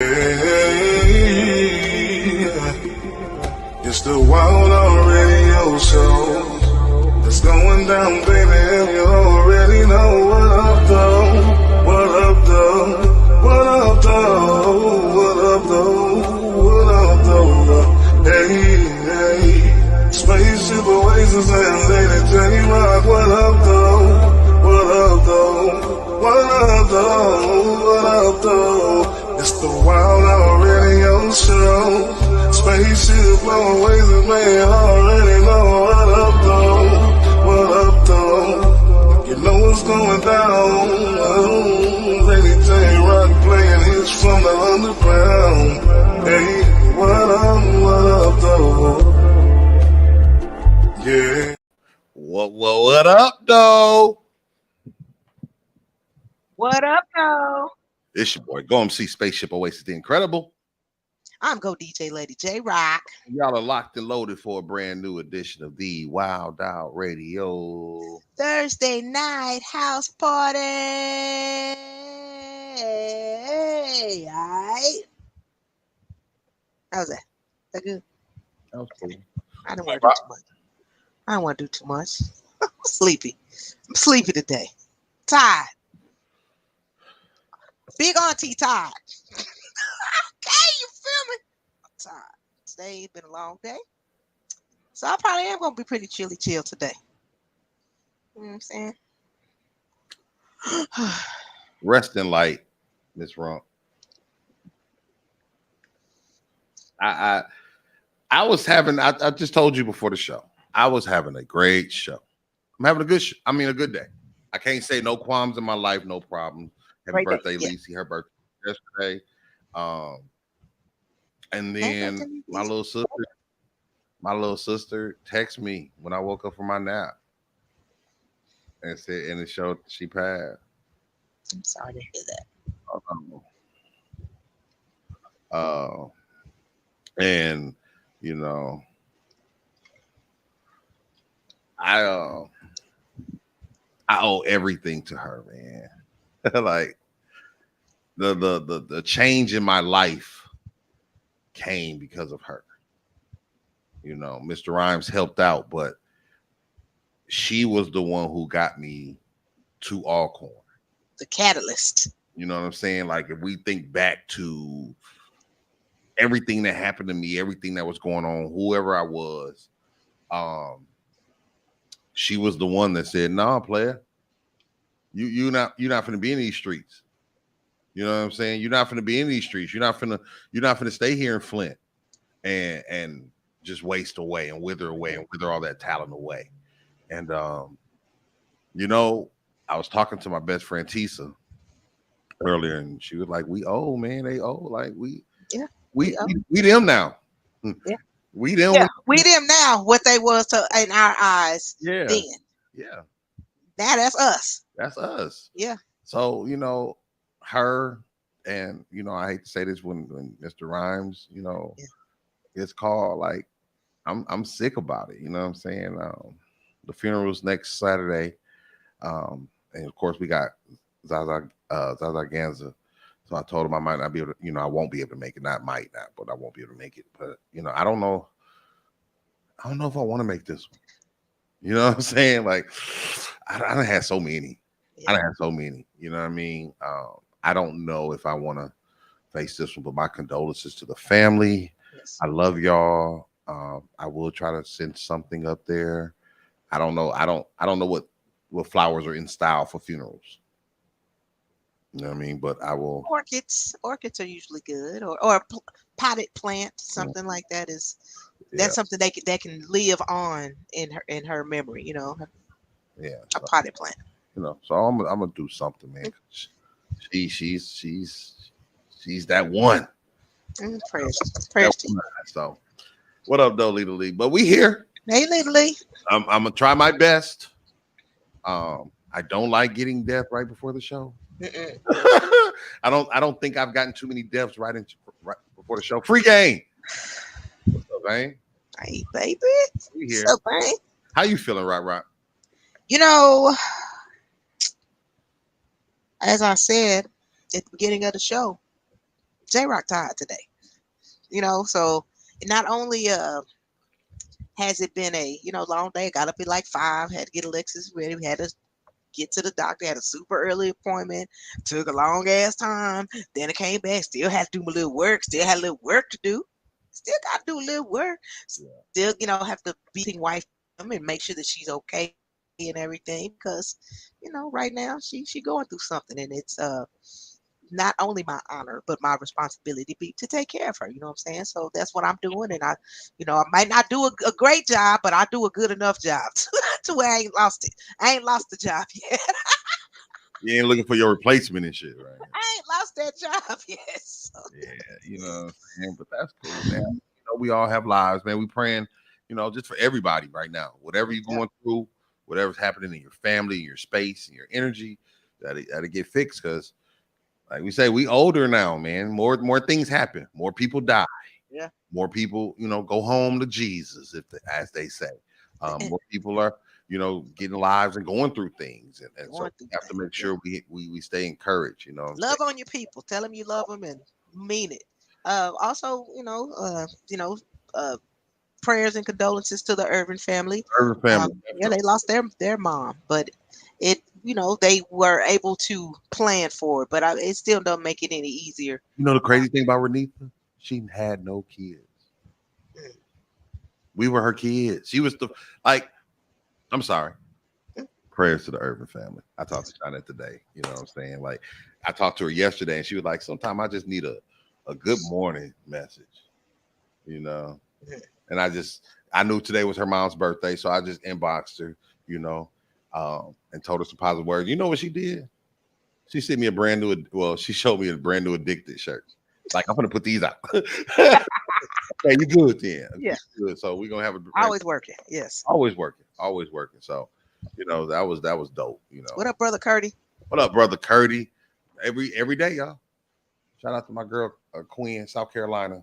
It's the Wild On Radio Show. It's going down, baby, and you already know what up, though. What up, though? What up, though? What up, though? What up, though? Hey, hey. Spaceship Oasis and Lady J-Rock. What up, though? What up, though? What up, though? What up, though? It's the Wild On Radio Show. Spaceship Oasis, man, already know what up, though. What up, though? You know what's going down. Lady J-Rock playing hits from the underground. Hey, what up, though? Yeah. What up, though? What up, though? It's your boy, Go MC Spaceship Oasis, the Incredible. I'm Go DJ Lady J-Rock. Y'all are locked and loaded for a brand new edition of the Wild Out Radio Thursday night house party. Alright. How's that? That good? That was cool. I don't want to do too much. I don't want to do too much. I'm sleepy. I'm sleepy today. Tired. Big auntie tired. Okay, you feel me? I'm tired. Today's been a long day. So I probably am going to be pretty chill today. You know what I'm saying? Resting light, Miss Rump. I was having, I just told you before the show, I was having a great show. I'm having a good a good day. I can't say no qualms in my life, no problems. Happy birthday, Lacey. Her birthday yesterday. And then my little sister texted me when I woke up from my nap and said, and it showed she passed. I'm sorry to hear that. And you know, I owe everything to her, man. Like the change in my life came because of her. You know, Mr. Rhymes helped out, but she was the one who got me to Alcorn. The catalyst. You know what I'm saying? Like if we think back to everything that happened to me, everything that was going on, whoever I was, she was the one that said, "Nah, player, you're not finna be in these streets." You know what I'm saying? You're not finna be in these streets. You're not finna stay here in Flint and just waste away and wither all that talent away. And you know, I was talking to my best friend Tisa earlier, and she was like, "We owe, man. They owe. Like we them now. Yeah, we them. Yeah, we them now. What they was in our eyes. Yeah. Then. Yeah. Now that's us. That's us. Yeah. So you know, her and you know, I hate to say this when Mr. Rhymes, you know, gets called, like I'm sick about it. You know what I'm saying? The funeral's next Saturday. And of course we got Zaza Ganza. So I told him I might not be able to, you know, I won't be able to make it. Not might not, but I won't be able to make it. But you know, I don't know if I want to make this one. You know what I'm saying? Like I done had so many. Yeah. I done had so many. You know what I mean? I don't know if I want to face this one, but my condolences to the family. Yes. I love y'all. I will try to send something up there. I don't know. I don't know what flowers are in style for funerals. You know what I mean? But I will. Orchids are usually good, or a potted plant, something like that is. That's something that can live on in her memory. You know. Yeah. A potted plant. You know, so I'm gonna do something, man. She's that one. Praise. So, what up, though, Lita Lee? But we here. Hey, Lita Lee. I'm gonna try my best. I don't like getting death right before the show. I don't think I've gotten too many deaths right before the show. Free game. What's up, man? Hey, baby. We here. What's up, man? How you feeling, Rock? You know, as I said at the beginning of the show, J-Rock tired today. So not only has it been a long day. Got up at like 5, had to get Alexis ready. We had to get to the doctor, had a super early appointment, took a long ass time. Then I came back, still had to do my little work, still had a little work to do. Still got to do a little work. Still, have to be wife and make sure that she's okay and everything because, right now she going through something and it's not only my honor but my responsibility to take care of her. You know what I'm saying? So that's what I'm doing, and I might not do a great job, but I do a good enough job to where I ain't lost it. I ain't lost the job yet. You ain't looking for your replacement and shit, right? I ain't lost that job yet. So. Yeah, but that's cool, man. We all have lives, man. We praying, just for everybody right now. Whatever you're going through, whatever's happening in your family, in your space, in your energy, that'll get fixed. Because, like we say, we older now, man. More things happen. More people die. Yeah. More people, go home to Jesus, as they say. More people are, getting lives and going through things, and so we have to make sure we stay encouraged. Love on your people. Tell them you love them and mean it. Also, prayers and condolences to the Irvin family. Irvin family. They lost their mom, but they were able to plan for it, but it still doesn't make it any easier. The crazy thing about Renita, she had no kids. We were her kids. She was I'm sorry. Prayers to the Irvin family. I talked to Janet today. You know what I'm saying? Like, I talked to her yesterday, and she was like, "Sometimes I just need a good morning message." And I knew today was her mom's birthday, so I just inboxed her, and told her some positive words. You know what she did? She sent me she showed me a brand new Addicted shirt. Like, I'm gonna put these out. Hey, you good then? Yeah. Good. So we're gonna have always working. Yes. Always working. So, that was dope. What up, brother Curdy? What up, brother Curdy? Every day, y'all. Shout out to my girl Queen, South Carolina.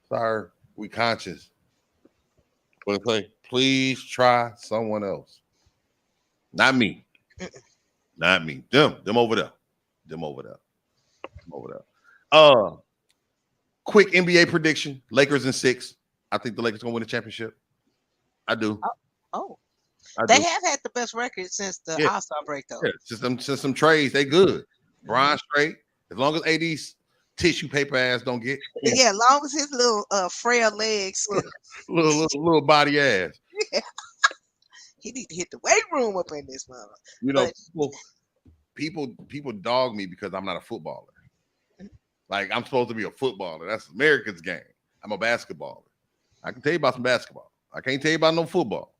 Sorry, we conscious. But please try someone else. Not me. Not me. Them over there. Quick NBA prediction. Lakers in 6. I think the Lakers gonna win the championship. I do. Oh. They have had the best record since the All-Star break, though. Yeah, since some trades, they good. Brian straight. As long as AD's tissue paper ass don't get. Yeah, as long as his little frail legs. little body ass. Yeah. He need to hit the weight room up in this mother. People dog me because I'm not a footballer. Like, I'm supposed to be a footballer. That's America's game. I'm a basketballer. I can tell you about some basketball. I can't tell you about no football.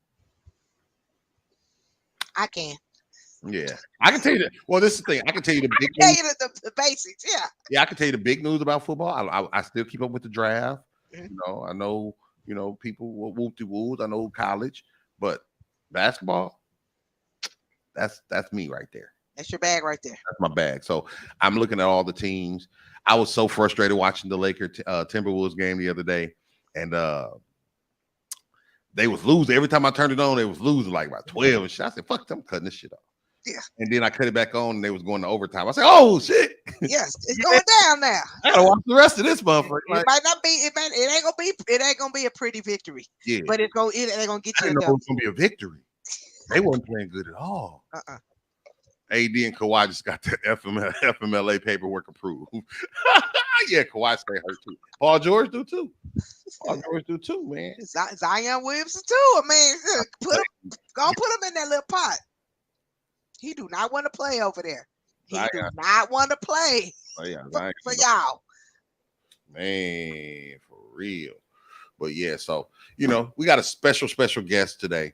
I can. Yeah, I can tell you that. Well, this is the thing. I can tell you the big news. The basics. Yeah. Yeah, I can tell you the big news about football. I still keep up with the draft. I know, people whoop-de-woos. I know college, but basketball, that's me right there. That's your bag right there. That's my bag. So I'm looking at all the teams. I was so frustrated watching the Timberwolves game the other day, and they was losing. Every time I turned it on, they was losing like about 12 and shit. I said, fuck, I'm cutting this shit off. Yeah. And then I cut it back on and they was going to overtime. I said, oh shit. Yes, it's going down now. I gotta watch the rest of this motherfucker. It might not be, it ain't gonna be a pretty victory. Yeah. But it ain't gonna get you. I didn't know it was gonna be a victory. They wasn't playing good at all. AD and Kawhi just got the FMLA paperwork approved. Yeah, Kawhi stay hurt too. Paul George do too. Man. Zion Williamson too. Man, put him in that little pot. He do not want to play over there. He do not want to play for y'all. Man, for real. But yeah, so we got a special guest today.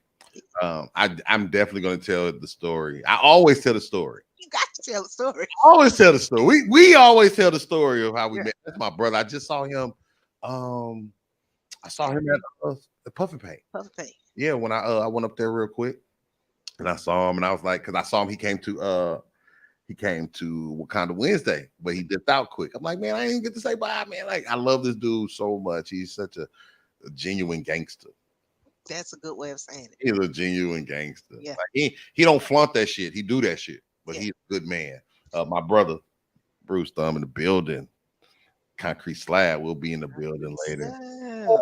I'm definitely going to tell the story. I always tell the story. You got to tell the story. Always tell the story. We always tell the story of how we met. That's my brother. I just saw him. I saw him at the Puffin Paint. Yeah, when I went up there real quick, and I saw him, and I was like, because I saw him, he came to Wakanda Wednesday, but he dipped out quick. I'm like, man, I didn't get to say bye, man. Like, I love this dude so much. He's such a genuine gangster. That's a good way of saying it. He's a genuine gangster. Yeah. Like, he don't flaunt that shit. He do that shit, but he's a good man. My brother, Bruce Thumb, in the building. Concrete Slab will be in the building later. Slab.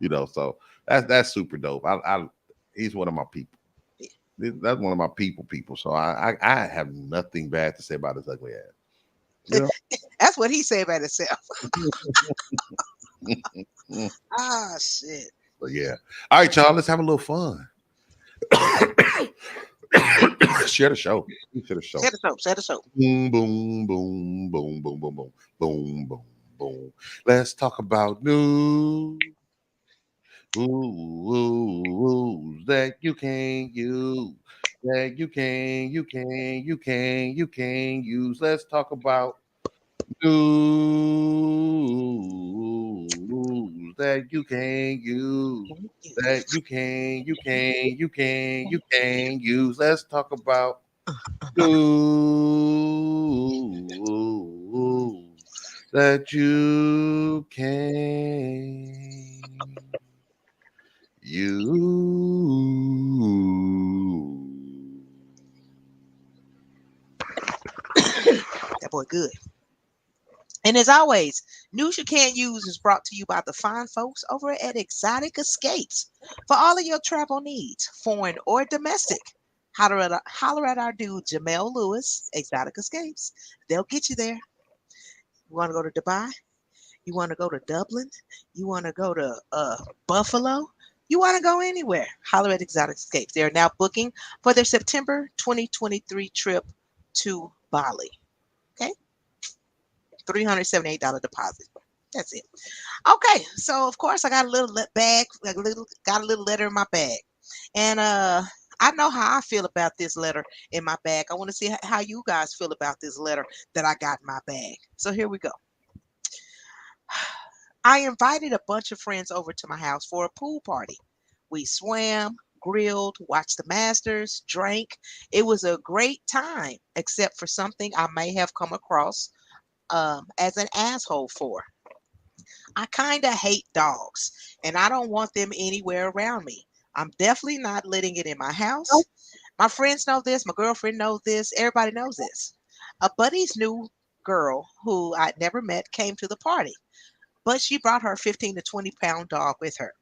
You know, so that's super dope. He's one of my people. That's one of my people. So I have nothing bad to say about his ugly ass. You know? That's what he said about himself. Ah, shit. But yeah. All right, y'all. Let's have a little fun. Share the show. Share the show. Set us up. Set us up. Boom, boom, boom, boom, boom, boom, boom, boom, boom, boom. Let's talk about news. Ooh, that you can't use. That you can use. Let's talk about news that you can use. That you can use. Let's talk about news that you can use. That boy good. And as always, News You Can't Use is brought to you by the fine folks over at Exotic Escapes. For all of your travel needs, foreign or domestic, holler at our dude, Jamel Lewis, Exotic Escapes. They'll get you there. You want to go to Dubai? You want to go to Dublin? You want to go to Buffalo? You want to go anywhere? Holler at Exotic Escapes. They are now booking for their September 2023 trip to Bali. Okay? $378 deposit. That's it. Okay, so of course I got a little bag, got a little letter in my bag, and I know how I feel about this letter in my bag. I want to see how you guys feel about this letter that I got in my bag. So here we go. I invited a bunch of friends over to my house for a pool party. We swam, grilled, watched the Masters, drank. It was a great time, except for something I may have come across as an asshole for. I kind of hate dogs, and I don't want them anywhere around me. I'm definitely not letting it in my house. My friends know this. My girlfriend knows this. Everybody knows this. A buddy's new girl who I'd never met came to the party, but she brought her 15 to 20-pound dog with her.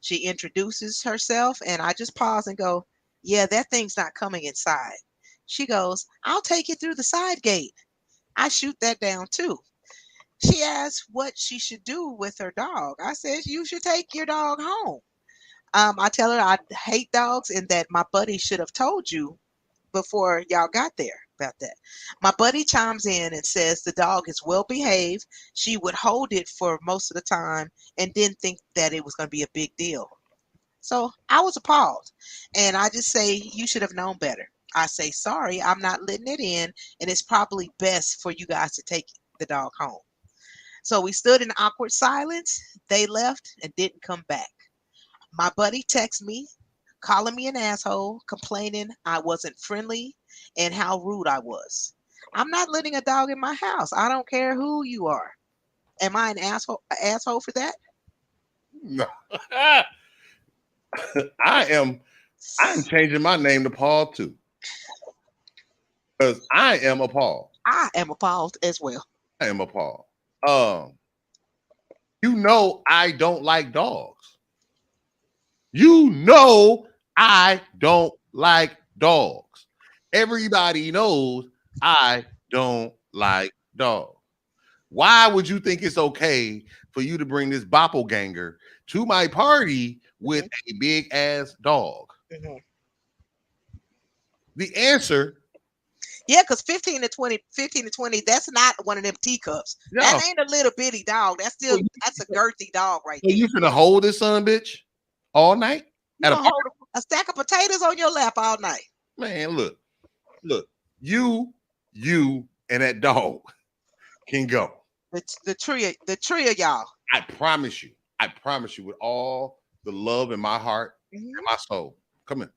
She introduces herself, and I just pause and go, "Yeah, that thing's not coming inside." She goes, "I'll take it through the side gate." I shoot that down too. She asked what she should do with her dog. I said, "You should take your dog home." I tell her I hate dogs and that my buddy should have told you before y'all got there about that. My buddy chimes in and says the dog is well behaved. She would hold it for most of the time and didn't think that it was going to be a big deal. So I was appalled. And I just say, "You should have known better." I say, "Sorry, I'm not letting it in. And it's probably best for you guys to take the dog home." So we stood in awkward silence. They left and didn't come back. My buddy texted me, calling me an asshole, complaining I wasn't friendly and how rude I was. I'm not letting a dog in my house. I don't care who you are. Am I an asshole for that? No. I'm changing my name to Paul too. Because I am appalled. I am appalled as well. I am appalled. You know I don't like dogs. You know I don't like dogs. Everybody knows I don't like dogs. Why would you think it's okay for you to bring this doppelganger to my party with a big ass dog? Mm-hmm. The answer. Yeah, because 15 to 20, that's not one of them teacups. No. That ain't a little bitty dog. That's a girthy dog right So there. you finna hold this son bitch all night? You gonna hold a stack of potatoes on your lap all night. Man, look, you and that dog can go. The tree of y'all. I promise you with all the love in my heart and my soul. Come in.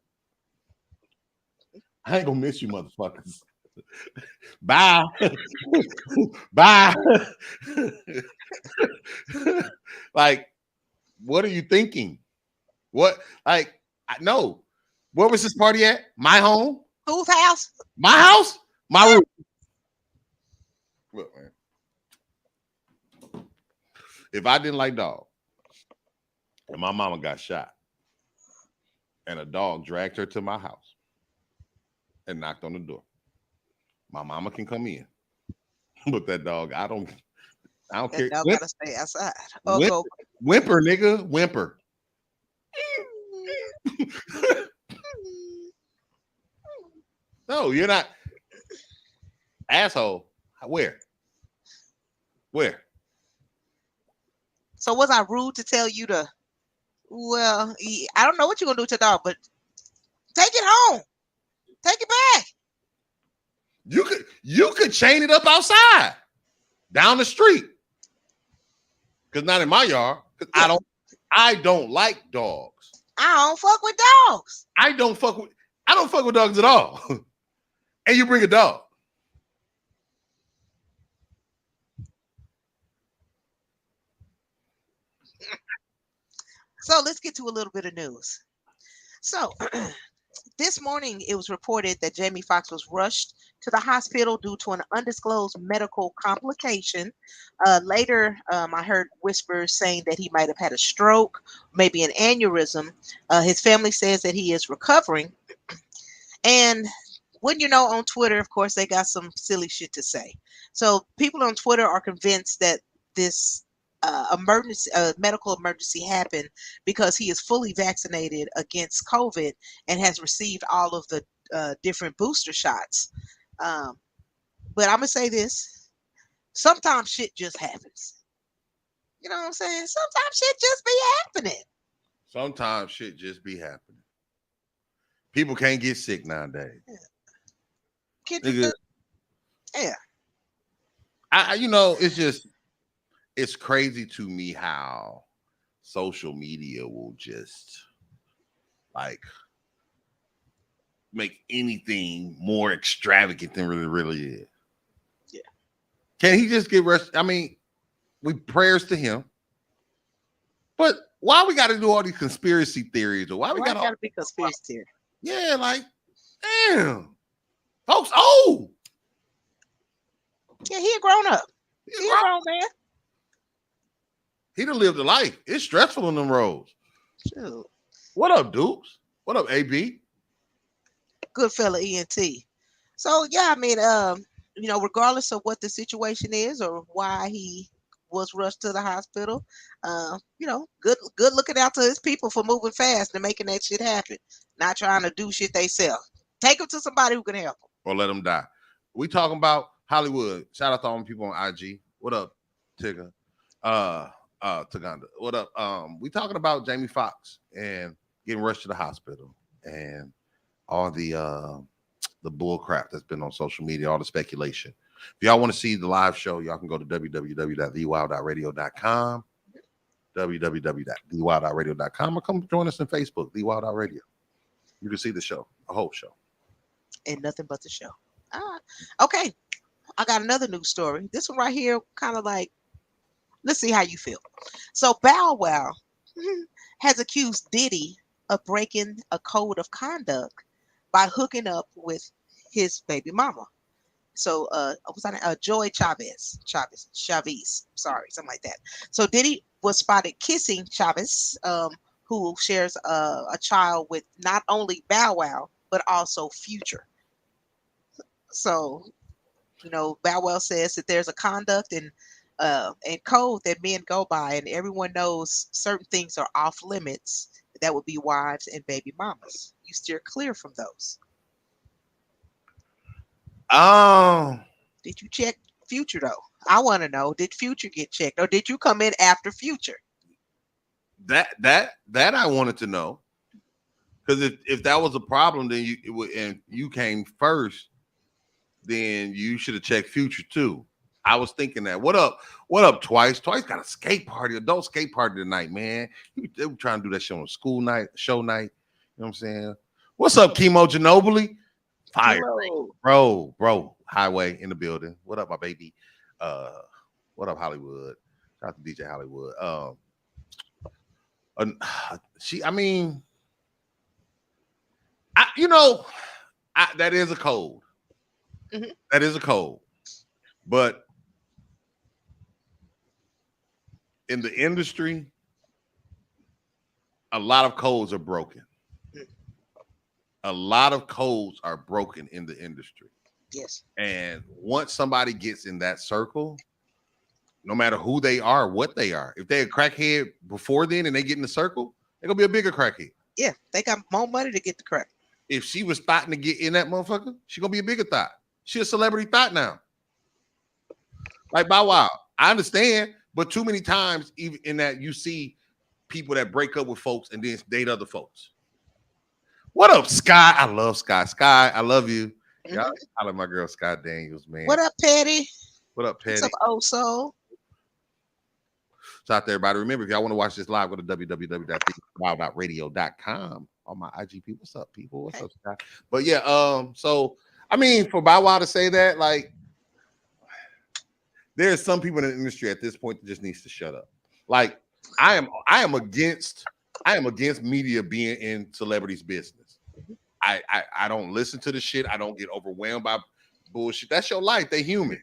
I ain't gonna miss you, motherfuckers. Bye. Bye. Like, what are you thinking? What? Like, no. Where was this party at? My home? Whose house? My house? My room. Look, man. if I didn't like dogs, and my mama got shot, and a dog dragged her to my house and knocked on the door, my mama can come in. But that dog, I don't That care. dog gotta stay outside. Or Whimper, go. whimper, nigga, whimper. No, you're not. Asshole. Where? So was I rude to tell you to? Well, I don't know what you're gonna do with your dog, but take it home. Take it back. You could chain it up outside, down the street. Cause not in my yard. Cause Yeah. I don't like dogs. I don't fuck with dogs. I don't fuck with dogs at all. And you bring a dog. So let's get to a little bit of news. So this morning, it was reported that Jamie Foxx was rushed to the hospital due to an undisclosed medical complication. Later, I heard whispers saying that he might have had a stroke, maybe an aneurysm. His family says that he is recovering. And when you know, on Twitter, of course, they got some silly shit to say. So people on Twitter are convinced that this medical emergency happened because he is fully vaccinated against COVID and has received all of the different booster shots. But I'm gonna say this: sometimes shit just happens. You know what I'm saying? Sometimes shit just be happening. Sometimes shit just be happening. People can't get sick nowadays. Nigga, yeah. It's crazy to me how social media will just like make anything more extravagant than really is. Yeah. Can he just get rushed? I mean, we prayers to him. But why we got to do all these conspiracy theories? Or why we got to be conspiracy theory? Yeah, like, damn. Folks, oh. Yeah, he a grown up. He a grown man. He done lived a life. It's stressful on them roads. Shoot. What up, Dukes? What up, AB? Good fella, ENT. So yeah, I mean, regardless of what the situation is or why he was rushed to the hospital, good looking out to his people for moving fast and making that shit happen. Not trying to do shit they sell. Take them to somebody who can help them. Or let them die. We talking about Hollywood. Shout out to all the people on IG. What up, Tigger? Taganda. What up? We talking about Jamie Foxx and getting rushed to the hospital and all the bull crap that's been on social media, all the speculation. If y'all want to see the live show, y'all can go to www.thewild.radio.com, www.thewild.radio.com, or come join us on Facebook, The Wild Out Radio. You can see the show, a whole show. And nothing but the show. Okay. I got another news story. This one right here, kind of like, let's see how you feel. So Bow Wow has accused Diddy of breaking a code of conduct by hooking up with his baby mama. So Joy Chavez, sorry, something like that. So Diddy was spotted kissing Chavez, who shares a child with not only Bow Wow, but also Future. So, Bow Wow says that there's a conduct and code that men go by, and everyone knows certain things are off limits. That would be wives and baby mamas. You steer clear from those. Did you check Future though? I want to know, did Future get checked, or did you come in after Future? That I wanted to know, because if that was a problem, then you came first, then you should have checked Future too. I was thinking that. What up, Twice? Twice got a skate party, adult skate party tonight, man. They were trying to do that shit on show night. You know what I'm saying? What's up, Chemo Ginobili? Fire, bro. Highway in the building. What up, my baby? What up, Hollywood? Shout out to DJ Hollywood. That is a code. Mm-hmm. That is a code. But in the industry, a lot of codes are broken. A lot of codes are broken in the industry. Yes. And once somebody gets in that circle, no matter who they are, what they are, if they're a crackhead before then and they get in the circle, they're gonna be a bigger crackhead. Yeah, they got more money to get the crack. If she was thoughting to get in that motherfucker, she gonna be a bigger thought. She a celebrity thought now. Like Bow Wow, I understand, but too many times, even in that, you see people that break up with folks and then date other folks. What up, Sky? I love Sky. Sky, I love you. Y'all, I love my girl Sky Daniels, man. What up, Patty? What up, Patty? What's up, old soul? Shout out to everybody. Remember, if y'all want to watch this live, go to www.wow.radio.com. All my IG people, what's up, people? What's up, Sky? But yeah, so I mean, for Bow Wow to say that, like, there's some people in the industry at this point that just needs to shut up. Like, I am against media being in celebrities' business. I don't listen to the shit. I don't get overwhelmed by bullshit. That's your life. They human.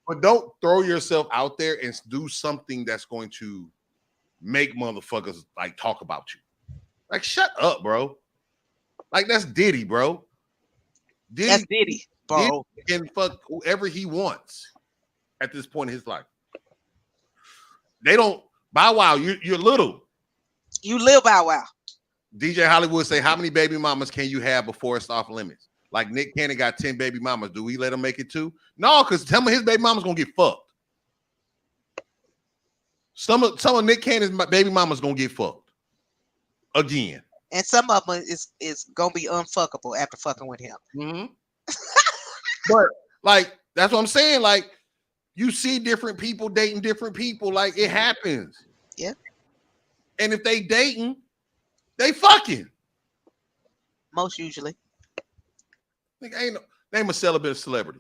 But don't throw yourself out there and do something that's going to make motherfuckers like talk about you. Like, shut up, bro. Like, that's Diddy, bro. That's Diddy, bro. Diddy can fuck whoever he wants at this point in his life. They don't. Bow Wow, you're little. You live Bow Wow. DJ Hollywood say, how many baby mamas can you have before it's off limits? Like Nick Cannon got 10 baby mamas. Do we let him make it too? No, because tell me his baby mama's gonna get fucked. Some of Nick Cannon's baby mama's gonna get fucked again. And some of them is gonna be unfuckable after fucking with him. Mm-hmm. But like, that's what I'm saying. Like, you see different people dating different people. Like, it happens. Yeah. And if they dating, they fucking. Most usually. Like, name a celibate celebrity.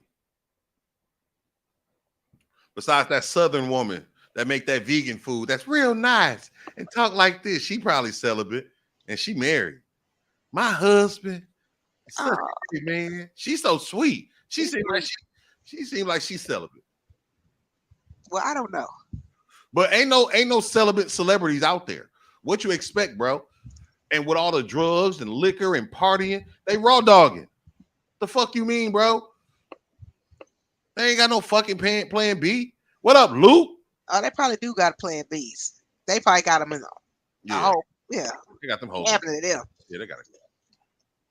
Besides that Southern woman that make that vegan food that's real nice and talk like this, she probably celibate and she married. My husband, man, she's so sweet. She seemed like she's celibate. Well, I don't know. But ain't no celibate celebrities out there. What you expect, bro? And with all the drugs and liquor and partying, they raw dogging. The fuck you mean, bro? They ain't got no fucking plan B. What up, Luke? Oh, they probably do got plan Bs. They probably got them in. Yeah. Oh, yeah. They got them hoes. Happening to them. Yeah, they got it.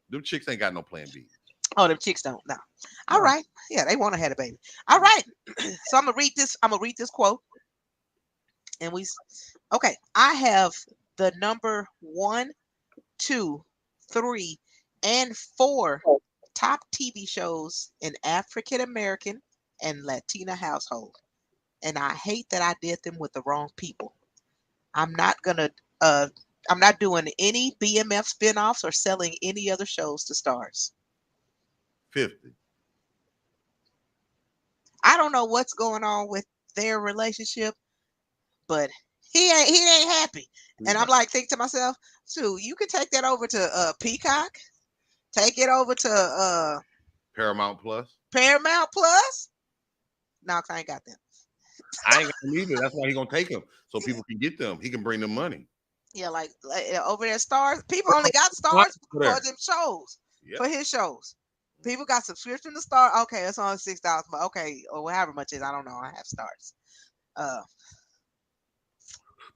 Them chicks ain't got no plan B. Oh, them chicks don't. No. All right. Yeah, they want to have a baby. All right. So I'm gonna read this. I'm gonna read this quote. And okay. I have the number 1, 2, 3, and 4 top TV shows in African American and Latina household. And I hate that I did them with the wrong people. I'm not doing any BMF spinoffs or selling any other shows to stars. 50. I don't know what's going on with their relationship, but he ain't happy. And I'm like, think to myself, Sue, you can take that over to Peacock, take it over to Paramount Plus. No, I ain't got them. I ain't got them either. That's why he gonna take them so people can get them. He can bring them money. Yeah, like over there, stars. People only got stars for them shows, for his shows. People got subscription to Star. Okay, it's on $6, but okay, or however much it is, I don't know. I have stars.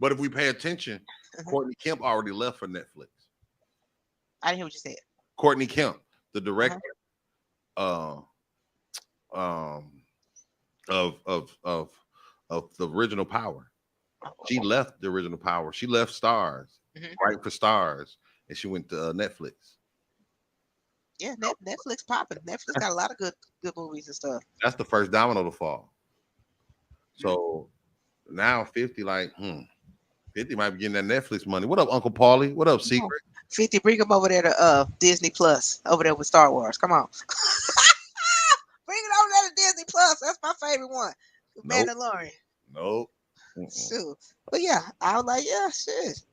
But if we pay attention, Courtney Kemp already left for Netflix. I didn't hear what you said. Courtney Kemp, the director of the original Power. She left the original Power. She left Stars, right for Stars, and she went to Netflix. Yeah, Netflix popping. Netflix got a lot of good movies and stuff. That's the first domino to fall. So now 50, 50 might be getting that Netflix money. What up, Uncle Paulie? What up, Secret? 50, bring him over there to Disney Plus, over there with Star Wars. Come on. Bring it over there to Disney Plus. That's my favorite one. Mandalorian. Nope. Shoot. But yeah, I was like, yeah, shit.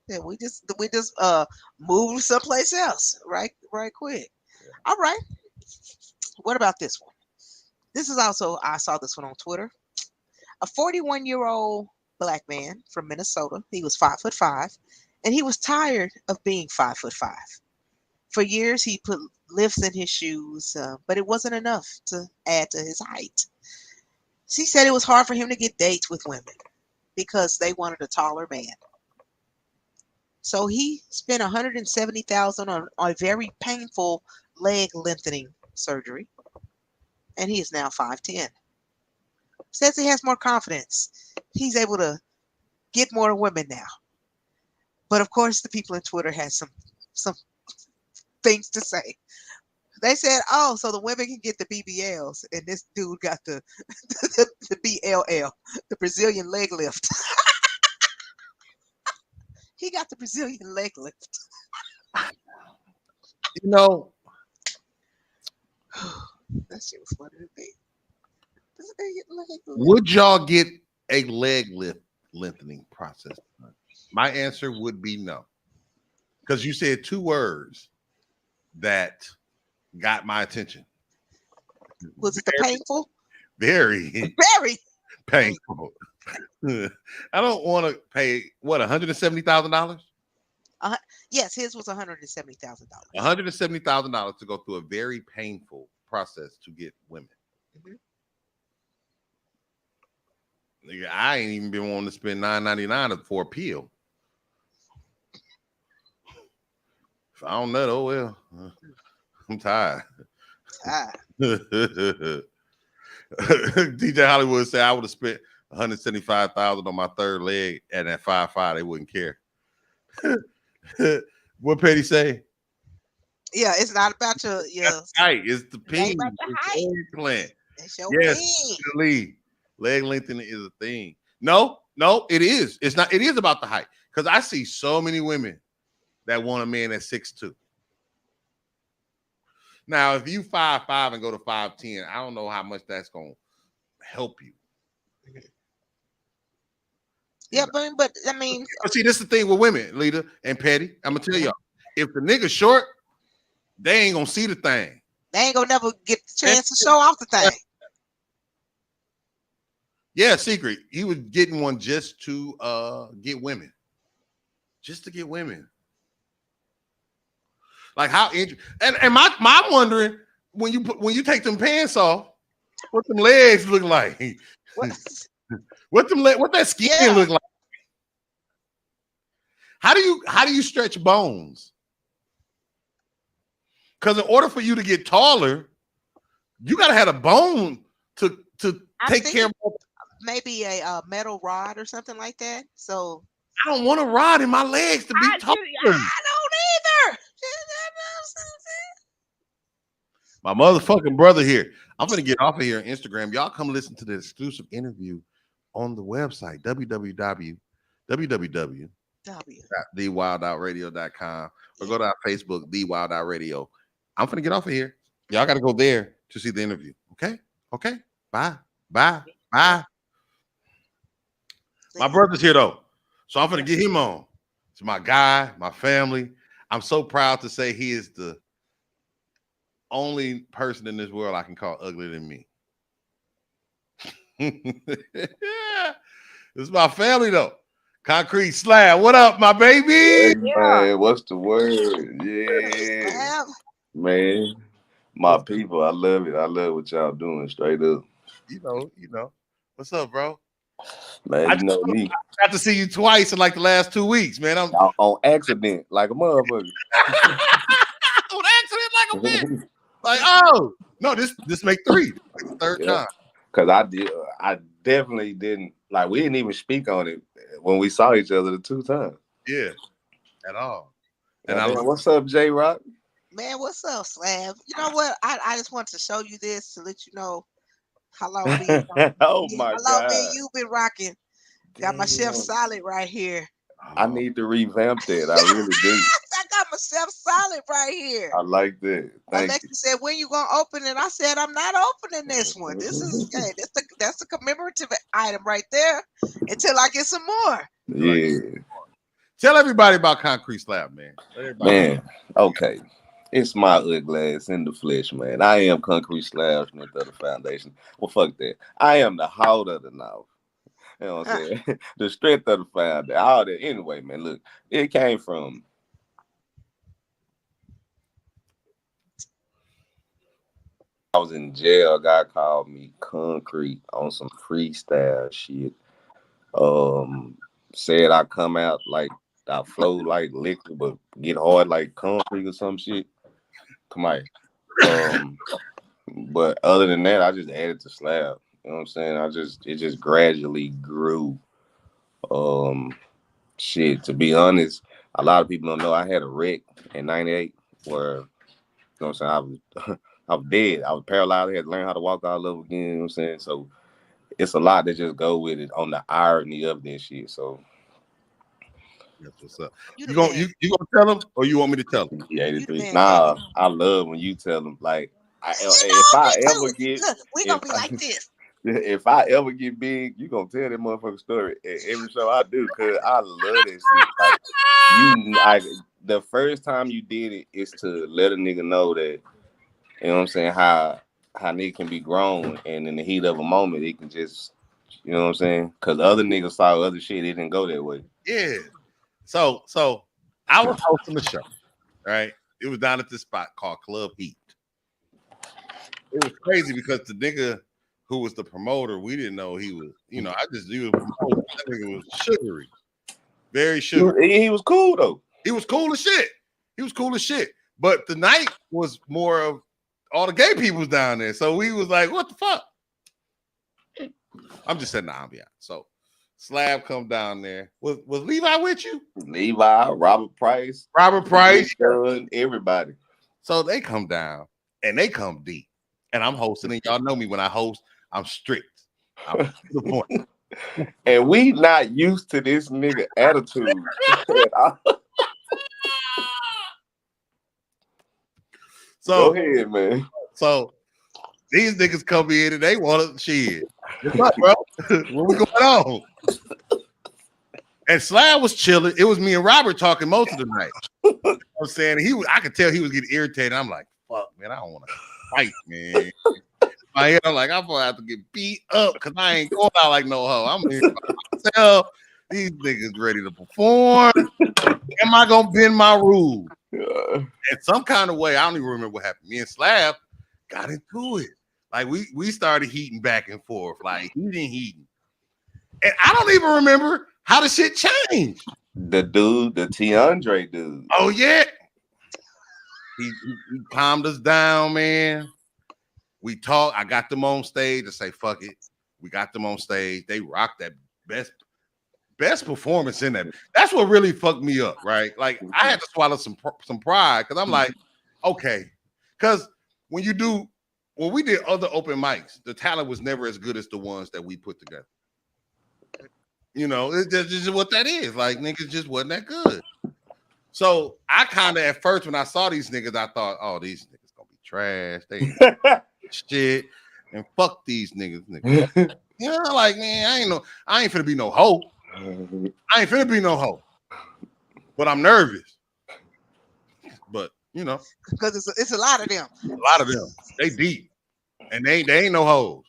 Yeah, we just moved someplace else, right quick. Yeah. All right. What about this one? This is also, I saw this one on Twitter. A 41-year-old black man from Minnesota. He was 5'5", and he was tired of being 5'5". For years, he put lifts in his shoes, but it wasn't enough to add to his height. She said it was hard for him to get dates with women because they wanted a taller man. So he spent $170,000 on a very painful leg lengthening surgery, and he is now 5'10". Says he has more confidence. He's able to get more women now. But of course, the people on Twitter had some things to say. They said, "Oh, so the women can get the BBLs, and this dude got the the BLL, the Brazilian leg lift." He got the Brazilian leg lift. You know, That shit was funny to me. would y'all get a leg lift lengthening process done? My answer would be no. Because you said two words that got my attention. Was it the painful? Very Very painful. I don't want to pay what, $170,000? Yes, his was $170,000. $170,000 to go through a very painful process to get women. Nigga, I ain't even been wanting to spend $9.99 for a peel. If I don't nut, oh well. I'm tired. DJ Hollywood said I would have spent $175,000 on my third leg, and at 5'5", they wouldn't care. What Petty say? Yeah, it's not about your height. It's the it ain't peen. about the height. Plant. It's your Yes, peen. Lee. Leg lengthening is a thing. No, it is. It's not. It is about the height, because I see so many women that want a man that's 6'2". Now, if you 5'5" and go to 5'10", I don't know how much that's gonna help you. Yeah, but I mean, but see, this is the thing with women, Lita and Petty. I'm gonna tell y'all, if the nigga's short, they ain't gonna see the thing. They ain't gonna never get the chance to show off the thing. Yeah, secret. He was getting one just to get women. Just to get women. Like how interesting. And I'm wondering when you take them pants off, what them legs look like. What that skin look like. How do you stretch bones? Because in order for you to get taller, you gotta have a bone to take care of. Maybe a metal rod or something like that. So I don't want a rod in my legs to be taller. I don't either. My motherfucking brother here. I'm gonna get off of here on Instagram. Y'all come listen to the exclusive interview on the website www.thewildoutradio.com or go to our Facebook, The Wild Out Radio. I'm gonna get off of here. Y'all got to go there to see the interview. Okay. Bye. My brother's here though, so I'm gonna get him on. It's my guy, my family. I'm so proud to say he is the only person in this world I can call uglier than me. This is my family though. Koncrete Slab. What up, my baby? Hey, man, what's the word? Yeah. Man, my people, I love it. I love what y'all doing straight up. You know. What's up, bro? Man, you know me. I got to see you twice in like the last 2 weeks, man. I'm on accident, like a motherfucker. On accident, like a bitch. Like, oh no, this make 3. Like the third time. Cause I definitely didn't like. We didn't even speak on it when we saw each other the 2 times. Yeah, at all. And what's up, J Rock? Man, what's up, Slab? You know what? I just wanted to show you this to let you know how long me and you've been rocking. Got my Chef Solid right here. I need to revamp that. I really do. I got my Chef Solid right here. I like that. Alexa said, "When you gonna open it?" I said, "I'm not opening this one. This is that's the commemorative item right there until I get some more." Yeah. Tell everybody about Koncrete Slab, man. Man, okay. It's my ugly ass in the flesh, man. I am Koncrete Slab, Smith of the Foundation. Well, fuck that. I am the Howard of the North. You know what I'm saying? The strength of the founder, all that. Anyway, man, look, it came from. I was in jail. A guy called me Concrete on some freestyle shit. Said I come out like I flow like liquid, but get hard like concrete or some shit. Come on. But other than that, I just added to Slab. You know what I'm saying? It just gradually grew. Shit, to be honest, a lot of people don't know I had a wreck in '98 where, you know what I'm saying, I was dead. I was paralyzed. I had to learn how to walk all over again. You know what I'm saying? So it's a lot that just go with it on the irony of this shit. So that's what's up. You You gonna tell them, or you want me to tell them? yeah, 83. Nah, I love when you tell them. Like, if I ever get, we gonna be like this. If I ever get big, you gonna tell that motherfucking story at every show I do, cause I love that shit. Like the first time you did it is to let a nigga know that, you know what I'm saying, how nigga can be grown, and in the heat of a moment, it can just, you know what I'm saying, cause other niggas saw other shit, it didn't go that way. Yeah. So I was hosting the show, right? It was down at this spot called Club Heat. It was crazy because the nigga who was the promoter, we didn't know he was, you know, I just knew the promoter. That nigga was sugary. Very sugary. He was cool though. He was cool as shit. He was cool as shit. But the night was more of all the gay people was down there. So we was like, what the fuck? I'm just setting the ambiance. So Slab come down there. Was Levi with you? Levi, Robert Price, everybody. So they come down and they come deep. And I'm hosting, and y'all know me when I host, I'm strict. I'm to the point. And we not used to this nigga attitude. So go ahead, man. So these niggas come in and they want to shit. What's up, bro? What going on? And Slab was chilling. It was me and Robert talking most of the night. You know what I'm saying? I could tell he was getting irritated. I'm like, fuck, man, I don't want to fight, man. My head, I'm like, I'm gonna have to get beat up because I ain't going out like no hoe. I'm here to tell these niggas ready to perform. Am I gonna bend my rules? In some kind of way, I don't even remember what happened. Me and Slab got into it. Like we started heating back and forth, like heating. And I don't even remember how the shit changed. The Tiandre dude. Oh yeah. He calmed us down, man. We talked. I got them on stage to say, fuck it. We got them on stage. They rocked that best performance in that. That's what really fucked me up, right? Like I had to swallow some pride because I'm like, okay. Because when we did other open mics, the talent was never as good as the ones that we put together. You know, it's just what that is. Like niggas just wasn't that good. So I kind of at first when I saw these niggas, I thought, oh, these niggas gonna be trash. They shit, and fuck these niggas. You know, like man, I ain't finna be no hoe. I ain't finna be no hoe. But I'm nervous. But you know, because it's a lot of them. A lot of them. They deep, and they ain't no hoes.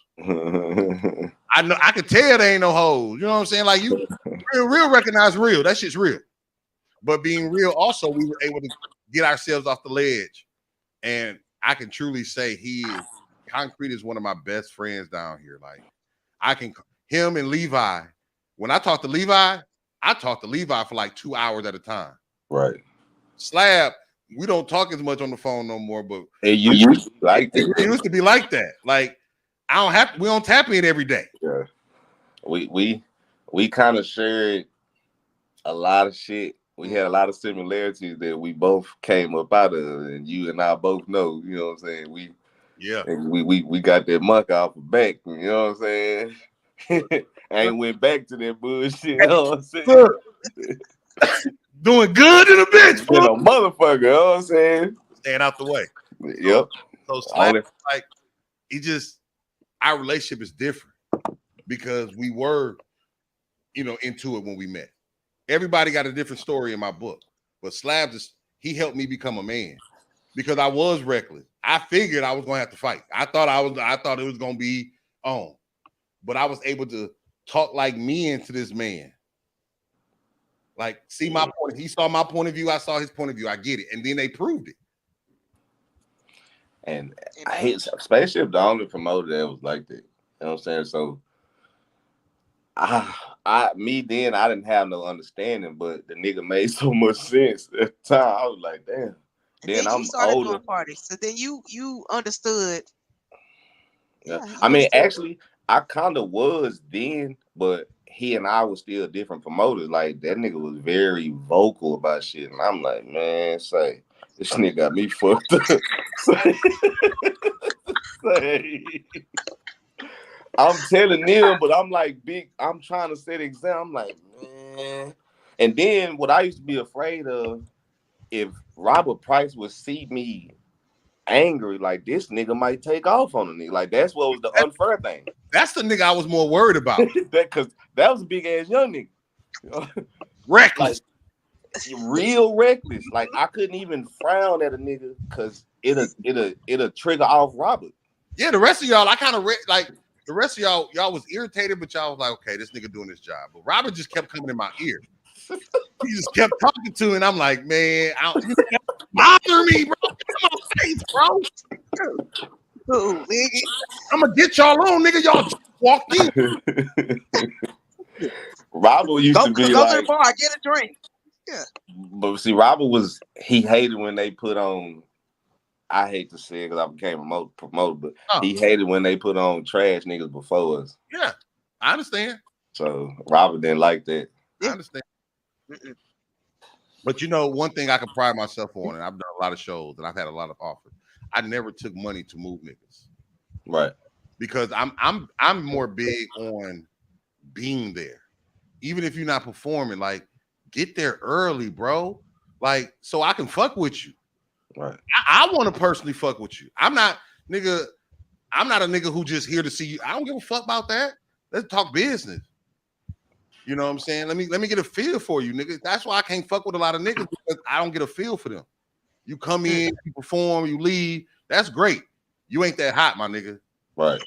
I know. I can tell they ain't no hoes. You know what I'm saying? Like you, real recognize real. That shit's real. But being real, also, we were able to get ourselves off the ledge, and I can truly say Concrete is one of my best friends down here. Like him and Levi. When I talk to Levi, I talk to Levi for like 2 hours at a time. Right. Slab, we don't talk as much on the phone no more, but it used to be like that. It used to be like that. Like we don't tap in every day. Yeah. We kind of shared a lot of shit. We had a lot of similarities that we both came up out of, and you and I both know, you know what I'm saying? We got that muck off the back, you know what I'm saying? I ain't went back to that bullshit, you know what I'm saying? Doing good in a bitch, bro. A motherfucker, you know what I'm saying? Staying out the way. Yep. So Slab, like, our relationship is different because we were, into it when we met. Everybody got a different story in my book, but Slab he helped me become a man because I was reckless. I figured I was gonna have to fight. I thought it was gonna be on, but I was able to talk like me into this man. Like, see my point. He saw my point of view. I saw his point of view. I get it. And then they proved it. And his Spaceship, the only promoter that was like that. You know what I'm saying? So I didn't have no understanding, but the nigga made so much sense at the time. I was like, damn. Then I'm you started older. doing parties, so then you understood. Yeah, I mean, actually, I kind of was then, but he and I was still different promoters. Like that nigga was very vocal about shit, and I'm like, man, say this nigga got me fucked up. say, I'm telling them, but I'm like big. I'm trying to set example. I'm like, man. And then what I used to be afraid of, if Robert Price would see me angry, like this nigga might take off on a nigga. Like that's what was the unfair thing. That's the nigga I was more worried about. Because that was a big ass young nigga. Reckless. Like, real reckless. Like I couldn't even frown at a nigga because it'll trigger off Robert. Yeah, the rest of y'all, I kind of like the rest of y'all was irritated, but y'all was like, okay, this nigga doing his job. But Robert just kept coming in my ear. He just kept talking to me, and I'm like, man, bother me, bro. Come on, face, bro. Ooh, nigga. I'm gonna get y'all on, nigga. Y'all just walked in. Robert used to be go like, to the bar, get a drink. Yeah. But see, Robert he hated when they put on. I hate to say it because I became a promoter, but he hated when they put on trash niggas before us. Yeah, I understand. So Robert didn't like that. I understand. But you know, one thing I can pride myself on, and I've done a lot of shows and I've had a lot of offers. I never took money to move niggas, right? Because I'm more big on being there, even if you're not performing. Like, get there early, bro. Like, so I can fuck with you. Right. I want to personally fuck with you. I'm not a nigga who just here to see you. I don't give a fuck about that. Let's talk business. You know what I'm saying? Let me get a feel for you, nigga. That's why I can't fuck with a lot of niggas, because I don't get a feel for them. You come in, you perform, you leave. That's great. You ain't that hot, my nigga. Right.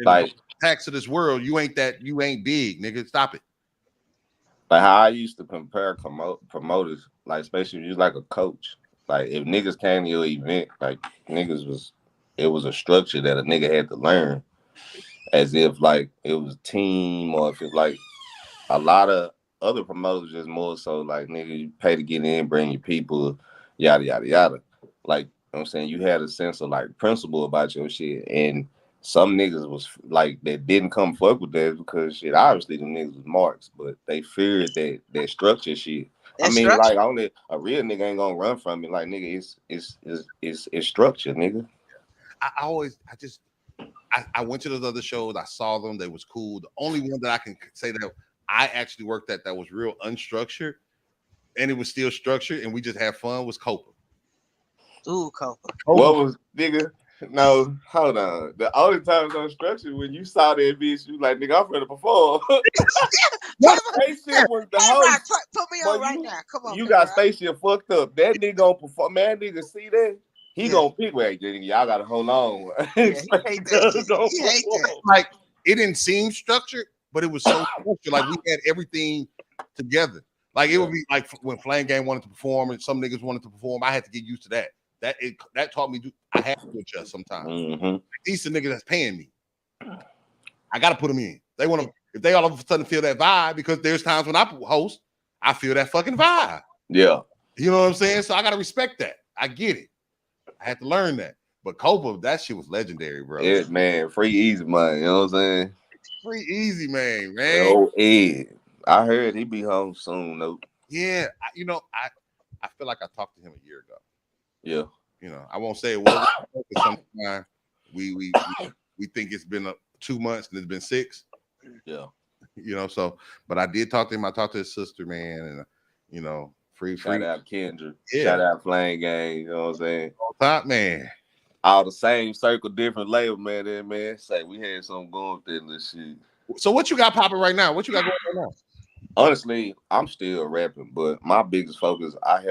Like tax of this world, you ain't big, nigga. Stop it. Like how I used to compare promoters, like especially if you like a coach. Like if niggas came to your event, like it was a structure that a nigga had to learn, as if like it was a team, or if it's like a lot of other promoters just more so like, nigga, you pay to get in, bring your people, yada yada yada. Like, you know what I'm saying, you had a sense of like principle about your shit, and some niggas was like that didn't come fuck with that because shit, obviously them niggas was marks, but they feared that structure shit. I mean, like only a real nigga ain't gonna run from it. Like, nigga, it's structure, nigga. I went to those other shows. I saw them. They was cool. The only one that I can say that I actually worked at that was real unstructured, and it was still structured, and we just had fun, was Copa. Ooh, Copa. What was, nigga? No, hold on. The only time it was unstructured when you saw that bitch, you like, nigga, I'm ready to perform. Spaceship was the host. Put me on right now. Come on. You got Spaceship fucked up. That nigga gonna perform. Man, nigga, see that? He gonna pick where y'all gotta hold on. Yeah, he hate that. He hate that. Like, it didn't seem structured, but it was so structured. Like, we had everything together. Like, it would be like when Flame Game wanted to perform and some niggas wanted to perform, I had to get used to that. That taught me I have to adjust sometimes. Mm-hmm. These are niggas that's paying me. I gotta put them in. They want to, if they all of a sudden feel that vibe, because there's times when I host, I feel that fucking vibe. Yeah. You know what I'm saying? So I gotta respect that. I get it. I had to learn that. But Copa, that shit was legendary, bro. Yeah, man. Free easy money. You know what I'm saying? Free easy, man. Oh, Ed. I heard he be home soon, though. Yeah. I feel like I talked to him a year ago. Yeah. You know, I won't say it was, but sometimes we think it's been 2 months and it's been 6. Yeah. You know, so, but I did talk to him. I talked to his sister, man, and you know, free. Shout out Kendra. Yeah. Shout out Flame Gang. You know what I'm saying? Top man. All the same circle, different label, man. Man, say we had something going with this shit. So what you got popping right now? What you got going right now? Honestly, I'm still rapping, but my biggest focus, I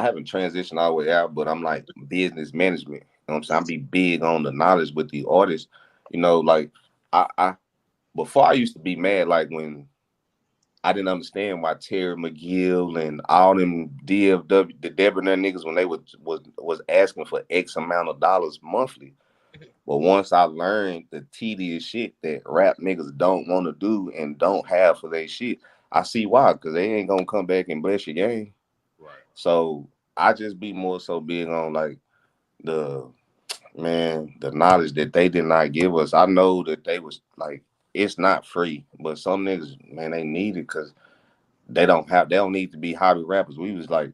haven't transitioned all the way out, but I'm like business management. You know what I'm saying? I be big on the knowledge with the artists. You know, like before I used to be mad, like when I didn't understand why Terry McGill and all them DFW, the Debonair niggas, when they was asking for X amount of dollars monthly. But once I learned the tedious shit that rap niggas don't want to do and don't have for their shit, I see why, because they ain't gonna come back and bless your game. Right. So I just be more so big on like the the knowledge that they did not give us. I know that they was like, it's not free, but some niggas, man, they need it because they don't need to be hobby rappers. We was like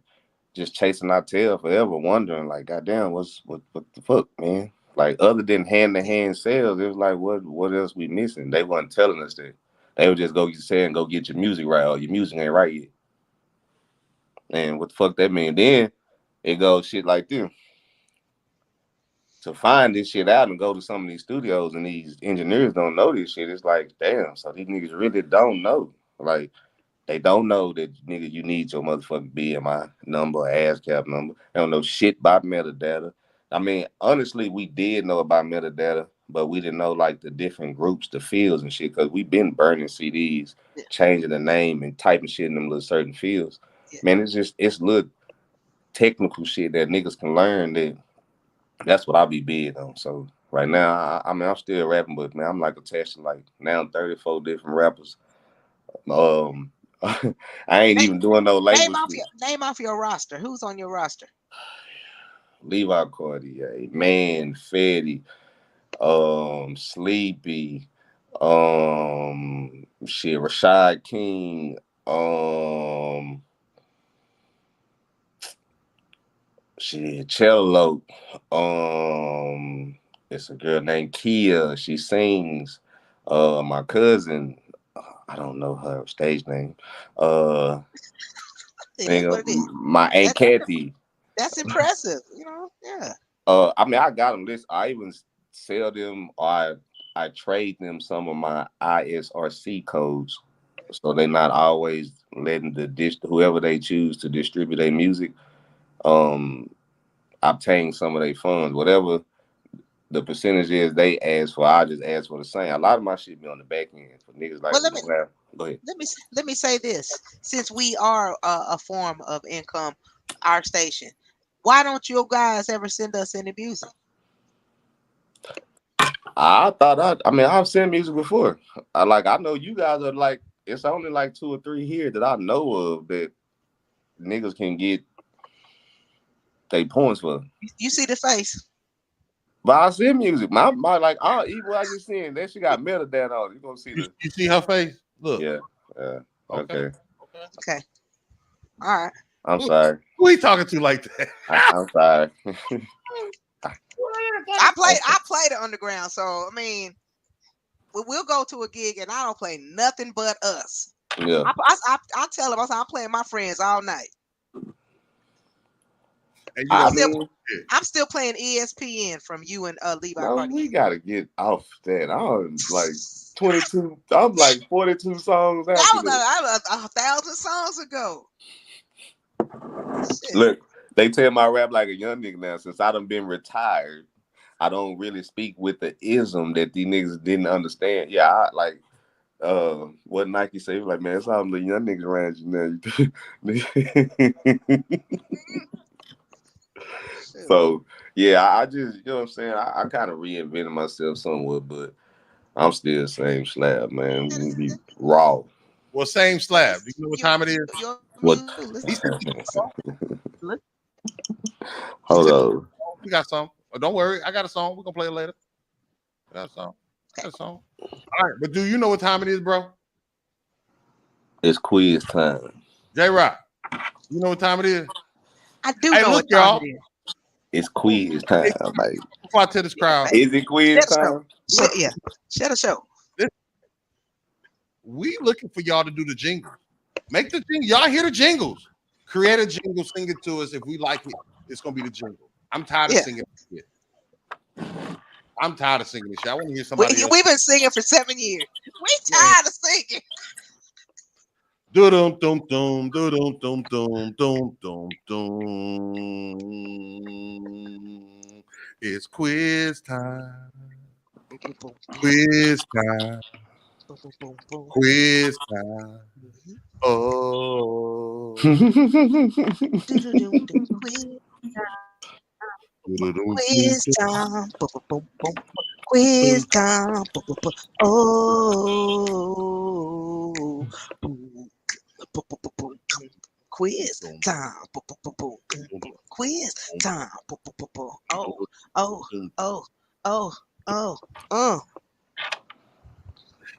just chasing our tail forever, wondering like, goddamn, what the fuck, man? Like other than hand to hand sales, it was like what else we missing? They wasn't telling us that. They would just go get your music right, or your music ain't right yet. And what the fuck that mean? Then it goes shit like this. To find this shit out and go to some of these studios and these engineers don't know this shit, it's like, damn, so these niggas really don't know. Like, they don't know that, nigga, you need your motherfucking BMI number, ASCAP number. They don't know shit about metadata. I mean, honestly, we did know about metadata, but we didn't know, like, the different groups, the fields and shit, because we been burning CDs, Yeah. changing the name and typing shit in them little certain fields. Yeah. Man, it's little technical shit that niggas can learn that that's what I be big on. So right now, I mean, I'm still rapping, but man, I'm like attached to like now 34 different rappers. I ain't Name, even doing no label shit. name off your roster. Who's on your roster? Levi Cartier, Man, Fetty, Sleepy, shit, Rashad King, shit, Cello, it's a girl named Kia. She sings. My cousin, I don't know her stage name. It is what it is. My Aunt That, Kathy. that's impressive. You know, yeah. I mean, I got them list. I even sell them, or I trade them some of my ISRC codes, so they're not always letting whoever they choose to distribute their music, obtain some of their funds, whatever the percentage is they ask for. I just ask for the same. A lot of my shit be on the back end for niggas like Well, who don't have. Go ahead. let me say this: since we are a form of income, our station, why don't you guys ever send us any music? I mean, I've sent music before. I know you guys are like, it's only like 2 or 3 here that I know of that niggas can get they points for. You see the face? But I send music. My like, even what I just seen, that shit got metadata on it. You gonna see You see her face? Look. Yeah. Okay. Okay. All right. I'm sorry. Who he talking to like that? I'm sorry. I play the underground, so I mean, we'll go to a gig and I don't play nothing but us. Yeah. I tell them I'm playing my friends all night. And I'm still playing ESPN from you and Levi. No, we gotta get off that. I'm like 22. I'm like 42 songs out. That was 1,000 songs ago. Shit. Look, they tell my rap like a young nigga now. Since I done been retired, I don't really speak with the ism that these niggas didn't understand. Yeah, I like what Nike say, like, man, it's all the young niggas around you now. So yeah, I just, you know what I'm saying, I kind of reinvented myself somewhat, but I'm still same slab, man. We be raw. Well, same slab. Do you know what time it is? What? Hold on. We got some. Oh, don't worry, I got a song. We're gonna play it later. I got a song. All right, but do you know what time it is, bro? It's quiz time. J-Rock, you know what time it is? I do know what time it is. It's quiz time. Like, before I tell this crowd, is it quiz time? Yeah, shut a show. We looking for y'all to do the jingles. Make the jingle. Y'all hear the jingles. Create a jingle, sing it to us. If we like it, it's gonna be the jingle. I'm tired of singing this shit. I'm tired of singing this shit. I want to hear somebody else. We've been singing for 7 years. We tired of singing. Dum dum dum dum dum dum dum dum dum. It's quiz time. Quiz time. Boom, boom, boom, boom. Quiz time. Mhm. Oh. Do-do-do-do. Quiz time. Boom, boom, boom, boom. Quiz time. Boom, boom, boom. Oh. Boom. Boom, boom, boom, boom. Quiz time. Boom, boom, boom, boom. Quiz time. Boom, boom, boom, boom. Oh, oh, oh, oh, oh, oh.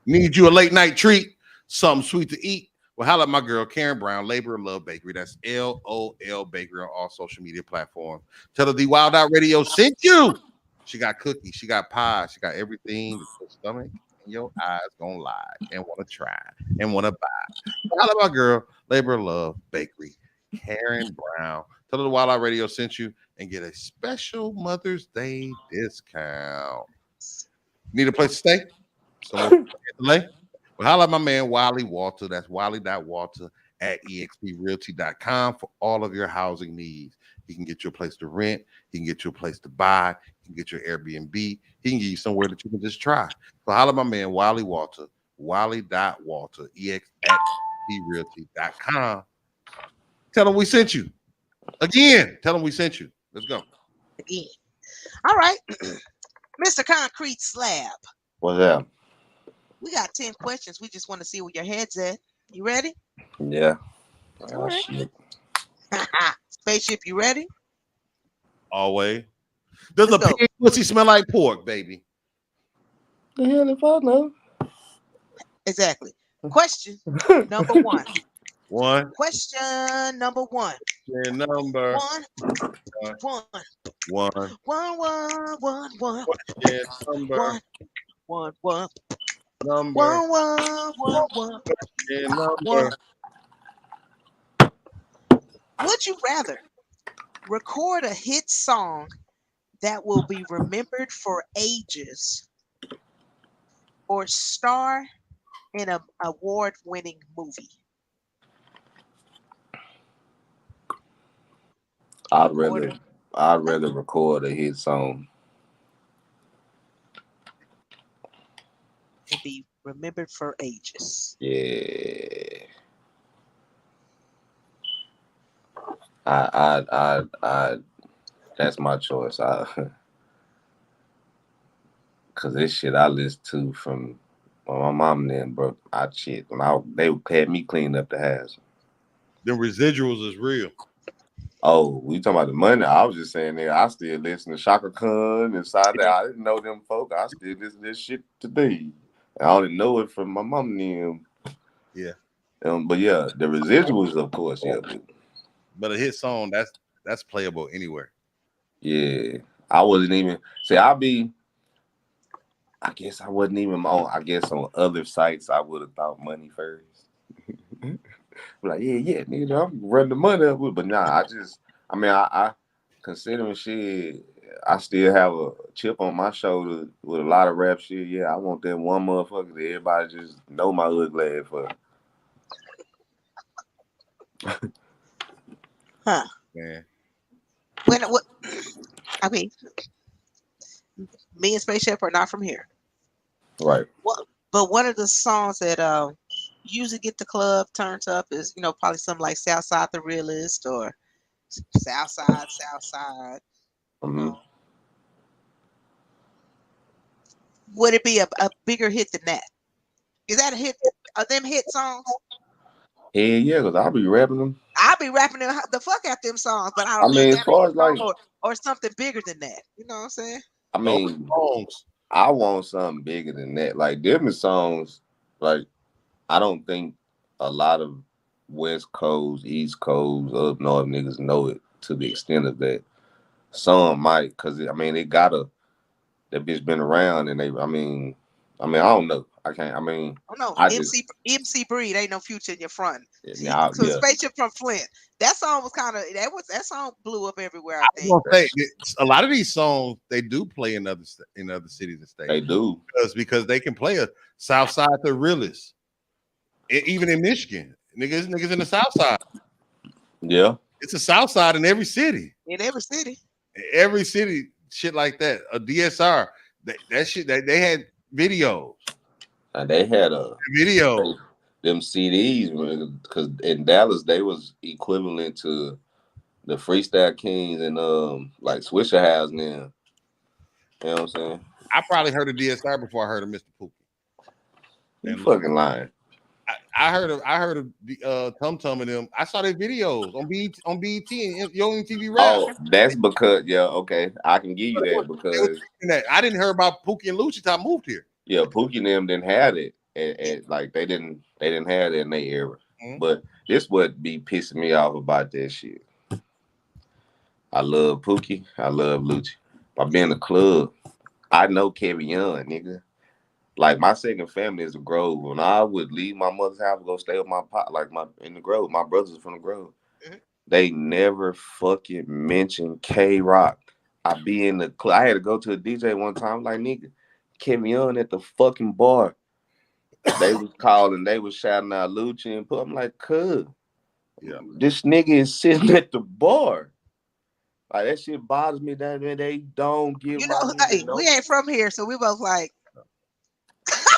Need you a late night treat? Something sweet to eat? Well, holla at my girl Karen Brown, Labor of Love Bakery. That's LOL Bakery on all social media platforms. Tell her the Wild Out Radio sent you. She got cookies, she got pies, she got everything that your stomach and your eyes gonna lie and want to try and want to buy. So holla at my girl, Labor of Love Bakery, Karen Brown. Tell her the Wild Out Radio sent you and get a special Mother's Day discount. Need a place to stay? Somewhere LA? Well, holla at my man Wiley Walter. That's Wiley.Walter at exprealty.com for all of your housing needs. He can get you a place to rent. He can get you a place to buy. He can get you an Airbnb. He can get you somewhere that you can just try. So holla at my man Wiley Walter, Wiley.Walter, exprealty.com. Tell him we sent you. Again, tell him we sent you. Let's go. Again. All right. Mr. Concrete Slab. What's that? We got 10 questions. We just want to see where your head's at. You ready? Yeah. All right. Shit. Spaceship, you ready? Always. Does Let's a go. pig pussy smell like pork, baby? The hell if I know? Exactly. Question number one. One. Question number one. Your number. One. One. Question Number. one. Number. One. Number. Would you rather record a hit song that will be remembered for ages or star in an award-winning movie? I'd rather record a hit song. And be remembered for ages. Yeah. I that's my choice. Cause this shit I listen to from when my mom and them, bro. They had me clean up the house. The residuals is real. Oh, we talking about the money? I was just saying that I still listen to Shaka Khan and Side. I didn't know them folk. I still listen to this shit today. I only know it from my mom and them. Yeah. But yeah, the residuals, of course, yeah. But a hit song, that's playable anywhere. Yeah. I wasn't even I guess I wasn't even on. I guess on other sites I would have thought money first. Like, yeah, nigga, I'm running the money up with, but nah, I considering shit, I still have a chip on my shoulder with a lot of rap shit. Yeah, I want that one motherfucker that everybody just know my ugly ass for. Huh. Man. I mean, me and Spaceship are not from here. Right. But one of the songs that usually get the club turned up is, probably something like Southside the Realist or Southside. Mm-hmm. Would it be a bigger hit than that? Is that a hit? Are them hit songs? Yeah, because I'll be rapping them. I'll be rapping the fuck out them songs, but I I don't mean, know as far as like, or something bigger than that. You know what I'm saying? I mean, songs. I want something bigger than that. Like different songs, like I don't think a lot of West Coast, East Coast, up north niggas know it to the extent of that. Some might, because it that bitch been around, and I don't know. I can't. Oh no, I MC Breed ain't no future in your front. Yeah, so Spaceship from Flint. That song was that song blew up everywhere. I think. Say, a lot of these songs they do play in other cities and states. They do because they can play a Southside the Realist, even in Michigan. Niggas in the South Side. Yeah, it's a South Side in every city. Every city, shit like that. A DSR, that shit. They had videos. They had video. them CDs, because in Dallas they was equivalent to the Freestyle Kings and like Swisher House now. You know what I'm saying? I probably heard of DSR before I heard of Mr. Pookie. You fucking lying. I heard of the Tum Tum and them. I saw their videos on BET and Yo MTV Rap. Oh, that's because okay, I can give you that because I didn't hear about Pookie and Lucci till I moved here. Yeah, Pookie and them didn't have it, and like they didn't have it in their era. Mm-hmm. But this would be pissing me off about that shit. I love Pookie, I love Lucci. I be in the club, I know Kevin Young, nigga. Like my second family is a Grove. When I would leave my mother's house and go stay with my pop, in the Grove, my brothers from the Grove. Mm-hmm. They never fucking mentioned K-Rock. I be in the club. I had to go to a DJ one time, like, nigga, Kevin Young at the fucking bar. They was calling, they was shouting out Lucci and I'm like, cuz, yeah, this nigga is sitting at the bar. Like that shit bothers me that they don't give. We ain't from here, so we both like.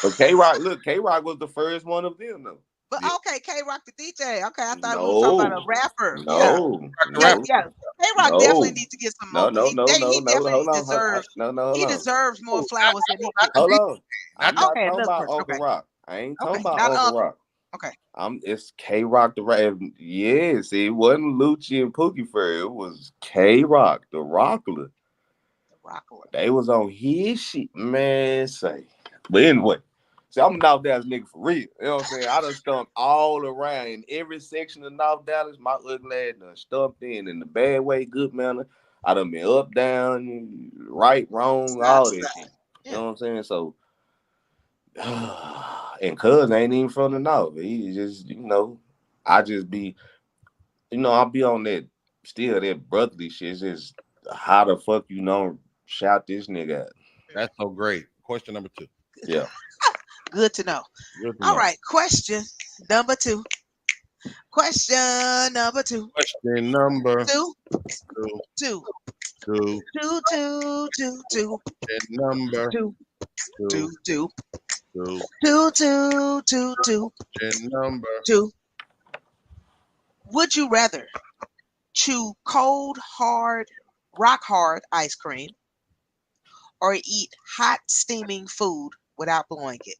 But K-Rock, look, K-Rock was the first one of them though. But okay, K-Rock the DJ. Okay, I thought we were talking about a rapper. No, yeah. K-Rock definitely needs to get some more. He definitely deserves. He deserves more flowers than he gets. Hold on. I'm not talking about Uncle Rock. I ain't talking about Uncle Rock. Okay. It's K-Rock the rap. Yes, it wasn't Lucci and Pookie Fur. It was K-Rock the Rockler. They was on his shit, man. But anyway, see, I'm a North Dallas nigga for real. You know what I'm saying? I done stumped all around in every section of North Dallas. My ugly ass done stumped in the bad way, good manner. I done been up, down, right, wrong, all that shit. You know what I'm saying? So, and cuz ain't even from the North. He just, I just be, I'll be on that, still that brotherly shit. It's just, how the fuck shout this nigga out? That's so great. Question number 2. Yeah. Good to know. All right. Question number 2. Question number 2. Question number 2. 2. 2. 2. 2. 2. 2. Number 2. 2. 2. 2. 2. 2. 2. 2. Number 2. Would you rather chew cold, hard, rock hard ice cream or eat hot, steaming food without blowing it?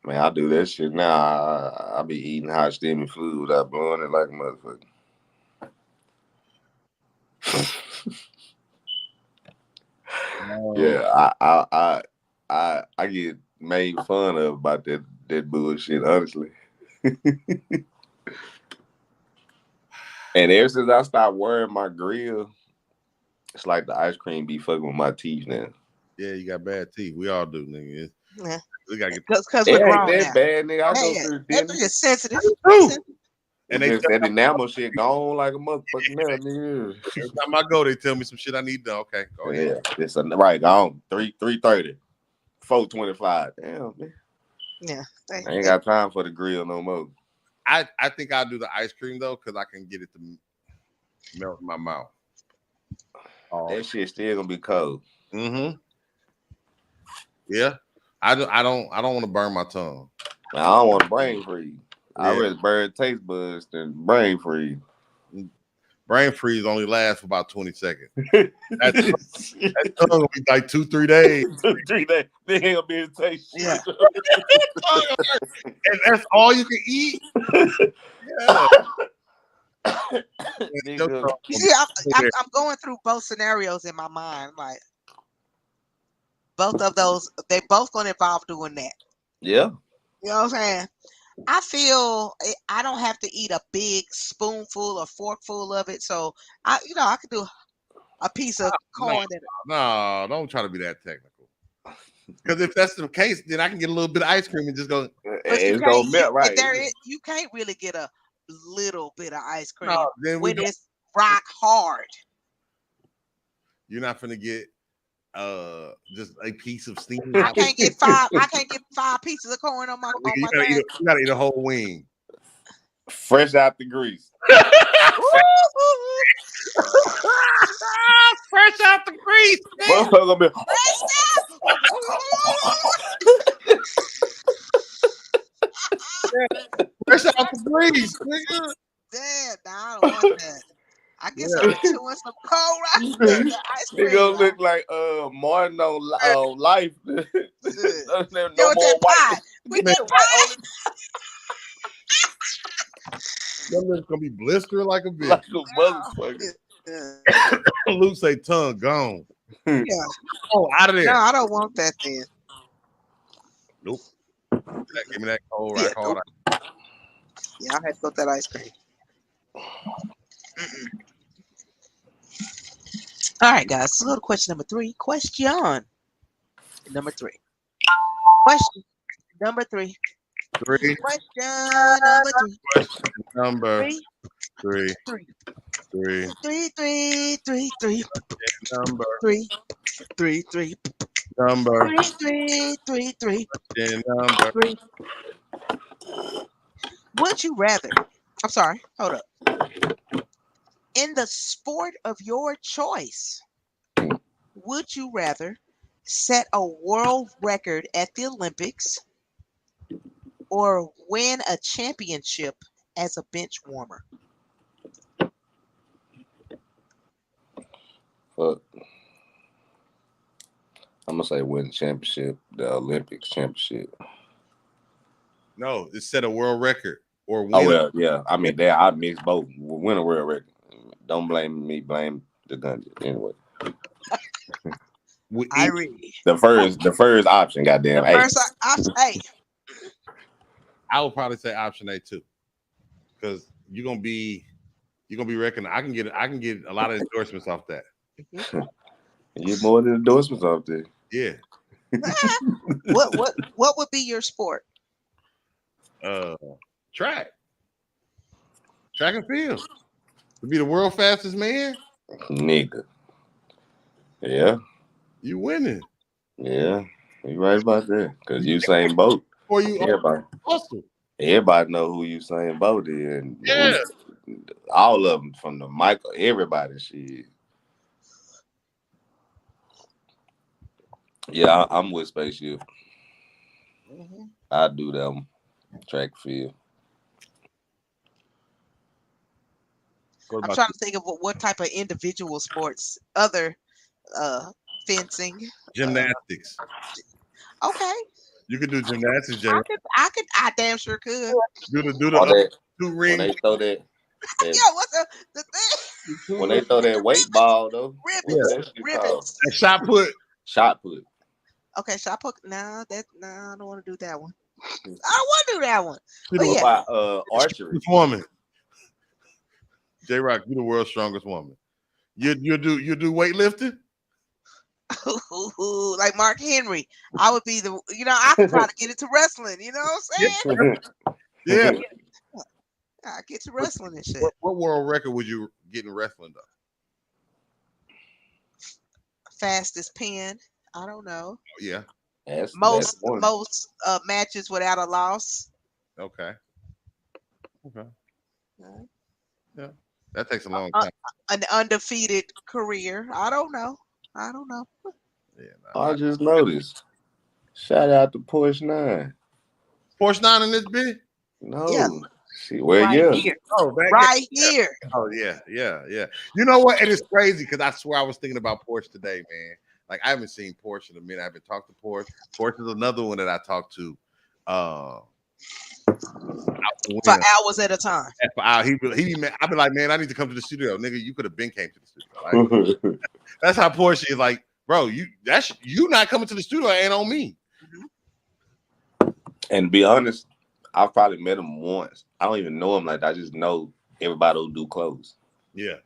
Man, I do that shit now. I be eating hot, steaming food without blowing it like a motherfucker. Yeah, I get made fun of about that bullshit, honestly. And ever since I stopped wearing my grill, it's like the ice cream be fucking with my teeth now. Yeah, you got bad teeth. We all do, nigga. Yeah. We gotta get because we're grown that now. bad, nigga. I go through the dentist. It's sensitive. And that enamel shit gone like a motherfucking nail, nigga. Every time I go, they tell me some shit I need done. Okay, go ahead. Yeah, it's right gone. 3:30, 4:25. Damn, man. Yeah, I ain't got time for the grill no more. I think I'll do the ice cream though, because I can get it to melt in my mouth. That shit still gonna be cold. Mm-hmm. Yeah, I don't want to burn my tongue. I don't want to brain freeze. Yeah. I rather burn taste buds than brain freeze. Brain freeze only lasts for about 20 seconds. That tongue will be like 2-3 days. 2-3 days. They ain't gonna be able to taste shit. Yeah. And that's all you can eat. Yeah. You see, I'm going through both scenarios in my mind. Like both of those, they both gonna involve doing that. Yeah. You know what I'm saying? I feel I don't have to eat a big spoonful or forkful of it, so I could do a piece of corn. No, don't try to be that technical. Because if that's the case, then I can get a little bit of ice cream and just go. It's gonna melt, right? You can't really get a little bit of ice cream when it's rock hard. You're not gonna get just a piece of steam. I can't get 5 pieces of corn on my you gotta eat a whole wing. Fresh out the grease. Fresh out the grease, man. Motherfucker be Fresh out the grease, nigga. Damn, nah, I don't want that. I guess Yeah. I'll be chewing some cold rock ice they cream. gonna look like Martin on Life. Shit. No Yo, with more that white. pie. With Man, that pie. that lip's gonna be blistering like a bitch. Like a motherfucker. Yeah. Luke say tongue gone. Yeah. Oh, out of No, there. I don't want that then. Nope. Give me that cold Yeah, rock hard. nope. Yeah, I had to go with that ice cream. Mm-mm. All right, guys. Let's go to question number 3. Question number 3. Question number 3. Three. Question number 3. Question number 3, 3. 3, 3. 3, 3, 3, 3, Number. 3, 3, 3, Number. 3, 3, 3, 3, Question number. 3. Would you rather? I'm sorry. Hold up. In the sport of your choice, would you rather set a world record at the Olympics or win a championship as a bench warmer? Fuck. I'm gonna say win the championship, the Olympics championship. No, it's set a world record or win. Oh well, yeah. I mean, there I mix both. Win a world record. Don't blame me. Blame the gunja. Anyway, I read. the first option. Goddamn. The first option. Hey, I would probably say option A too, because you're gonna be recognized. I can get a lot of endorsements off that. You get more than endorsements off there. Yeah. what would be your sport? Track and field. To be the world fastest man, Nigga. Yeah. you winning. Yeah. You right about that. Cause Usain Bolt. Or you hustle. Everybody know who Usain Bolt is. And Yeah. all of them from the Michael, everybody shit. Yeah, I'm with spaceship. Mm-hmm. I do them track field. I'm trying to think of what type of individual sports, other fencing, Gymnastics. Okay. You could do gymnastics, Jay. I damn sure could. Do the two When rings. they throw that, Yo, what's the thing? when they throw that weight ball though, Ribbons. And shot put. Shot put. Okay, shot put. No, I don't want to do that one. I don't want to do that one. You But the yeah. About archery. Woman. J Rock, you the world's strongest woman. You do weightlifting? Like Mark Henry. I would be I could try to get into wrestling, you know what I'm saying? Yeah. I get to wrestling and shit. What world record would you get in wrestling though? Fastest pin. I don't know. Yeah. Most matches without a loss. Okay. Okay. Yeah. That takes a long time. An undefeated career. I don't know. Yeah. I just noticed. Shout out to Porsche 9. Porsche 9 in this bit? No. Yeah. See, well, right yeah. Here. Oh, here. Oh, yeah. You know what? And it's crazy because I swear I was thinking about Porsche today, man. Like, I haven't seen Porsche in a minute. I haven't talked to Porsche. Porsche is another one that I talked to. For hours at a time. I'd be like, man, I need to come to the studio. Nigga, you could have been came to the studio. Like, that's how Porsche is like, bro, you not coming to the studio ain't on me. And to be honest, I've probably met him once. I don't even know him like that. I just know everybody who do clothes. Yeah.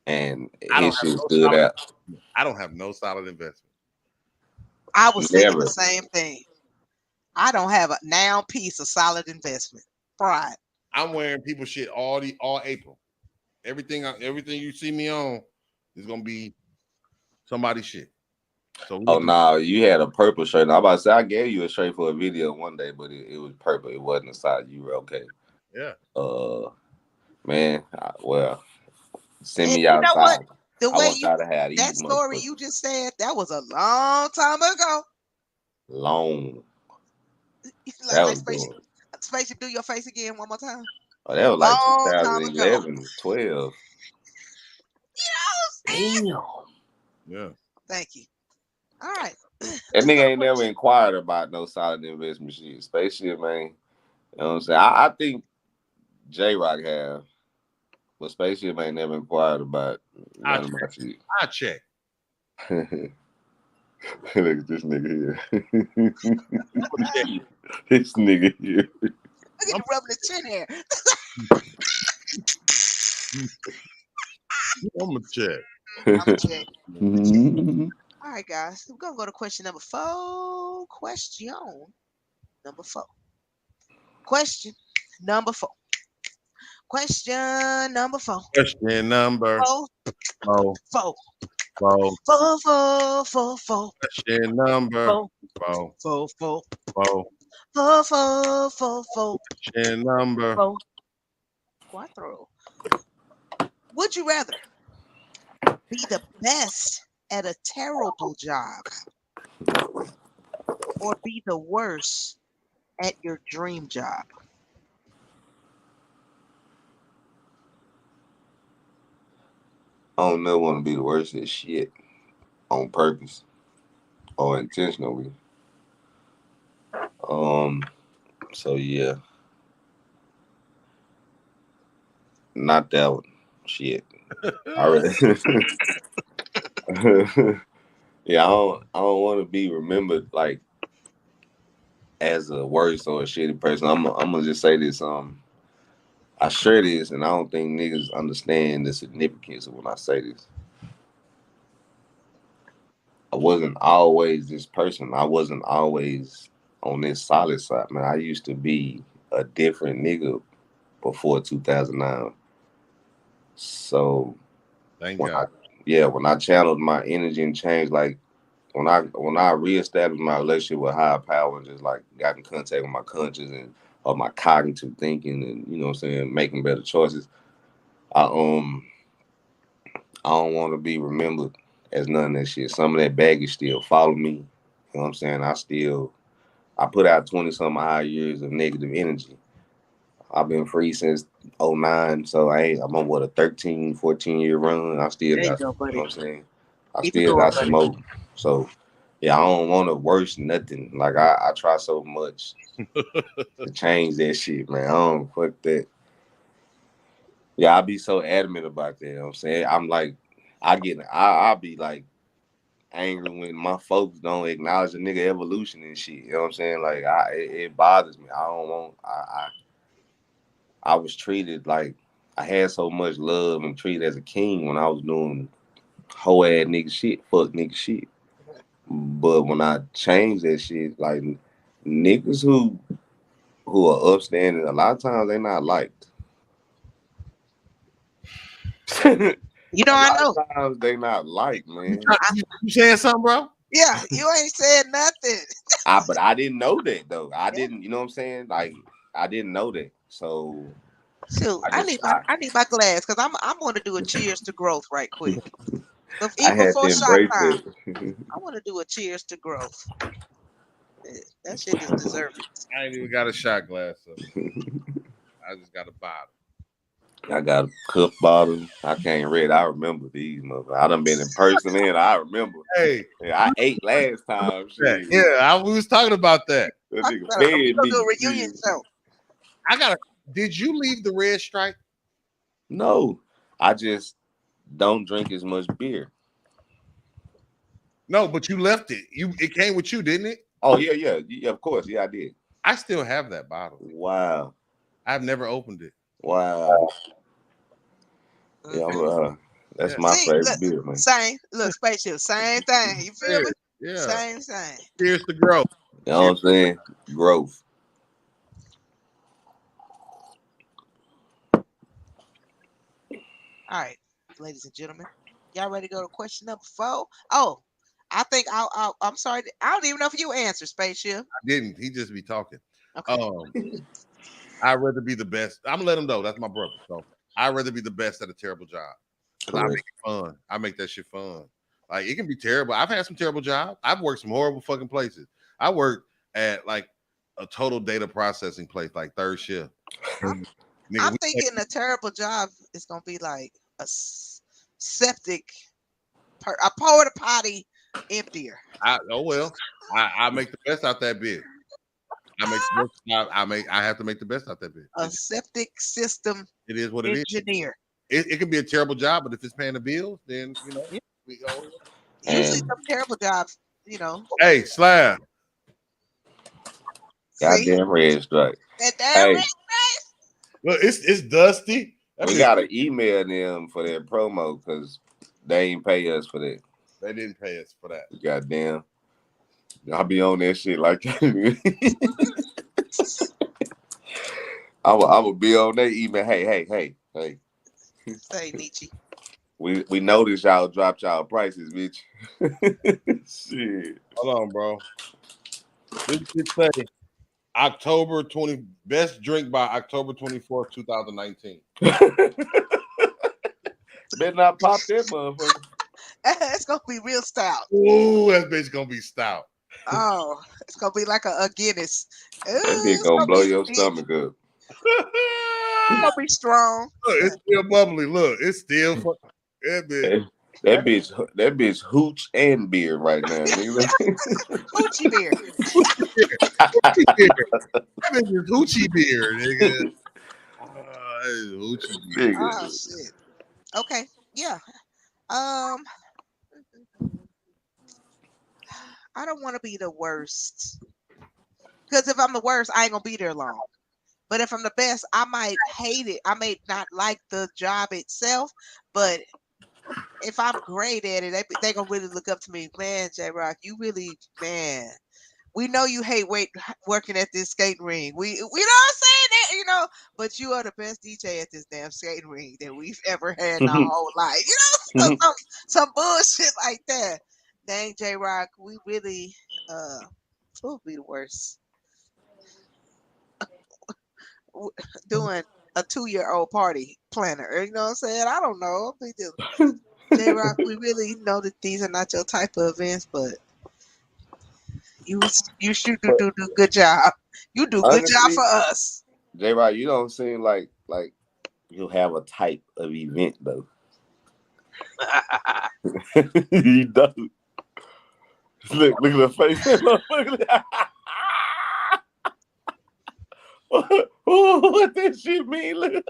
And his shit stood out. I don't have no solid investment. I was thinking the same thing. I don't have a noun piece of solid investment. Pride. I'm wearing people shit all April. Everything you see me on is gonna be somebody's shit. So you had a purple shirt. I'm about to say I gave you a shirt for a video one day, but it was purple. It wasn't a size. You were okay. Yeah. Man, well, Send And me you know what? outside. The I way want y'all to have that these story motherfuckers. you just said, that was a long time ago. Long. That Like was doing. Spaceship, do your face again one more time. Oh, that was like Long time ago. 2011, 12. Damn. Yeah. Thank you. All right. That Let's nigga go to ain't never question. inquired about no solid investment shit. Spaceship, man. You know what I'm saying? I think J Rock have, but Spaceship ain't never inquired about I none of my shit. I check. Look at this nigga here. I'm check. This nigga here. Look at him rubbing his chin hair. I'm gonna check. I'm gonna check. Mhm. All right, guys. We're gonna go to question number 4. Question number 4. Question number 4. Question number 4. Question number 4, 4. 4, 4. 4, 4, 4, 4, Question number 4, 4. 4, 4, 4. 4, 4, 4, 4, Question number 4. Cuatro. Would you rather be the best at a terrible job or be the worst at your dream job? I don't never want to be the worst at shit on purpose or intentionally. Um, so yeah, not that one. Shit. I really, yeah, I don't want to be remembered like as a worse or a shitty person. I'm gonna just say this. I share this, and I don't think niggas understand the significance of when I say this. I wasn't always this person. I wasn't always on this solid side, man. I used to be a different nigga before 2009. So Thank when I God. when I channeled my energy and changed, like when I reestablished my relationship with higher power and just like got in contact with my conscience and of my cognitive thinking and you know what I'm saying, making better choices. I I don't want to be remembered as none of that shit. Some of that baggage still follow me. You know what I'm saying? I put out 20 some odd years of negative energy. I've been free since '09, so I'm on what a 13, 14 year run. I still There you got, go, you know buddy. what I'm saying? I Keep it still going, got some buddy. more. So yeah, I don't want to worse nothing. Like I try so much to change that shit, man. I don't fuck that. Yeah, I be so adamant about that. You know what I'm saying? I'm like, I'll be like angry when my folks don't acknowledge the nigga evolution and shit. You know what I'm saying? Like it bothers me. I don't want I was treated like I had so much love and treated as a king when I was doing whole ass nigga shit, fuck nigga shit. But when I changed that shit, like niggas who are upstanding, a lot of times they not liked. A You know, I lot know. of times they not liked, man. You saying something, bro? Yeah, you ain't said nothing. But I didn't know that though. I Yeah. didn't, you know what I'm saying? Like I didn't know that. So Shoot, I just I need my glass because I'm going to do a cheers to growth right quick. I Even had to before shot embrace time, that. I want to do a cheers to growth. That shit is deserving. I ain't even got a shot glass, so I just got a bottle. I got a cup bottle. I can't read. I remember these motherfuckers. I done been in person and I remember. Hey, Yeah, I ate last time. Shit. we was talking about that. That Talk nigga about it. We fed gonna do me. a reunion Shit. show. I got. Did you leave the red stripe? No, I just don't drink as much beer. No, but you left it. It came with you, didn't it? Oh yeah, of course. Yeah, I did. I still have that bottle. Wow. I've never opened it. Wow. Yeah, Mhm. that's Yeah, my See, favorite look, beer, man. same. Look, spaceship, same thing. You feel me? yeah. Same, same. Cheers to growth. You know what I'm saying? Growth. All right, ladies and gentlemen, y'all ready to go to question number 4? Oh, I think I'm sorry. I don't even know if you answered, spaceship. I didn't. He just be talking. Okay. I'd rather be the best. I'm gonna let him know. That's my brother. So I'd rather be the best at a terrible job. because I make it fun. I make that shit fun. Like it can be terrible. I've had some terrible jobs. I've worked some horrible fucking places. I worked at like a total data processing place, like third shift. I'm, Nigga, I'm thinking a terrible job is gonna be like a septic, a porta potty emptier. oh well, I make the best out that bitch. I make the best, I have to make the best out that bitch. A septic system It is what it is. engineer. It can be a terrible job, but if it's paying the bills, then you know we go. Usually some terrible jobs, you know. Hey, Slab. Goddamn red stripe. That damn Hey, red stripe. Look, it's dusty. We gotta email them for their promo because they ain't pay us for that. They didn't pay us for that. Goddamn. I'll be on that shit like I will be on that email. Hey. Say Nietzsche. We noticed y'all dropped y'all prices, bitch. Shit. Hold on, bro. This say October 20 best drink by October 24th, 2019. Better not pop that motherfucker. It's gonna be real stout. Ooh, that bitch gonna be stout. Oh, it's gonna be like a Guinness. That bitch gonna blow your stomach up. It's gonna be strong. Look, it's still bubbly. Look, it's still that bitch. That bitch hooch and beer right now, nigga. Hoochie beer. Hoochie beer. That bitch is hoochie beer, nigga. That is hoochie beer. Oh shit. Okay. Yeah. I don't want to be the worst. Because if I'm the worst, I ain't gonna be there long. But if I'm the best, I might hate it. I may not like the job itself, but if I'm great at it, they gonna really look up to me. Man, J Rock, you really, man. We know you hate working at this skating ring. We know what I'm saying that, you know, but you are the best DJ at this damn skating ring that we've ever had in our whole life. You know, some bullshit like that. Dang, J Rock, we really will be the worst. Doing a 2-year-old party planner. You know what I'm saying? I don't know. J Rock, we really know that these are not your type of events, but you should do good job. You do good job for us. J Rock, you don't seem like you have a type of event though. You don't. Look at the face. What that shit mean? Look.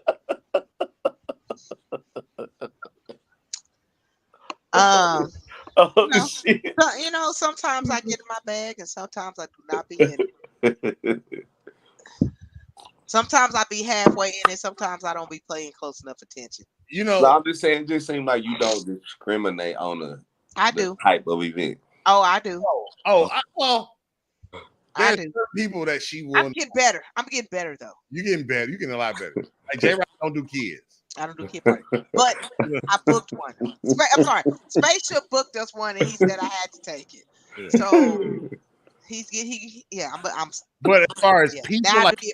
Shit. You know, sometimes I get in my bag and sometimes I do not be in it. Sometimes I be halfway in it. Sometimes I don't be paying close enough attention. You know, no, I'm just saying, it just seems like you don't discriminate on the type of event. Oh, I do. I do. People that she will. I'm getting better. I'm getting better though. You're getting better. You're getting a lot better. Like J Rock don't do kids. I don't do kid party, but I booked one. I'm sorry, Spaceship booked us one, and he said I had to take it. Yeah. So I'm. But as far as people like, you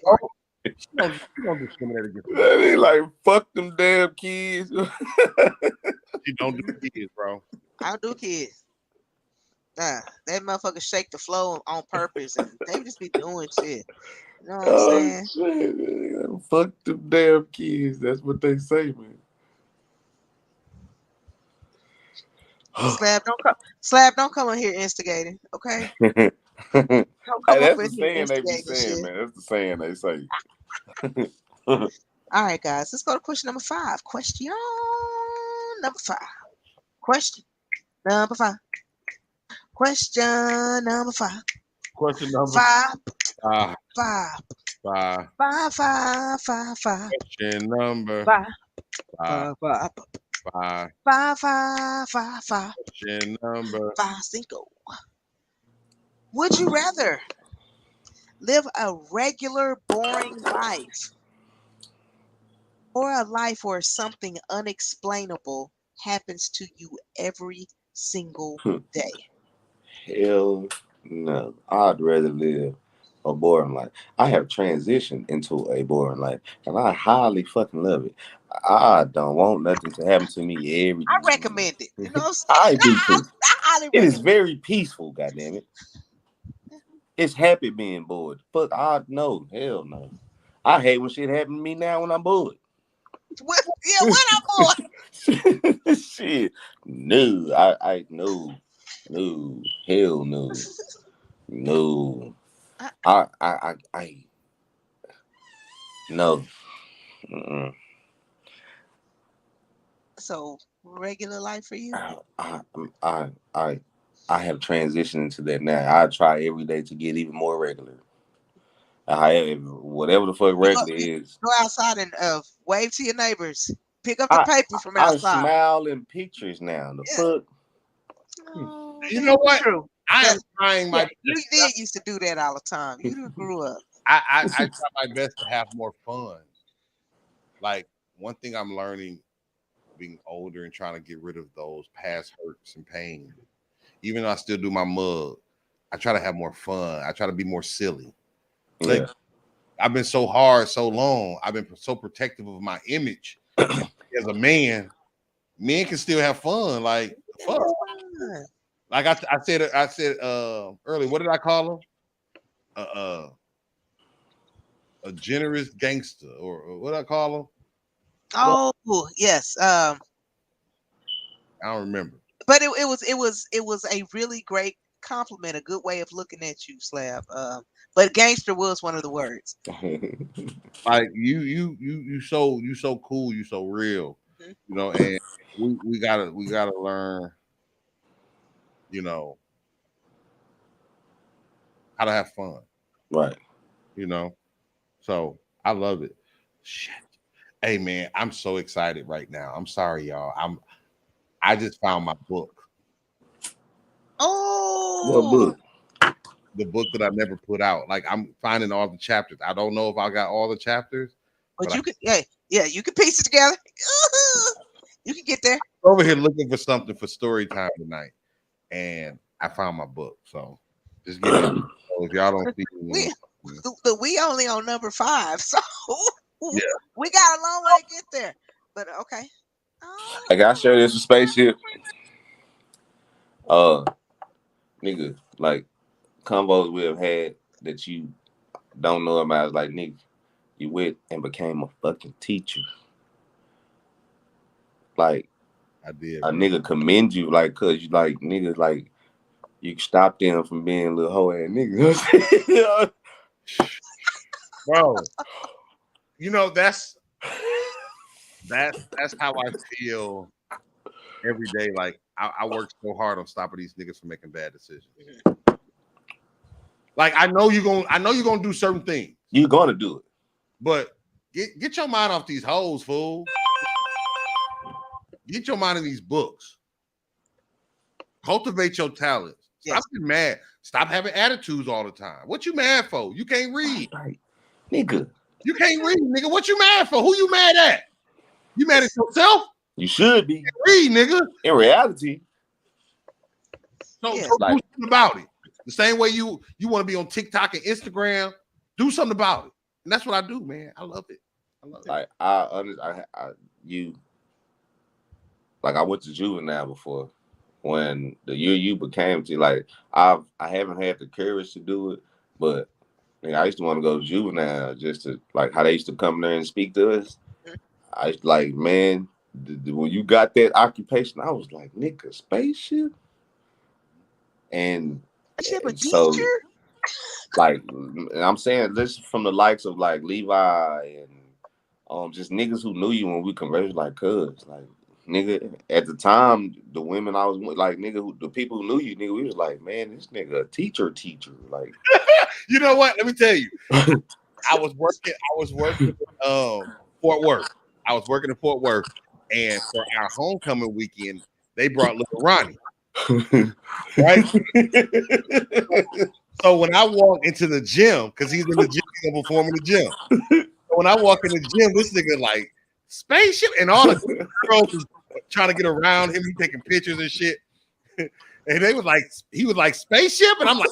don't discriminate against them. They like fuck them damn kids. You don't do kids, bro. I don't do kids. That motherfucker shake the floor on purpose, and they just be doing shit. You know what I'm saying? Shit. Fuck them damn kids. That's what they say, man. Slab, don't come on here instigating, okay? Hey, that's the saying they be saying, man. That's the saying they say. All right, guys, let's go to question number 5. Question number 5. Question number 5. Question number 5. Question number 5. 5. 5. 5. 5. 5. 5. 5. Question number 5. 5. 5. 5. 5. 5. 5. 5. Question number 5. 5. Would you rather live a regular, boring life or a life where something unexplainable happens to you every single day? Hell no. I'd rather live a boring life. I have transitioned into a boring life, and I highly fucking love it. I don't want nothing to happen to me every I day. recommend it. You know what I'm I saying? do too. I highly It is recommend very peaceful, goddamn it. It's happy being bored. Fuck, I no, hell no. I hate when shit happen to me now when I'm bored. it. What I'm on. Shit, no, I no, no, hell no, no. I no. Mm-mm. So regular life for you? I, I, I, I, I have transitioned into that now. I try every day to get even more regular. Whatever the fuck regular You is, go outside and wave to your neighbors. Pick up the I, paper from I outside. smile in pictures now. The Yeah. fuck. Oh, You know what? true. I am But, trying my yeah, best. you did used to do that all the time. You done grew up. I try my best to have more fun. Like one thing I'm learning being older and trying to get rid of those past hurts and pain. Even though I still do my mug, I try to have more fun. I try to be more silly. Like Yeah. I've been so hard so long. I've been so protective of my image as a man. Men can still have fun. Like fuck. Fun. Like I said earlier. What did I call him? A generous gangster, or what did I call him? Oh yes. I don't remember. But it was a really great compliment, a good way of looking at you, Slab. But gangster was one of the words. Like you so cool, you so real, Mhm. you know, and we gotta learn, you know, how to have fun, Right. you know. So I love it. Shit. Hey man, I'm so excited right now. I'm sorry, y'all. I just found my book. What Oh, book? The book that I never put out. Like I'm finding all the chapters. I don't know if I got all the chapters, but but you could, yeah, you can piece it together. You can get there. I'm over here looking for something for story time tonight, and I found my book. So just give me a if y'all don't see me. We only on number 5, so Yeah, we got a long way to get there. But okay. I gotta share this with spaceship. Uh, nigga, like convos we have had that you don't know about. Is like, nigga, you went and became a fucking teacher. Like I did, a bro. nigga commend you, like, cause you like niggas like you stopped them from being little hoe ass niggas. Bro, you know that's how I feel every day. Like I work so hard on stopping these niggas from making bad decisions. Like I know you're gonna do certain things, You gonna do it. but get your mind off these hoes, fool. Get your mind in these books. Cultivate your talents. Stop Yes. getting mad. Stop having attitudes all the time. What you mad for? You can't read. Right. Nigga. You can't read, nigga. What you mad for? Who you mad at? You mad at yourself? You should be. Read, nigga. In reality. So, Yes. so do something about it. The same way you want to be on TikTok and Instagram, do something about it. And that's what I do, man. I love it. I love it. Like I went to juvenile before. When the year you became to, like, I haven't had the courage to do it, but I used to want to go to juvenile just to like how they used to come there and speak to us. I used to, like, man, when you got that occupation, I was like, nigga, spaceship. And Spaceship a so, teacher? like, I'm saying this from the likes of like Levi and just niggas who knew you when we conversed, like, cuz, like, nigga, at the time, the women I was with, like, nigga, the people who knew you, nigga, we was like, man, this nigga a teacher, like. You know what? Let me tell you. I was working Fort Worth. I was working in Fort Worth, and for our homecoming weekend, they brought little Ronnie. Right? So when I walk into the gym, because he's in the gym, he's gonna perform in the gym. So when I walk in the gym, this nigga like spaceship, and all the girls was trying to get around him. He taking pictures and shit. And he was like spaceship, and I'm like,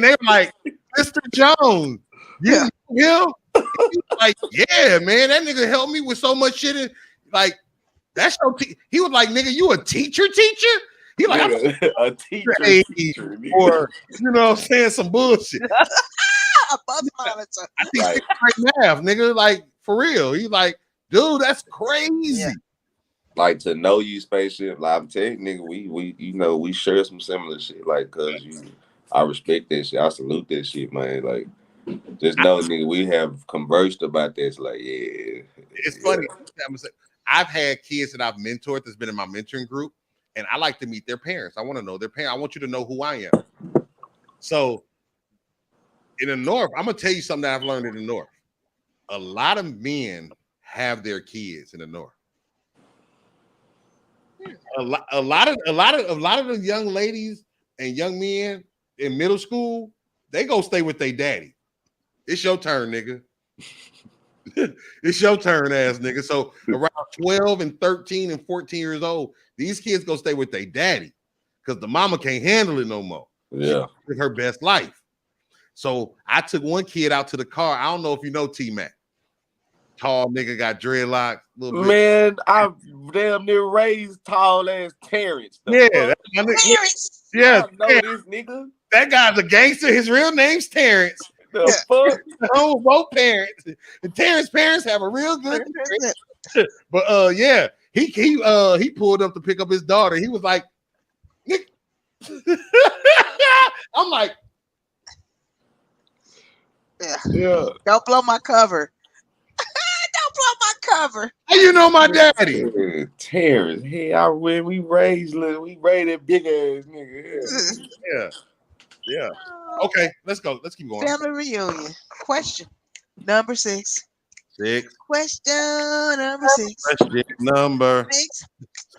They were like, Mr. Jones, you know him? He was like, yeah, man, that nigga helped me with so much shit. And, like, that's your he was like, nigga, you a teacher? He like, I'm a teacher, or you know what I'm saying, some bullshit. A bus monitor. I think sixth grade math, nigga, like for real. He's like, dude, that's crazy. Yeah. Like to know you spaceship, like I'm telling you, nigga, we you know we share some similar shit. Like, cause I respect that shit. I salute that shit, man. Like, just know, nigga, we have conversed about this. Like, yeah, it's funny. I've had kids that I've mentored that's been in my mentoring group, and I like to meet their parents. I want to know their parents. I want you to know who I am. So in the North, I'm gonna tell you something that I've learned in the North. A lot of men have their kids in the North. A lot of the young ladies and young men in middle school, they go stay with their daddy. It's your turn, nigga. It's your turn, ass nigga. So around 12 and 13 and 14 years old, these kids go stay with their daddy because the mama can't handle it no more. Yeah, she's her best life. So I took one kid out to the car. I don't know if you know T-Mac. Tall nigga, got dreadlocks. Man, I damn near raised tall ass Terrence. Terrence. Yeah, I know this nigga. That guy's a gangster. His real name's Terrence. The fuck? Home with both parents. And Terrence's parents have a real good. But yeah, he pulled up to pick up his daughter. He was like, I'm like, yeah. Don't blow my cover. Don't blow my cover. How you know my daddy? Terrence. Hey, we raised that big ass nigga. Yeah. Okay, let's go. Let's keep going. Family reunion. Question number 6. 6. Question number 6. Question number 6.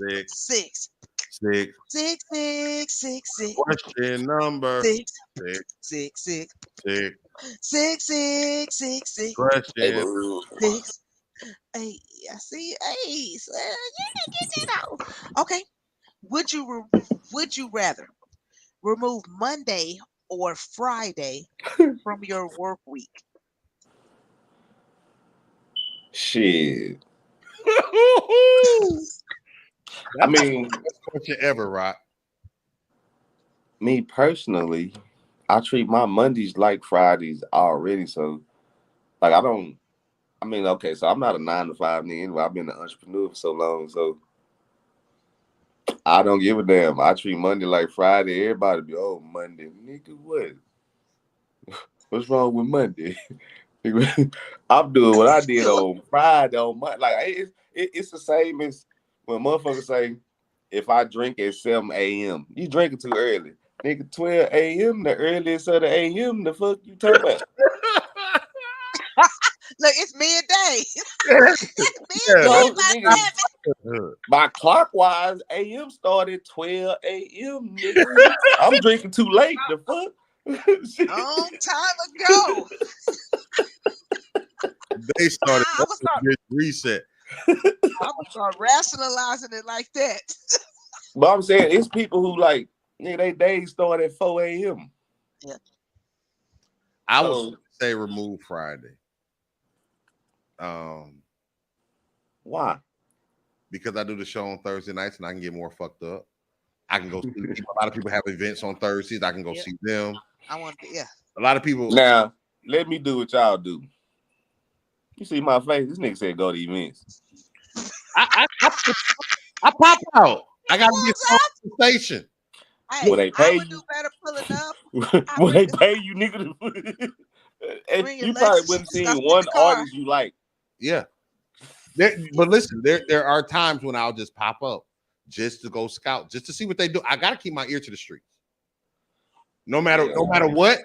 6. 6. 6. 6. 6. 6. 6. Question number 6. 6. 6. 6. 6. 6. 6. 6. 6. Question 6. Hey, I see. Hey, so you didn't get that out. Okay. Would you rather remove Monday or Friday from your work week? Shit. I mean, best question ever, Rock. Me personally, I treat my Mondays like Fridays already. So, like, okay, so I'm not a 9-to-5 nigga anyway. I've been an entrepreneur for so long, so I don't give a damn. I treat Monday like Friday. Everybody be, oh, Monday. Nigga, what? What's wrong with Monday? I'm doing what I did on Friday, on Monday. Like, it's the same as when motherfuckers say, if I drink at 7 a.m., you drinking too early. Nigga, 12 a.m., the earliest of the a.m., the fuck you talking about? Look, it's midday. It's midday. My clockwise AM started 12 a.m. Nigga. I'm drinking too late. The fuck? Long time ago. They started reset. I'm gonna start rationalizing it like that. But I'm saying it's people who like, they days start at 4 a.m. Yeah. I would say remove Friday. Why? Because I do the show on Thursday nights and I can get more fucked up. I can go see people. A lot of people have events on Thursdays. I can go see them. I want to, A lot of people. Now, let me do what y'all do. You see my face? This nigga said go to events. I pop out. I gotta get to the station. Hey, Will they pay I would do better pulling up. Will they pay you, nigga? You probably wouldn't see one artist you like. Yeah. But listen, there are times when I'll just pop up just to go scout, just to see what they do. I gotta keep my ear to the streets. No matter what,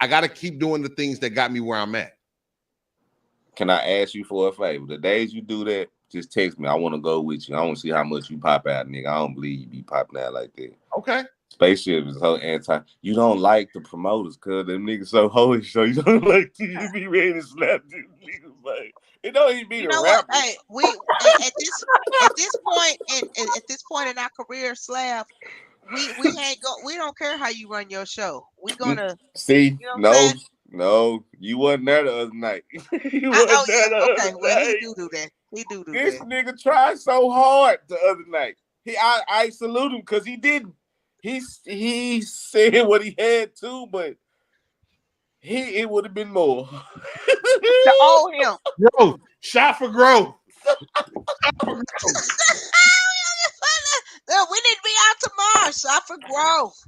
I gotta keep doing the things that got me where I'm at. Can I ask you for a favor? The days you do that, just text me. I want to go with you. I want to see how much you pop out, nigga. I don't believe you be popping out like that. Okay. Spaceship is so anti. You don't like the promoters because them niggas so hoish, so you don't like to be ready to slap them niggas. Like, it don't even be the rapper. Hey, we at this point in our career, Slab, we ain't go. We don't care how you run your show. We gonna, See, you know what I'm saying? no, you wasn't there the other night. You Oh wasn't there the yeah, other okay. Well, he night. do that. He do This that. nigga tried so hard the other night. I salute him because he didn't. He said what he had to, but it would have been more. The old him. Growth. Shot for growth. We need to be out tomorrow. Shot for growth.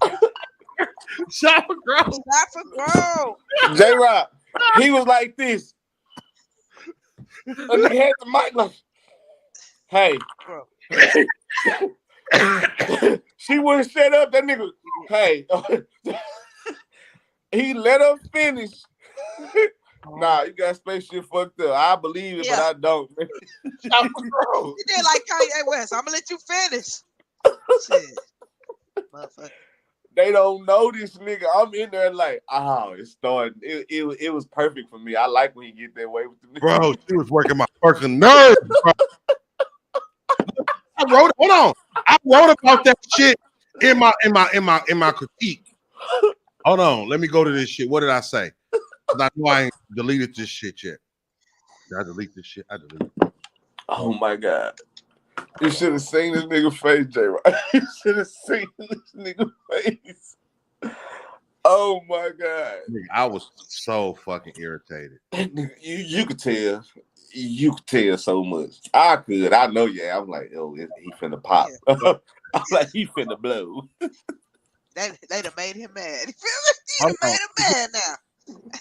Shot for growth. Shot for growth. J-Rock, he was like this. And they had the mic like, hey. Bro. She wouldn't shut up. That nigga, hey. He let her finish. Nah, you got spaceship fucked up. I believe it, but I don't. Shot for growth. You did like Kanye West. I'm gonna let you finish. Shit. Motherfucker. They don't know this nigga. I'm in there like, it's starting. It was perfect for me. I like when you get that way with the nigga. Bro, she was working my fucking nerves, bro. Hold on. I wrote about that shit in my critique. Hold on. Let me go to this shit. What did I say? I know I ain't deleted this shit yet. Did I delete this shit? I deleted it. Oh my God. You should have seen this nigga face, J-Rock. You should have seen this nigga face. Oh my God. Nigga, I was so fucking irritated. You could tell. You could tell so much. I could. I know, yeah. I'm like, he finna pop. Yeah. I'm like, he finna blow. They done made him mad. You feel me? They done made him mad now.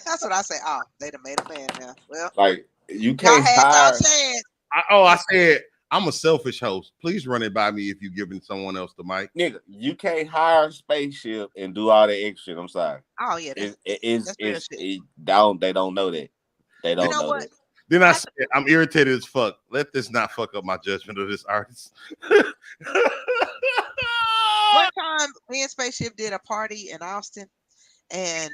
That's what I say. Oh, they done made him mad now. Well, like, you y'all can't had hire. y'all chance. I said, I'm a selfish host. Please run it by me if you're giving someone else the mic. Nigga, you can't hire a spaceship and do all that extra shit. I'm sorry. Oh yeah, That's real shit. they don't know that. They don't know what? that. Then I said, I'm irritated as fuck. Let this not fuck up my judgment of this artist. One time, me and Spaceship did a party in Austin, and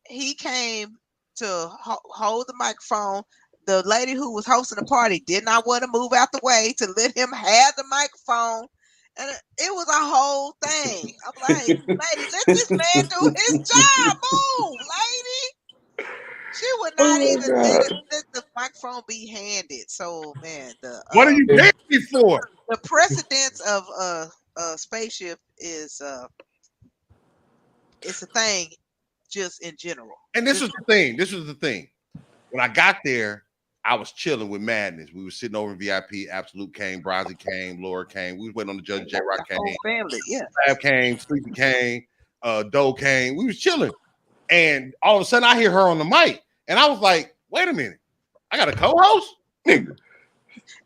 he came to hold the microphone. The lady who was hosting the party did not want to move out the way to let him have the microphone. And it was a whole thing. I'm like, lady, let this man do his job. Move, lady. She would not even let the microphone be handed. So, man, what are you paying me for? The precedence of Spaceship is it's a thing just in general. And this was the thing. When I got there, I was chilling with Madness. We were sitting over in VIP. Absolute came, Bronzy came, Laura came. We was waiting on the judge. J-Rock came. Whole family, yeah. Slab came, Sleepy came, Doe came. We was chilling. And all of a sudden I hear her on the mic. And I was like, wait a minute. I got a co-host? Nigga.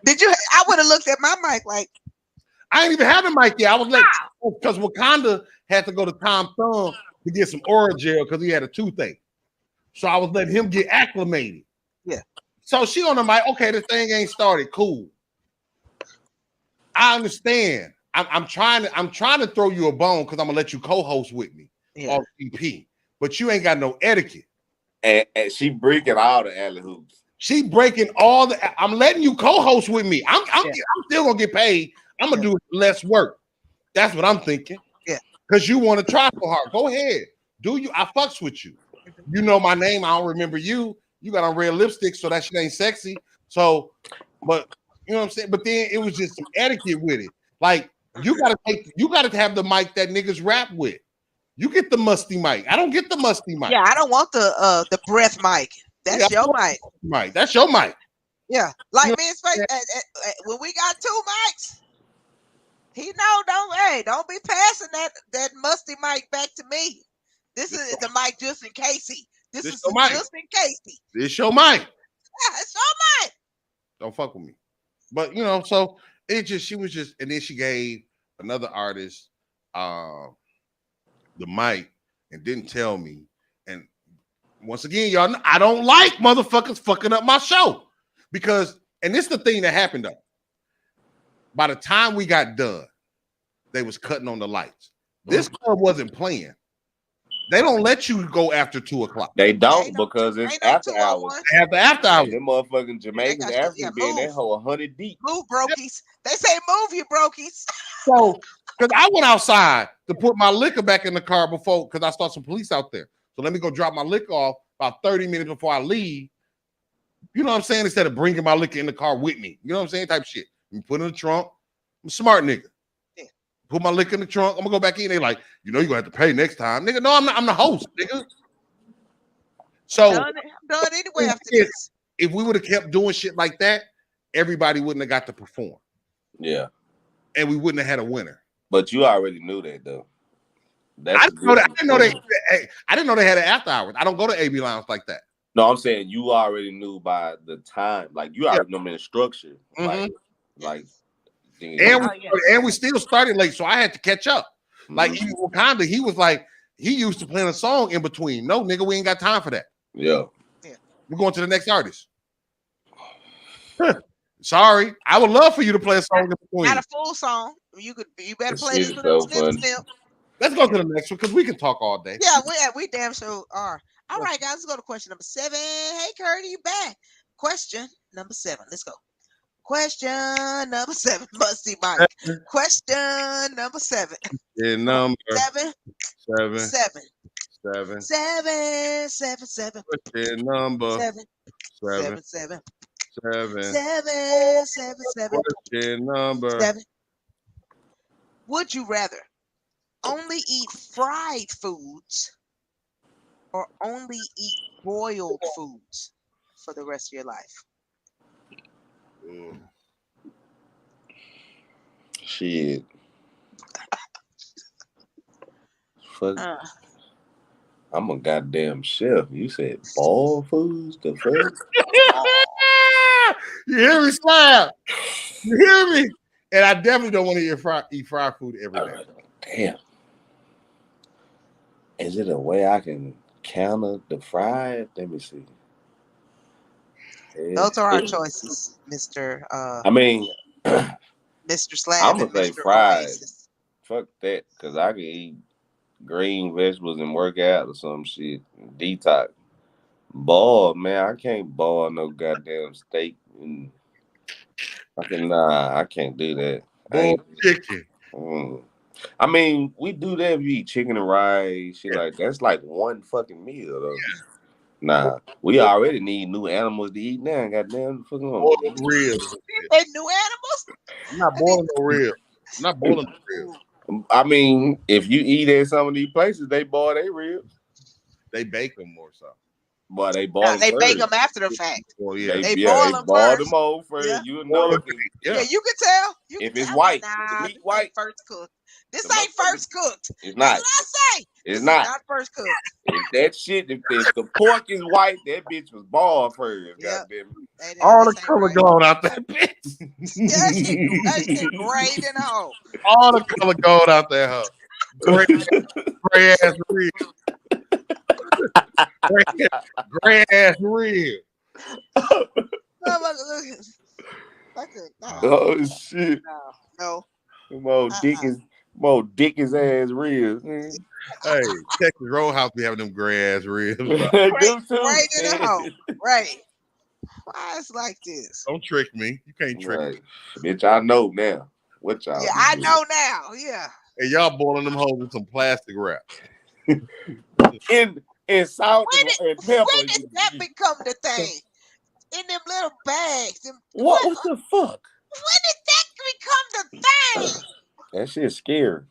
Did you? I would have looked at my mic like, I ain't even have a mic yet. I was like, because Wakanda had to go to Tom Thumb to get some oral gel because he had a toothache. So I was letting him get acclimated. Yeah. So she on the mic, okay, this thing ain't started. Cool. I understand. I'm trying to throw you a bone because I'm gonna let you co-host with me on EP, but you ain't got no etiquette. And she breaking all the alley hoops. She breaking all the. I'm letting you co-host with me. I'm still gonna get paid. I'm gonna do less work. That's what I'm thinking. Yeah. Because you want to try so hard. Go ahead. Do you? I fucks with you. You know my name. I don't remember you. You got on red lipstick, so that shit ain't sexy. So, but you know what I'm saying? But then it was just some etiquette with it. Like you gotta have the mic that niggas rap with. You get the musty mic. I don't get the musty mic. Yeah, I don't want the breath mic. That's your mic. Mic. That's your mic. Yeah, like me and Space. When we got two mics, he don't be passing that musty mic back to me. This is the mic just in case. This is just in case. This your mic. Yeah, it's your mic. Don't fuck with me. But you know, so she was just, and then she gave another artist the mic and didn't tell me. And once again, y'all, I don't like motherfuckers fucking up my show because, and this is the thing that happened though. By the time we got done, they was cutting on the lights. This club wasn't playing. They don't let you go after 2 o'clock. They don't because it's after hours. They have the after hours. Them motherfucking Jamaicans, Africans being that whole 100 deep. Move, brokies. They say move, you brokies. So Because I went outside to put my liquor back in the car before, because I saw some police out there. So let me go drop my liquor off about 30 minutes before I leave. You know what I'm saying? Instead of bringing my liquor in the car with me. You know what I'm saying? Type shit. You put it in the trunk. I'm a smart nigga. Yeah. Put my liquor in the trunk. I'm going to go back in. They like, you know, you're going to have to pay next time. Nigga, no, I'm not. I'm the host, nigga. So I'm done anyway after this. If we would have kept doing shit like that, everybody wouldn't have got to perform. Yeah. And we wouldn't have had a winner. But you already knew that, though. I didn't know they had an after hours. I don't go to AB Lounge like that. No, I'm saying you already knew by the time. Like, you already know in the structure. Mm-hmm. And we still started late, so I had to catch up. Like, even Wakanda, he was like, he used to play a song in between. No, nigga, we ain't got time for that. Yeah. We're going to the next artist. Sorry. I would love for you to play a song in between. Not a full song. You better play this so snip. Let's go to the next one because we can talk all day. Yeah, we damn sure are. All right, guys, let's go to question number 7. Hey, Curdy, you back. Question number 7. Let's go. Question number 7. Must see Mike. Question number 7. Number 7. 7. 7. 7. 7. 7. 7. Question number 7. 7. 7. 7. 7. 7. 7. 7. Question number 7. Would you rather only eat fried foods or only eat boiled foods for the rest of your life? Shit. Fuck. I'm a goddamn chef. You said boiled foods? The fuck? You hear me, Slab? You hear me? And I definitely don't want to eat fried food every day. Damn. Is it a way I can counter the fried? Let me see. Those are our choices, Mr. Mr. Slab. I'm gonna say Mr. fried. Oasis. Fuck that, because I can eat green vegetables and work out or some shit. Detox. Boiled, man, I can't boil no goddamn steak. And I can't do that. Boiled chicken. I mean, we do that if you eat chicken and rice, shit like that. That's like one fucking meal, though. Yeah. Nah, we already need new animals to eat now. Goddamn, fucking boiling ribs. They new animals? I'm not boiling no ribs. I'm not boiling no ribs. I mean, if you eat at some of these places, they boil their ribs. They bake them more so. But they boil them they first. bake them after the fact. Well, yeah. They boil them over first. Yeah. You know it. Yeah, you can tell. If it's white, the meat white. First cooked. This ain't first cooked. It's not. That's what I say. It's not first cooked. If that shit, if the pork is white, that bitch was boiled first. Yep. Goddamn it. All the color gone out that bitch. that shit gray in the hole. All the color gone out there, huh? Gray ass rib. Gray ass rib. Oh shit! No. More Dickens ass ribs. Hey, Texas Roadhouse be having them gray ass ribs. Right in the hole. Right. Why it's like this? Don't trick me. You can't trick me. Bitch, I know now. What y'all? Yeah, I know now. Yeah. Hey, y'all boiling them hoes with some plastic wrap. in salt and pepper. When did that become the thing? In them little bags. What the fuck? When did that become the thing? That shit's scary.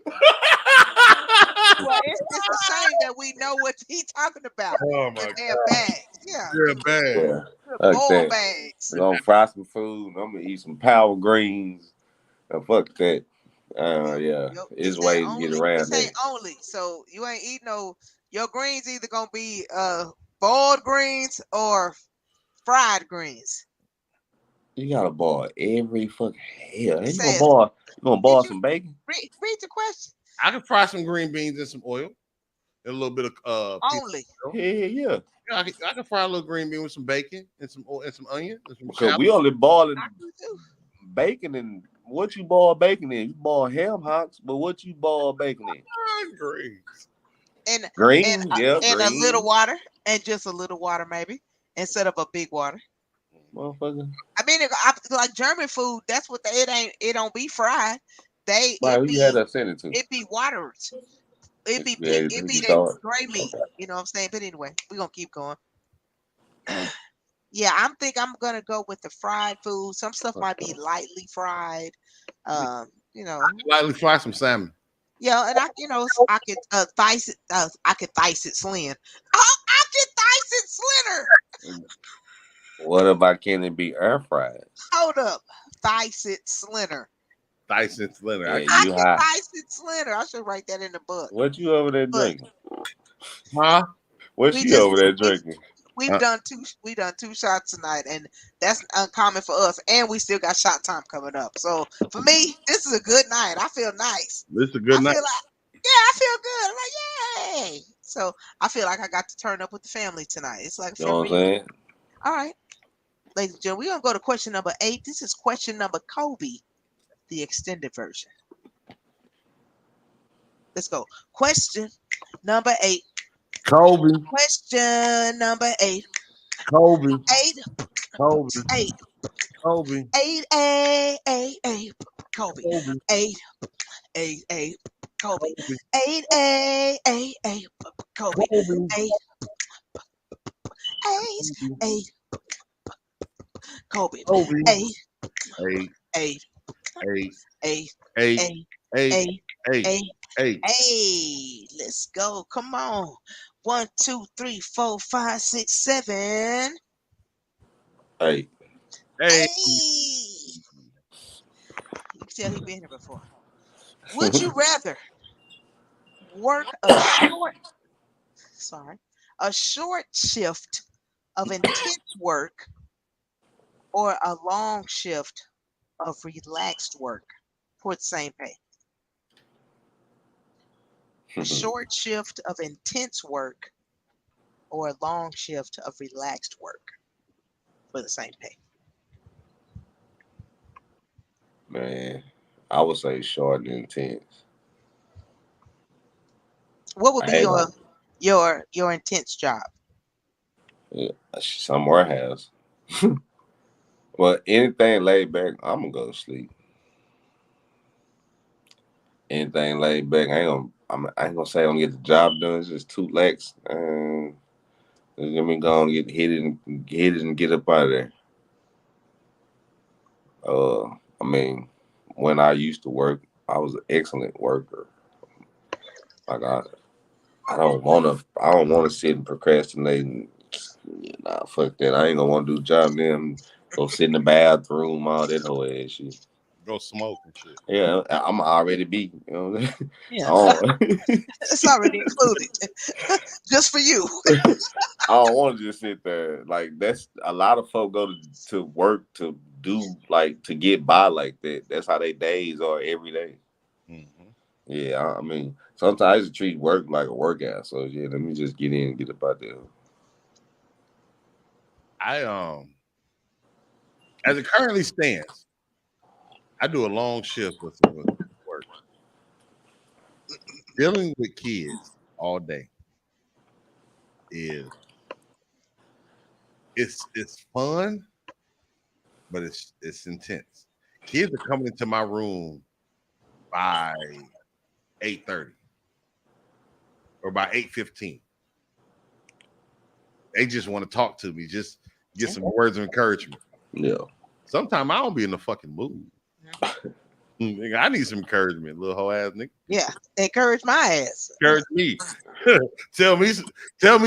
Well, it's just the same that we know what he's talking about. Oh my God. Bags. Yeah. They're bad. Boiled bags. I'm gonna fry some food. I'm gonna eat some power greens. Fuck that. Yeah. It's ways to get around that. Only. So you ain't eating no. Your greens either gonna be boiled greens or fried greens. You gotta boil every fucking hell. You gonna boil some bacon? Read the question. I can fry some green beans in some oil. And a little bit of only. Yeah. I can fry a little green bean with some bacon and some onion. Because we only boiling bacon and what you boil bacon in. You boil ham hocks, but what you boil bacon in? Greens. And greens, and a little water, and just a little water maybe instead of a big water. Motherfucker. I mean, like German food, that's what it don't be fried. Wow, you had to send it to. it be waters. It be Yeah, it be you that saw it. gray meat. Okay. You know what I'm saying? But anyway, we're gonna keep going. Yeah, I'm gonna go with the fried food. Some stuff might be lightly fried. You know, Lightly fry some salmon. yeah, and I could dice it. I could dice it slim. Oh, I could dice it slitter. What about can it be air fried? Hold up, dice it slitter. Dyson Slender. Yeah, I you could high. dice it slitter. I should write that in the book. What you over there But drinking? Huh? What we she just over there we drinking? we've Uh, done two shots tonight, and that's uncommon for us. And we still got shot time coming up. So for me, this is a good night. I feel nice. this is a I good feel night. like I feel good. I'm like, yay! So I feel like I got to turn up with the family tonight. It's like a You know what family I'm reunion. saying? All right, ladies and gentlemen, we're gonna go to question number 8. This is question number Kobe, the extended version. Let's go. Question number 8. Kobe, Question number 8. Kobe, 8, Kobe, 8, Kobe, 8, 8, 8, 8. Kobe. Kobe, 8, 8, 8. Kobe. Kobe, 8, 8, 8, 8. Kobe. Kobe, 8, 8, 8. Kobe. Kobe. 8, Eight, 8, eight, 8, eight, 8, eight, 8, eight, 8. eight. Hey, let's go. Come on. 1, 2, 3, 4, 5, 6, 7. Hey, Hey, Hey. You can tell he's been here before. Would you rather work a short shift of intense work or a long shift of relaxed work for the same pay? A short shift of intense work or a long shift of relaxed work for the same pay? man, I would say short and intense. What would I be hate like your intense job? some warehouse. Well, anything laid back, I'm gonna go to sleep. Anything laid back, I ain't gonna say I'm gonna get the job done. It's just too lax. Let me go and get it and get up out of there. I mean, when I used to work, I was an excellent worker. Like I don't wanna sit and procrastinate and nah, fuck that. I ain't gonna wanna do the job then go sit in the bathroom, all that whole ass shit. go smoke and shit. Yeah, I'm already be, you know. Yeah, I it's already included, just for you. don't want to just sit there. Like that's a lot of folk go to work to do like to get by like that. That's how they days are every day. Mm-hmm. Yeah, I mean, sometimes I used to treat work like a workout. So yeah, let me just get in and get up out there. I as it currently stands, I do a long shift with work. Dealing with kids all day is it's fun, but it's intense. Kids are coming into my room by 8:30 or by 8:15. They just want to talk to me, just get some words of encouragement. Yeah. Sometimes I don't be in the fucking mood. Nigga, I need some encouragement, little hoe ass nigga. Yeah, encourage my ass. Encourage me. tell me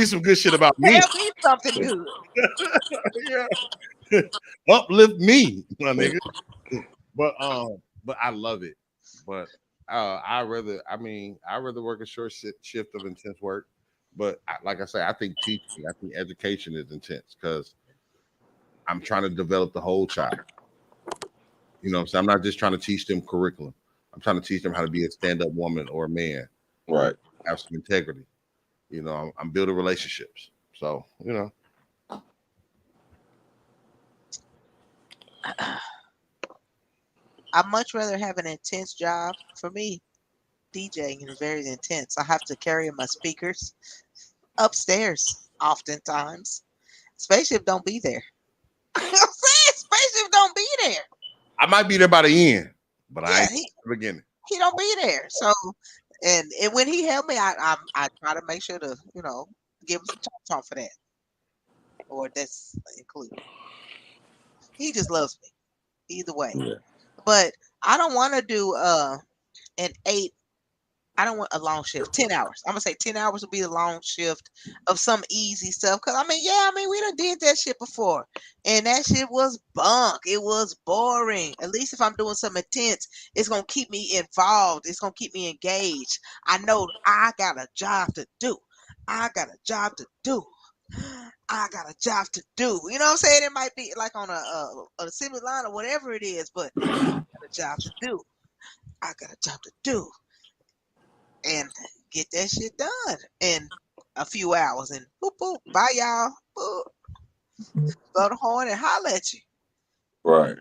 some good shit about me. Tell me something good. Yeah. Uplift me, my nigga. But I love it. But I rather work a short shift of intense work. But like I say, I think education is intense because I'm trying to develop the whole child. You know what I'm saying? I'm not just trying to teach them curriculum. I'm trying to teach them how to be a stand-up woman or a man. Right. Have some integrity. You know, I'm building relationships. So, you know. I'd much rather have an intense job. For me, DJing is very intense. I have to carry my speakers upstairs oftentimes. Spaceship don't be there. You know what I'm saying? Spaceship don't be there. I might be there by the end, but I Yeah, ain't at the beginning. he don't be there. So, and when he helped me, I try to make sure to give him some talk for that, or that's included. He just loves me either way. Yeah. But I don't want to do an 8. I don't want a long shift. 10 hours. I'm gonna say 10 hours will be a long shift of some easy stuff. Cause we done did that shit before. And that shit was bunk. It was boring. At least if I'm doing something intense, it's gonna keep me involved. It's gonna keep me engaged. I know I got a job to do. I got a job to do. I got a job to do. You know what I'm saying? It might be like on a assembly line or whatever it is, but I got a job to do. I got a job to do. And get that shit done in a few hours. And boop, boop, bye, y'all. Boop. Blow the horn and holler at you. Right.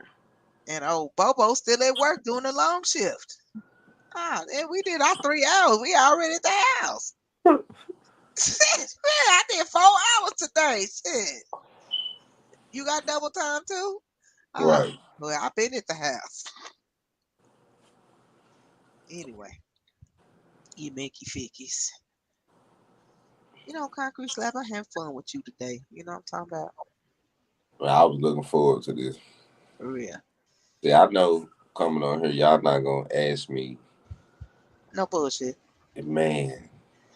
And old Bobo still at work doing the long shift. And we did our 3 hours. We already at the house. Shit, man, I did 4 hours today. Shit. You got double time too? Right. Well, I've been at the house. Anyway. You Mickey Fickies. Concrete Slab, I had fun with you today. You know what I'm talking about? Well, I was looking forward to this. For real. Yeah, I know coming on here, y'all not gonna ask me. No bullshit. Man.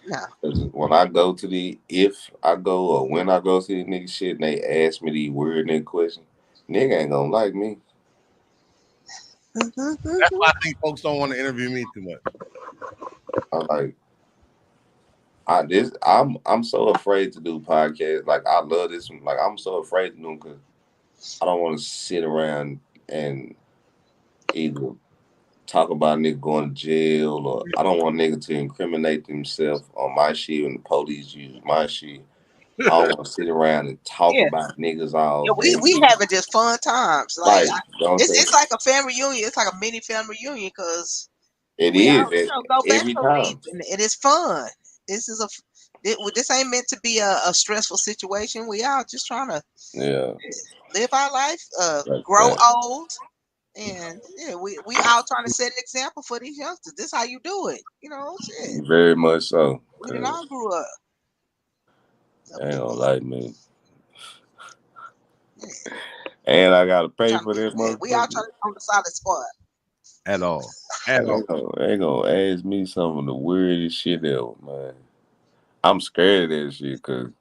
No. When I go to if I go or when I go to these nigga shit and they ask me these weird nigga questions, nigga ain't gonna like me. That's why I think folks don't want to interview me too much. I'm so afraid to do podcasts. Like I love this one. Like I'm so afraid to do them because I don't want to sit around and either talk about nigga going to jail or I don't want nigga to incriminate themselves on my shit and the police use my shit. I don't want to sit around and talk about niggas all day. We having just fun times. Like, it's like a family reunion. It's like a mini family reunion because it we is all go back every for time. and it's fun. This ain't meant to be a stressful situation. We all just trying to live our life, grow old, and we all trying to set an example for these youngsters. This how you do it, shit. Very much so. We done all grew up. Ain't gonna like me. And I gotta pay for this motherfucker. We all trying to on the solid spot. At all. Ain't gonna ask me some of the weirdest shit ever, man. I'm scared of that shit because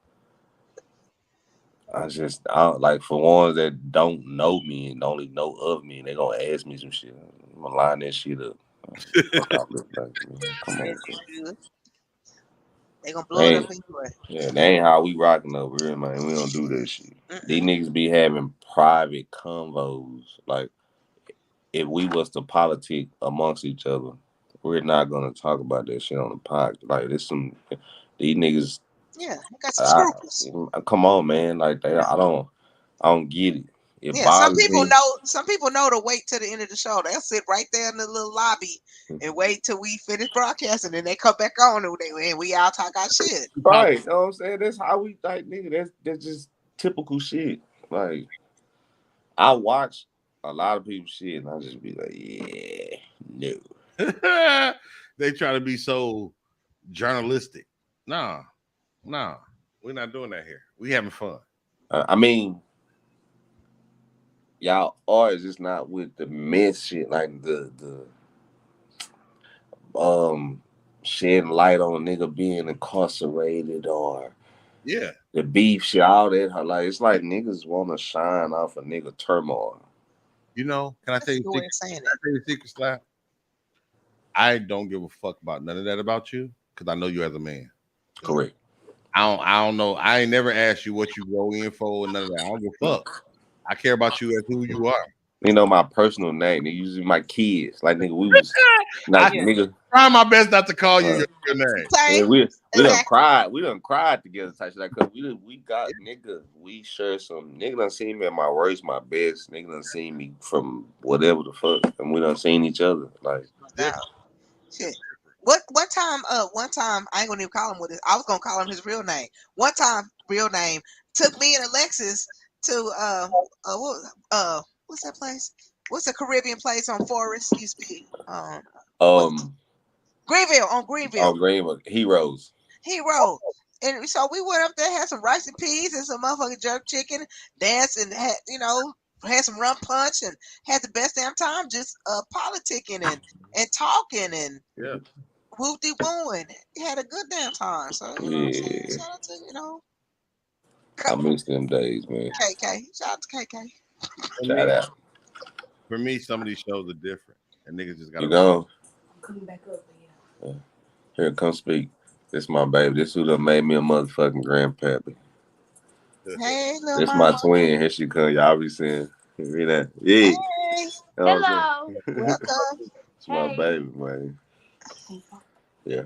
I like for ones that don't know me and only know of me, and they gonna ask me some shit. I'm gonna line that shit up. Come on, they gonna blow it up anyway. Yeah, that ain't how we rocking over here, man. We don't do that shit. These niggas be having private convos. Like, if we was to politic amongst each other, we're not gonna talk about that shit on the pod. Like, these niggas. Yeah, they got some scruples. Come on, man. Like, I don't get it. Some people know to wait till the end of the show. They'll sit right there in the little lobby and wait till we finish broadcasting, and then they come back on and we all talk our shit. Right. You know what I'm saying? That's how we like, nigga. That's just typical shit. Like, I watch a lot of people's shit and I just be like, yeah, no. They try to be so journalistic. Nah, we're not doing that here. We having fun. I mean, y'all are just not with the myth shit, like the shedding light on a nigga being incarcerated or the beef shit, all that. Like, it's like niggas want to shine off a nigga turmoil. Can I tell you a secret, Slab? I don't give a fuck about none of that about you because I know you as a man. Correct. I don't know. I ain't never asked you what you go in for and none of that. I don't give a fuck. I care about you as who you are. My personal name. They usually my kids. Like, nigga, we was like, nigga. Try my best not to call you your name. Yeah, we done cried. We done cried together, type shit. Like, cause we got nigga. We share some nigga done seen me at my worst, my best. Nigga done seen me from whatever the fuck, and we done seen each other. Like, shit. One time I ain't gonna even call him with it. I was gonna call him his real name. One time, real name took me and Alexis to what's that place? What's the Caribbean place on Forest? Used to be Greenville on Greenville. Greenville, Heroes. Hero. And so we went up there, had some rice and peas and some motherfucking jerk chicken, danced and had, had some rum punch and had the best damn time just politicking and talking and Yeah. whoop-de wooing. Had a good damn time. So, you know what I'm saying? Yeah. Shout out to, I miss them days, man. KK. Shout out to KK. Shout out. For me, some of these shows are different, and niggas just gotta. You know. Here, come speak. This my baby. This who done made me a motherfucking grandpappy. Hey, little This mama. my twin. Here she come. Y'all be seeing. Hear that? Yeah. Hey. Hello. Welcome. It's my baby, man. Yeah.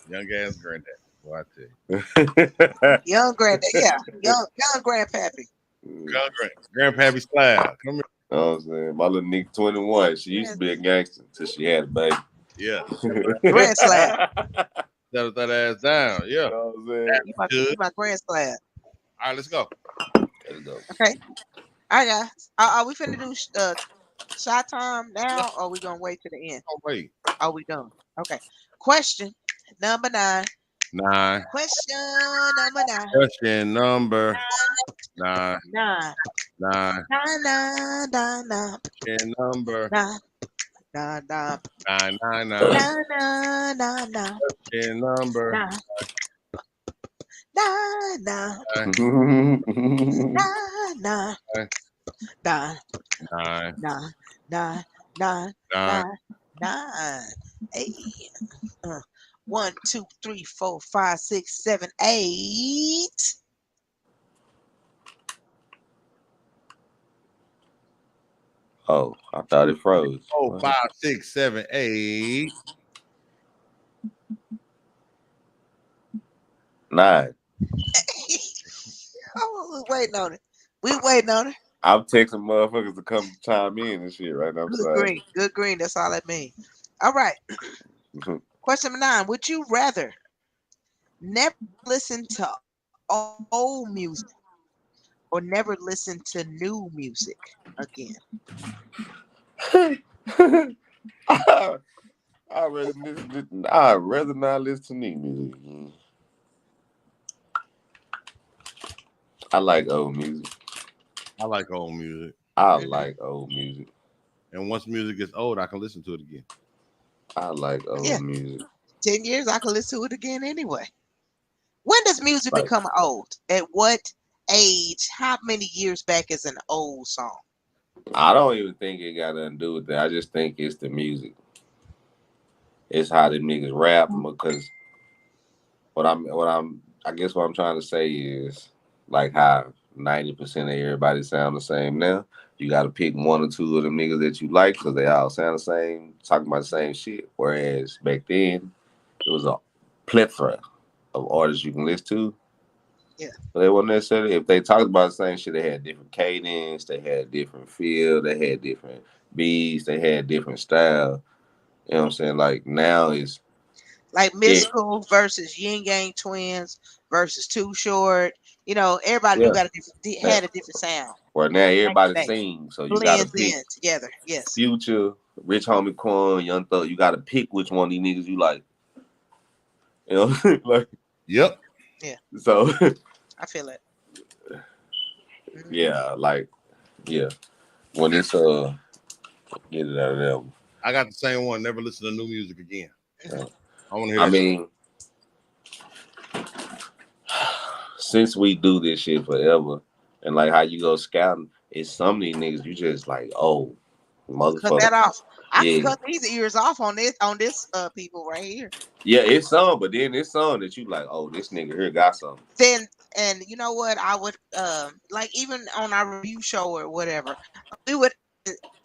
Young ass granddad. Well, I tell you. Young granddad. Yeah. Young grandpappy. Grandpappy Slab. Come here. You know what I'm saying? My little Nick 21. She used to be a gangster until she had a baby. Yeah. Grand Slab. Settle that ass down. Yeah. You know what I'm saying? You my grand slab. All right, let's go. Let's go. Okay. All right, guys. Are we finna do shot time now, or are we gonna wait to the end? Oh, wait. Are we done? Okay. Question number 9. 9. Question number 9. Question number 9. 9. 9. 9, 9, 9, 9. Question number 9, 9, 9. 9, 9, 9. 9, 9, 9, 9. Question number 9, 9, 9. 9. 9, 9. 9, 9. 9, 9, 9, 9, 9. Hey. 1, 2, 3, 4, 5, 6, 7, 8. Oh, I thought it froze. 4, 5, 6, 7, 8. 9. Oh, we waiting on it. We waiting on it. I'm texting motherfuckers to come chime in and shit right now. I'm Good sorry. green. Good green. That's all that means. All right. Question number 9. Would you rather never listen to old music or never listen to new music again? I'd rather not listen to new music. I like old music. I like old music. I like old music. And once music gets old, I can listen to it again. I like old music. 10 years, I can listen to it again anyway. When does music become old? At what age? How many years back is an old song? I don't even think it got nothing to do with that. I just think it's the music. It's how the niggas rap, because I guess what I'm trying to say is like how 90% of everybody sound the same now. You got to pick 1 or 2 of them niggas that you like because they all sound the same, talking about the same shit. Whereas back then, it was a plethora of artists you can listen to. Yeah. But they weren't necessarily, if they talked about the same shit, they had different cadence, they had different feel, they had different beats, they had different style. You know what I'm saying? Like now it's like Mystical versus Yin Yang Twins versus Too Short. You know, everybody had a different sound. Where now everybody sings, so you gotta pick in together. Yes. Future, Rich Homie Quan, Young Thug. You gotta pick which one of these niggas you like. You know, like. Yep. Yeah. So. I feel it. Yeah, when it's get it out of there. I got the same one. Never listen to new music again. Yeah. I want to hear. I mean, since we do this shit forever, and like how you go scouting, it's some of these niggas you just like, oh, motherfucker. Cut that off. I can cut these ears off on this people right here. Yeah, it's some, but then it's some that you like, oh, this nigga here got something. Then, and you know what? I would like even on our review show or whatever, we would,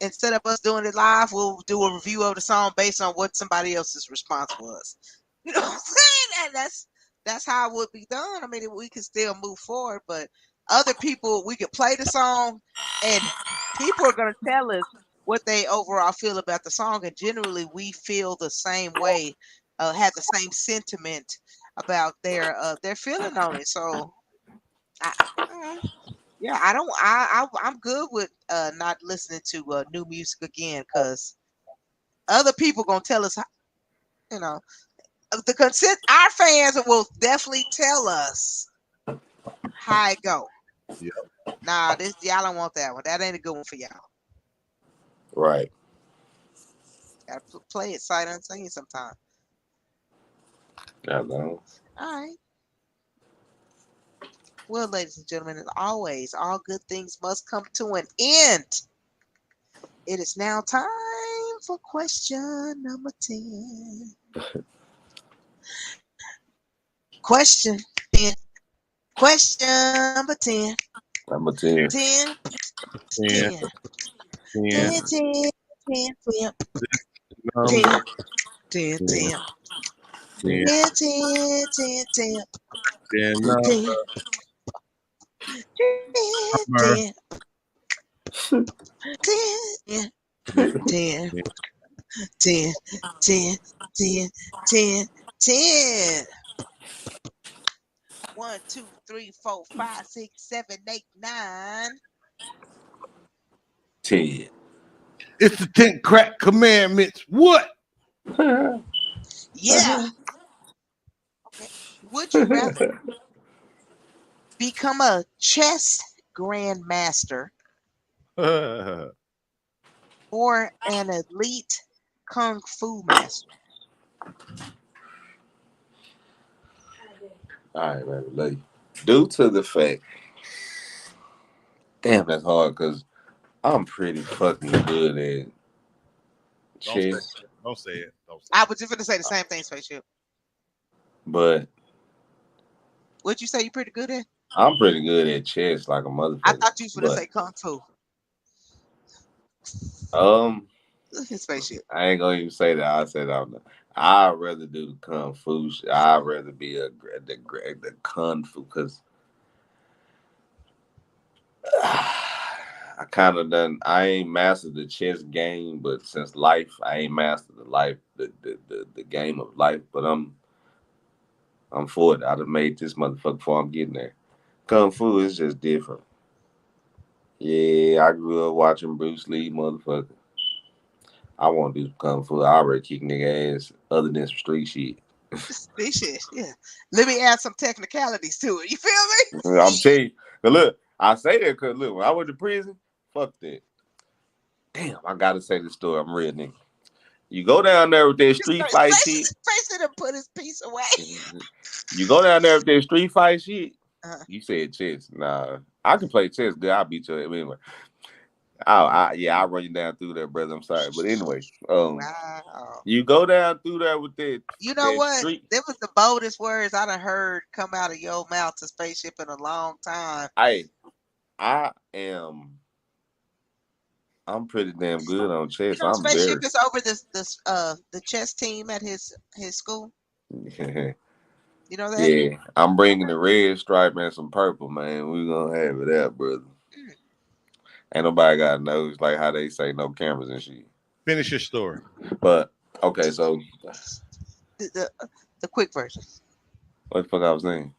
instead of us doing it live, we'll do a review of the song based on what somebody else's response was. You know what I'm saying? And that's how it would be done. I mean, we can still move forward, but other people, we could play the song and people are going to tell us what they overall feel about the song. And generally we feel the same way, have the same sentiment about their feeling on it. So I'm good with not listening to new music again, because Other people gonna tell us, you know, the consent. Our fans will definitely tell us how it go. Yep. Nah, this y'all don't want that one. That ain't a good one for y'all. Right. Gotta play it sight unseen sometime. I know. All right. Well, ladies and gentlemen, as always, all good things must come to an end. It is now time for question number 10. Question 10. Question number 10. I'm a 10. 10. 10, 10. 10, 10. 10. 10. 10. number 10. 10. 10, 10. 10, 10. 10. 10. 10. 10, number 10. 10. 10. 10. 10, 10, 10, 10, 10. 1, 2, 3, 4, 5, 6, 7, 8, 9. 10. It's the 10 crack commandments. What? Yeah. Okay. Would you rather become a chess grandmaster or an elite kung fu master? All right, man. Love you. Due to the fact, damn, that's hard because I'm pretty fucking good at Don't say it. chess, Don't say it. Don't say I was just going to say the same thing, Spaceship. but What'd you say you pretty good at? I'm pretty good at chess like a I motherfucker. thought you was going to But say kung fu. Spaceship. I ain't gonna even say that. I said I'd rather do the kung fu. I'd rather be the kung fu because I kind of done. I ain't mastered the chess game, but since life, I ain't mastered the game of life. But I'm for it. I'd have made this motherfucker before I'm getting there. Kung fu is just different. Yeah, I grew up watching Bruce Lee, motherfucker. I want to do some kung fu. I already kick nigga ass other than some street shit. This shit, yeah. Let me add some technicalities to it. You feel me? I'm telling you. But look, I say that because look, when I went to prison, fuck that. Damn, I gotta say this story. I'm real nigga. You go down there with that street fight shit. Face it and put his piece away. You go down there with that street fight shit. Uh-huh. You said chess. Nah, I can play chess good. I'll beat you anyway. I'll run you down through there, brother. I'm sorry. But anyway, Wow. you go down through there with that. You know that what? street. That was the boldest words I done heard come out of your mouth to Spaceship in a long time. I'm pretty damn good on chess. You know, I'm Spaceship very. is over the chess team at his school. You know that? Yeah, I'm bringing the red stripe and some purple, man. We gonna have it out, brother. Ain't nobody got knows like how they say no cameras and shit. Finish your story. But okay, so the quick version. what the fuck I was saying?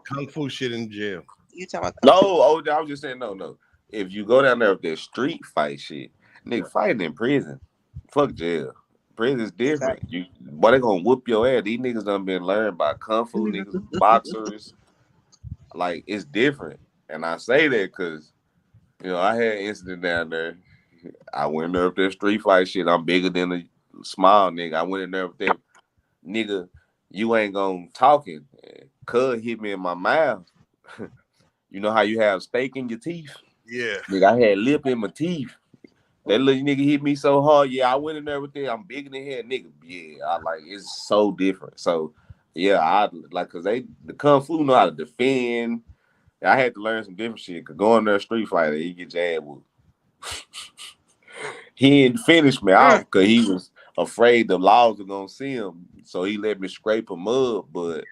Kung fu shit in jail. You talking about No, I was just saying no. If you go down there with that street fight shit, nigga, fighting in prison, fuck jail. Prison's different. Boy, they gonna whoop your ass. These niggas done been learned by kung fu niggas, boxers. Like it's different, and I say that because I had an incident down there. I went there with that street fight shit. I'm bigger than a small nigga. I went in there with that nigga. You ain't gonna talking. Cuz hit me in my mouth. You know how you have steak in your teeth? Yeah. Nigga, I had lip in my teeth. That little nigga hit me so hard. Yeah, I went in there with that. I'm bigger than him, nigga. Yeah, I like it's so different. So yeah, I like cause the kung fu know how to defend. I had to learn some different shit. Cause going there street fighter, he get your ass whooped. He didn't finish me off because he was afraid the laws were gonna see him. So he let me scrape him up, but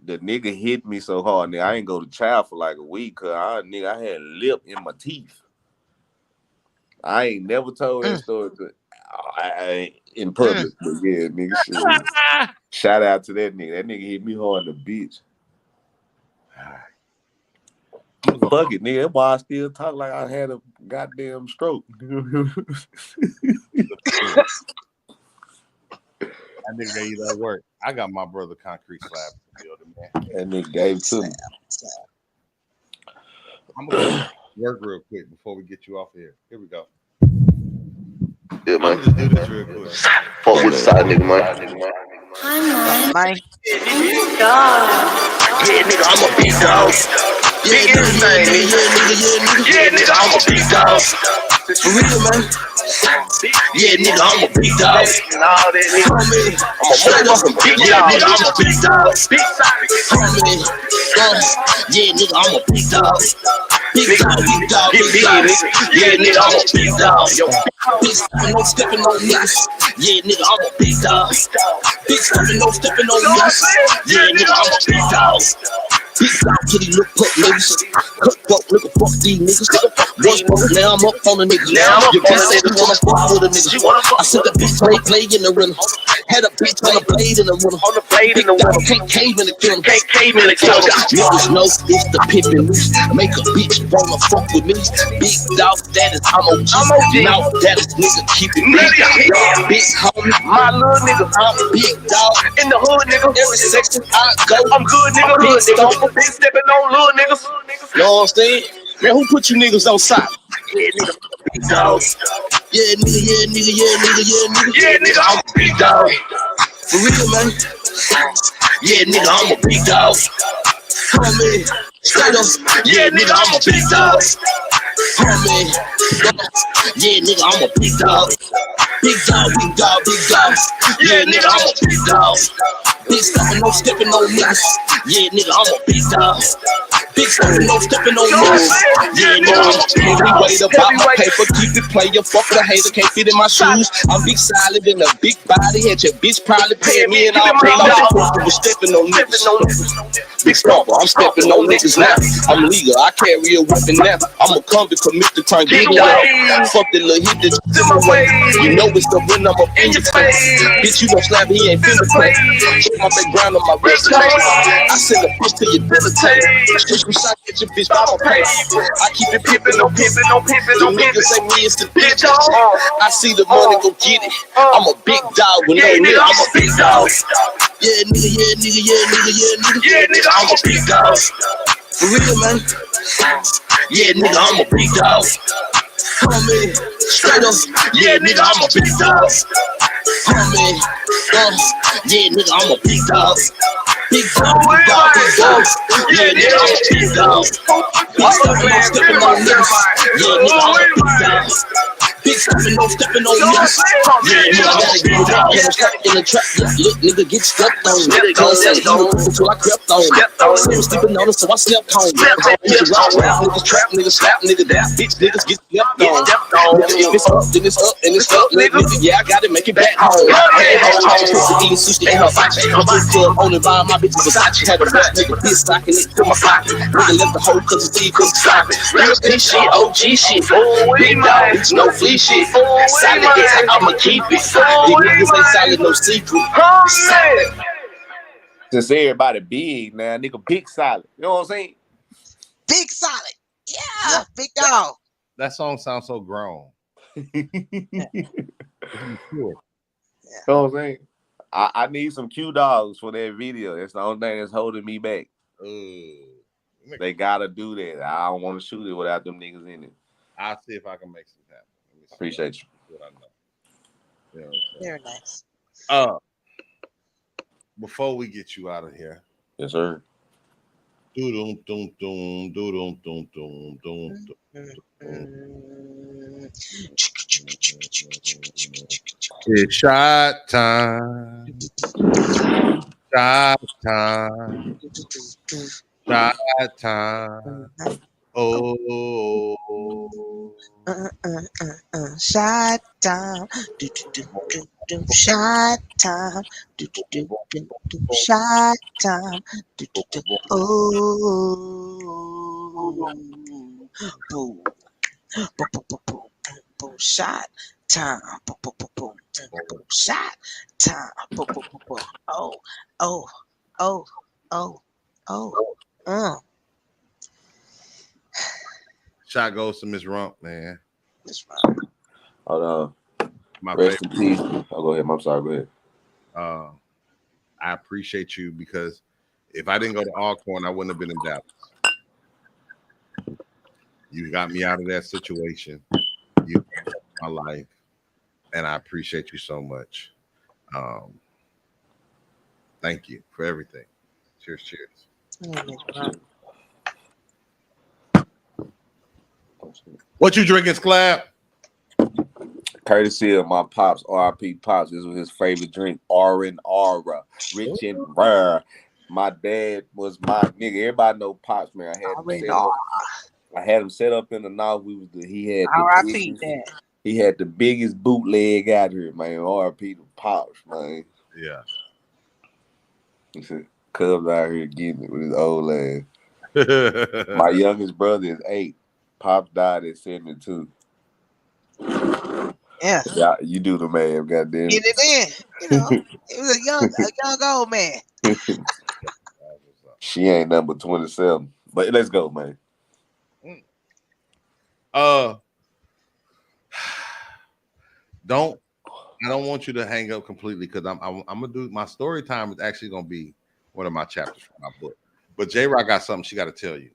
the nigga hit me so hard, nigga. I ain't go to trial for like a week because I had lip in my teeth. I ain't never told that story in public, but yeah, nigga, shit. Shout out to that nigga. That nigga hit me hard in the bitch. Fuck it, nigga. That's why I still talk like I had a goddamn stroke. That nigga gave you that work. I got my brother Concrete Slab in the building, man. That nigga gave it to me. I'm gonna work real quick before we get you off here. Here we go. Yeah, I'm man. gonna just do this real quick. Fuck with the side nigga, man. Man. Yeah, nigga, I'm a big dog. Yeah, nigga, I'm a big dog. For real, man. Yeah, nigga, I'm a big dog. I'm a motherfucking big dog. Nigga, I'm a big dog. Yeah, nigga, I'm a big dog. Big dog. Yeah, nigga, I'm a big dog. Big stepping, no stepping on niggas. Yeah, nigga, I'm a big dog. Big stepping, no stepping on niggas. Yeah, nigga, I'm a big dog. Big dog till he look up niggas. Cut fuck, nigga, fuck these niggas. Once broke, now I'm up on the niggas. Your bitch said you wanna fuck with a nigga. I said the bitch play in the rhythm. Had a bitch on the blade in the rhythm. Big dog can't cave in the killing. Niggas know it's the pimpin' loose. Make a bitch wanna fuck with me. Big dog, that is I'm OG. Now that is nigga keep it big. Big homie, my little nigga. I'm big dog in the hood, nigga. Every section I go, I'm good, nigga. Big dog, big stepping on little niggas. You know what I'm saying? Man, who put you niggas on side? Yeah, nigga, big dog. Yeah, nigga, I'm a big dog. For real, man. Yeah, nigga, I'm a big dog. Come on, man. Straight up. Yeah, nigga, I'm a big dog. Come on, man. Yeah, nigga, I'm a big dog. Big dog. Yeah, nigga, I'm a big dog. Big stepping, no stepping on niggas. Yeah, nigga, I'm a big dog. Big stepping, no stepping on niggas. Yeah, nigga, I'm a big dog. Heavyweight about my paper, keep it player. Fuck with a hater, can't fit in my shoes. I'm big solid in a big body. Had your bitch probably paying me and all paid off. Was stepping on niggas. Big stomper, I'm stepping on niggas now. I'm legal, I carry a weapon now. I'm a convict, commit the crime, get away. Fuck the little hit that's in my way. You know it's the win, I'm up in your face. Bitch, you gon' slap me, he ain't finna play. My background on my resume. I send a bitch to your dinner table. Switch some shots, get your bitch by my pay. I keep it pimpin', no pimpin'. The niggas say me is the bitch. I see the money, go get it. I'm a big dog with no nigga, I'm a big dog. Yeah, nigga, I'm a big dog. For real, man. Yeah, nigga, I'm a big dog. Come on, man. Straight up. Yeah, nigga, I'm a big dog. Come on, man. Yeah, nigga, I'm a big dog. Big dog. Yeah, nigga, I'm a big dog. Big stepping, no stepping on niggas. Yeah, nigga, I'm a big dog. Big stepping, no stepping on niggas. Yeah, nigga, I gotta get it out. In the trap, look, nigga, get stepped on. Until I crept on. They was sleeping on us, so I slept home. Niggas rock, niggas trap, niggas slap, nigga down. Bitch, niggas get stepped on. If it's up, then it's up, and it's up, nigga. Yeah, I gotta make it back home. Eating sushi in her box. I'm just club on and buying my bitch Versace. Had a black nigga bitch stocking it to my pocket. Nigga left the hoe cause the Steve couldn't stop it. Real bitch shit, OG shit. Big dog, bitch, no flea shit. Solid hits, I'ma keep it. These niggas ain't solid, no secret. Since everybody big now, nigga, big solid. You know what I'm saying? Big solid. Yeah, big dog. That song sounds so grown. You know what I'm saying? I need some Q dogs for that video. That's the only thing that's holding me back. They gotta do that. I don't want to shoot it without them niggas in it. I'll see if I can make something happen. Appreciate you. What I know. Very nice. Before we get you out of here. Yes, sir. It's shot time. Shot time. Shot time. Oh. Shot time. Shot time. Shot time. Oh. Boom. Boom. Shot time. Boom. Shot time. Oh. Shot goes to Miss Rump, man. That's right. Hold on. My Rest favorite. in peace. Oh, go ahead. I'm sorry. Go ahead. I appreciate you because if I didn't go to Alcorn, I wouldn't have been in Dallas. You got me out of that situation. You helped my life, and I appreciate you so much. Thank you for everything. Cheers, cheers. Yeah, Miss Rump. What you drinking, Slab? Courtesy of my pops, R.I.P. Pops. This was his favorite drink, R&R, rich and rare. My dad was my nigga. Everybody know Pops, man. I had him set up in the north. R.I.P. Dad. He had the biggest bootleg out here, man. R.I.P. to Pops, man. Yeah. He said, Cubs out here getting it with his old ass. My youngest brother is 8. Pops died at 72. Yeah, you do the man, goddamn. Get it in. You know, it was a young old man. She ain't number 27. But let's go, man. I don't want you to hang up completely because I'm gonna do my story time is actually gonna be one of my chapters from my book. But J-Rock got something she got to tell you.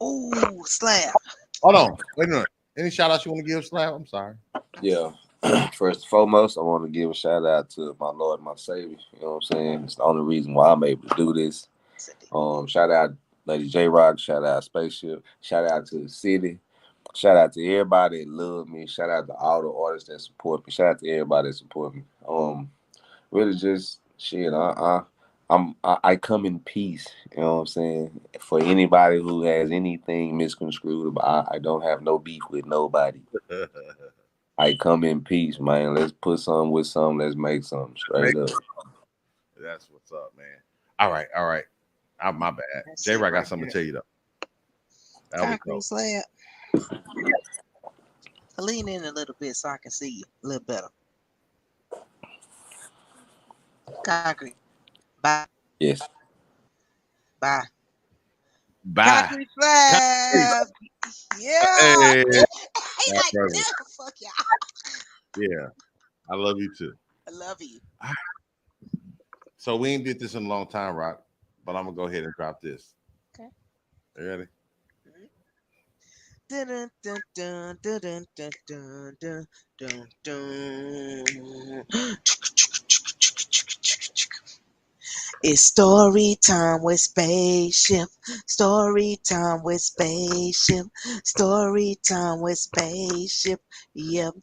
Ooh, Slab. Hold on, wait a minute. Any shout outs you want to give, Slab? I'm sorry. Yeah. First and foremost, I want to give a shout out to my Lord and my Savior. You know what I'm saying? It's the only reason why I'm able to do this. Shout out Lady J-Rock, shout out Spaceship, shout out to the city, shout out to everybody that love me, shout out to all the artists that support me, shout out to everybody that support me. Really just shit. I come in peace. You know what I'm saying? For anybody who has anything misconstrued, I don't have no beef with nobody. I come in peace, man. Let's put something with something. Let's make something straight up. That's what's up, man. All right. My bad. J-Rock got something to tell you though. Concrete Slab. Lean in a little bit so I can see you a little better. Concrete. Bye. Yes. Bye. Bye. Concrete Slab. Yeah. Hey. He like, yeah, fuck y'all. Yeah. I love you too. I love you. So we ain't did this in a long time, Rock, but I'm gonna go ahead and drop this. Okay. You ready? Dun, dun, dun, dun, dun, dun, dun, dun, dun. It's story time with Spaceship. Story time with Spaceship. Story time with Spaceship. Yep.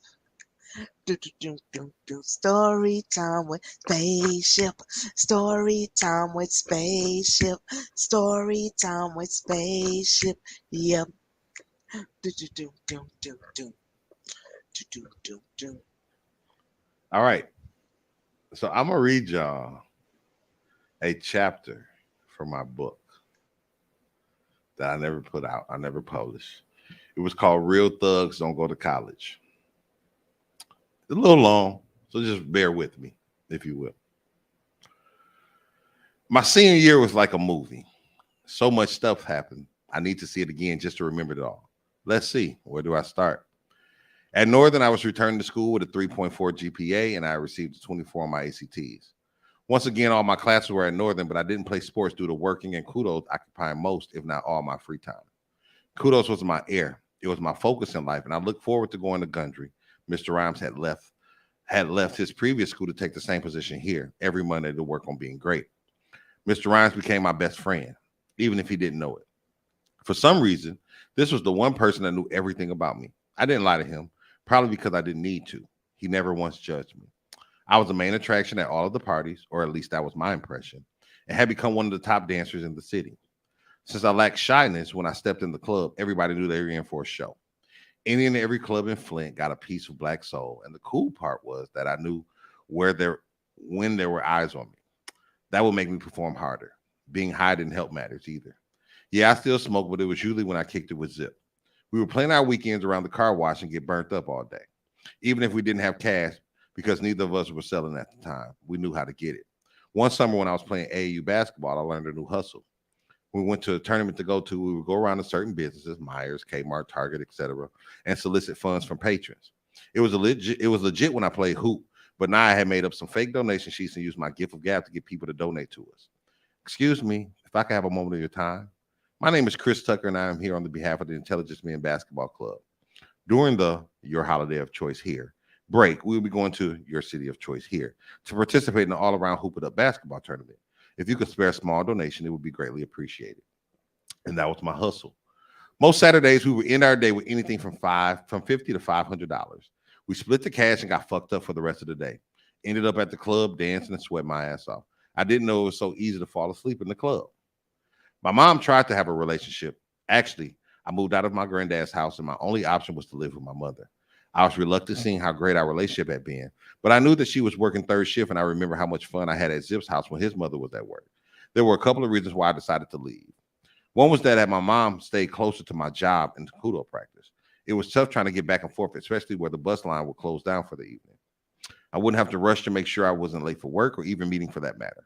Story time with Spaceship. Story time with Spaceship. Story time with Spaceship. Yep. All right. So I'm gonna read y'all a chapter from my book that I never put out. I never published. It was called Real Thugs Don't Go to College. It's a little long, so just bear with me, if you will. My senior year was like a movie. So much stuff happened. I need to see it again just to remember it all. Let's see. Where do I start? At Northern, I was returning to school with a 3.4 GPA, and I received a 24 on my ACTs. Once again, all my classes were at Northern, but I didn't play sports due to working and kudos occupying most, if not all, my free time. Kudos was my air. It was my focus in life, and I looked forward to going to Gundry. Mr. Rhymes had left his previous school to take the same position here every Monday to work on being great. Mr. Rhymes became my best friend, even if he didn't know it. For some reason, this was the one person that knew everything about me. I didn't lie to him, probably because I didn't need to. He never once judged me. I was the main attraction at all of the parties, or at least that was my impression, and had become one of the top dancers in the city. Since I lacked shyness when I stepped in the club, everybody knew they were in for a show. Any and every club in Flint got a piece of Black Soul, and the cool part was that I knew when there were eyes on me. That would make me perform harder. Being high didn't help matters either. Yeah, I still smoke, but it was usually when I kicked it with Zip. We were playing our weekends around the car wash and get burnt up all day. Even if we didn't have cash, because neither of us were selling at the time, we knew how to get it. One summer when I was playing AAU basketball, I learned a new hustle. We went to a tournament to go to. We would go around to certain businesses, Myers, Kmart, Target, etc., and solicit funds from patrons. It was legit when I played hoop, but now I had made up some fake donation sheets and used my gift of gab to get people to donate to us. Excuse me, if I can have a moment of your time. My name is Chris Tucker, and I am here on the behalf of the Intelligence Men Basketball Club. During the Your Holiday of Choice Here break, we will be going to your city of choice here to participate in the all-around Hoop It Up basketball tournament. If you could spare a small donation, it would be greatly appreciated. And that was my hustle. Most Saturdays, we would end our day with anything from $50 to $500. We split the cash and got fucked up for the rest of the day. Ended up at the club, dancing and sweat my ass off. I didn't know it was so easy to fall asleep in the club. My mom tried to have a relationship. Actually, I moved out of my granddad's house, and my only option was to live with my mother. I was reluctant seeing how great our relationship had been, but I knew that she was working third shift, and I remember how much fun I had at Zip's house when his mother was at work. There were a couple of reasons why I decided to leave. One was that my mom stayed closer to my job and to kudo practice. It was tough trying to get back and forth, especially where the bus line would close down for the evening. I wouldn't have to rush to make sure I wasn't late for work or even meeting for that matter.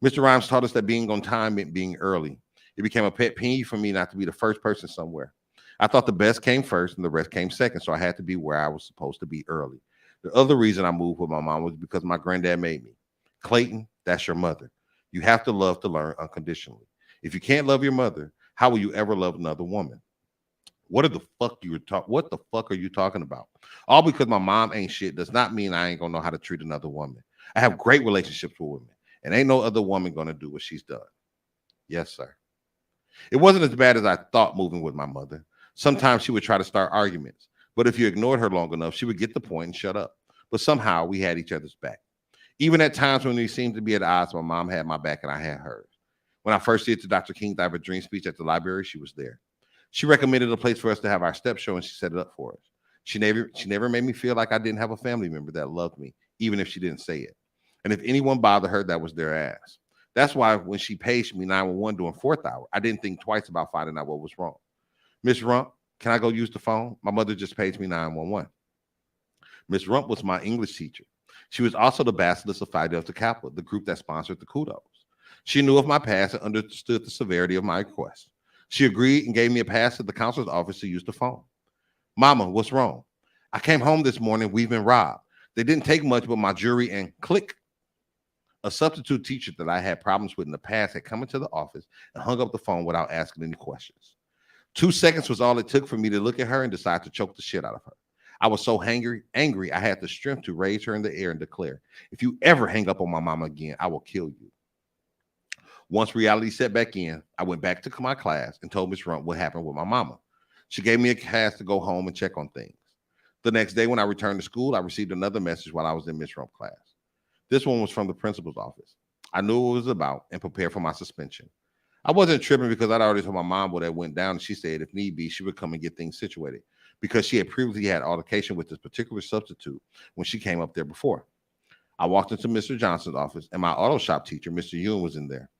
Mr. Rhymes taught us that being on time meant being early. It became a pet peeve for me not to be the first person somewhere. I thought the best came first and the rest came second, so I had to be where I was supposed to be early. The other reason I moved with my mom was because my granddad made me. Clayton, that's your mother. You have to love to learn unconditionally. If you can't love your mother, how will you ever love another woman? What the fuck are you talking about? All because my mom ain't shit does not mean I ain't gonna know how to treat another woman. I have great relationships with women, and ain't no other woman gonna do what she's done. Yes, sir. It wasn't as bad as I thought moving with my mother. Sometimes she would try to start arguments, but if you ignored her long enough, she would get the point and shut up. But somehow we had each other's back. Even at times when we seemed to be at odds, my mom had my back and I had hers. When I first did to Dr. King's I Have a Dream speech at the library, she was there. She recommended a place for us to have our step show, and she set it up for us. She never made me feel like I didn't have a family member that loved me, even if she didn't say it. And if anyone bothered her, that was their ass. That's why when she paged me 911 during fourth hour, I didn't think twice about finding out what was wrong. Miss Rump, can I go use the phone? My mother just paged me 911. Miss Rump was my English teacher. She was also the Bacillus of Phi Delta Kappa, the group that sponsored the kudos. She knew of my past and understood the severity of my request. She agreed and gave me a pass to the counselor's office to use the phone. Mama, what's wrong? I came home this morning. We've been robbed. They didn't take much but my jewelry and click. A substitute teacher that I had problems with in the past had come into the office and hung up the phone without asking any questions. 2 seconds was all it took for me to look at her and decide to choke the shit out of her. I was so angry, I had the strength to raise her in the air and declare, if you ever hang up on my mama again, I will kill you. Once reality set back in, I went back to my class and told Miss Rump what happened with my mama. She gave me a pass to go home and check on things. The next day when I returned to school, I received another message while I was in Miss Rump class. This one was from the principal's office. I knew what it was about and prepared for my suspension. I wasn't tripping because I'd already told my mom what had went down, and she said if need be, she would come and get things situated because she had previously had altercation with this particular substitute when she came up there before. I walked into Mr. Johnson's office, and my auto shop teacher, Mr. Ewan, was in there.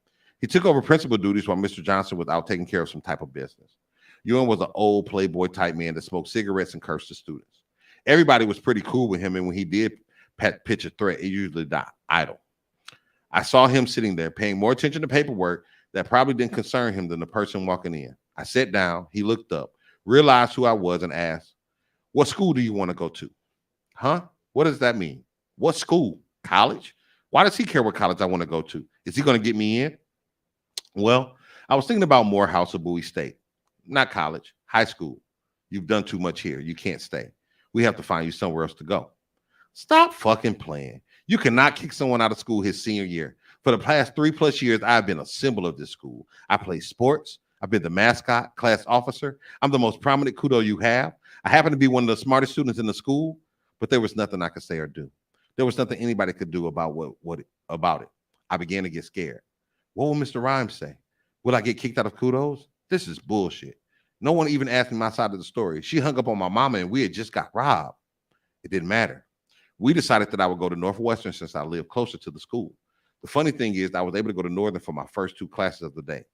He took over principal duties while Mr. Johnson was out taking care of some type of business. Ewan was an old playboy type man that smoked cigarettes and cursed the students. Everybody was pretty cool with him, and when he did pitch a threat, it usually died idle. I saw him sitting there paying more attention to paperwork that probably didn't concern him than the person walking in. I sat down, he looked up, realized who I was, and asked, what school do you want to go to? Huh? What does that mean? What school? College? Why does he care what college I want to go to? Is he going to get me in? Well, I was thinking about Morehouse or Bowie State. Not college, high school. You've done too much here. You can't stay. We have to find you somewhere else to go. Stop fucking playing. You cannot kick someone out of school his senior year. For the past 3+ years, I've been a symbol of this school. I play sports. I've been the mascot, class officer. I'm the most prominent kudo you have. I happen to be one of the smartest students in the school, but there was nothing I could say or do. There was nothing anybody could do about about it. I began to get scared. What will Mr. Rhymes say? Will I get kicked out of kudos? This is bullshit. No one even asked me my side of the story. She hung up on my mama and we had just got robbed. It didn't matter. We decided that I would go to Northwestern since I lived closer to the school. The funny thing is I was able to go to Northern for my first 2 classes of the day.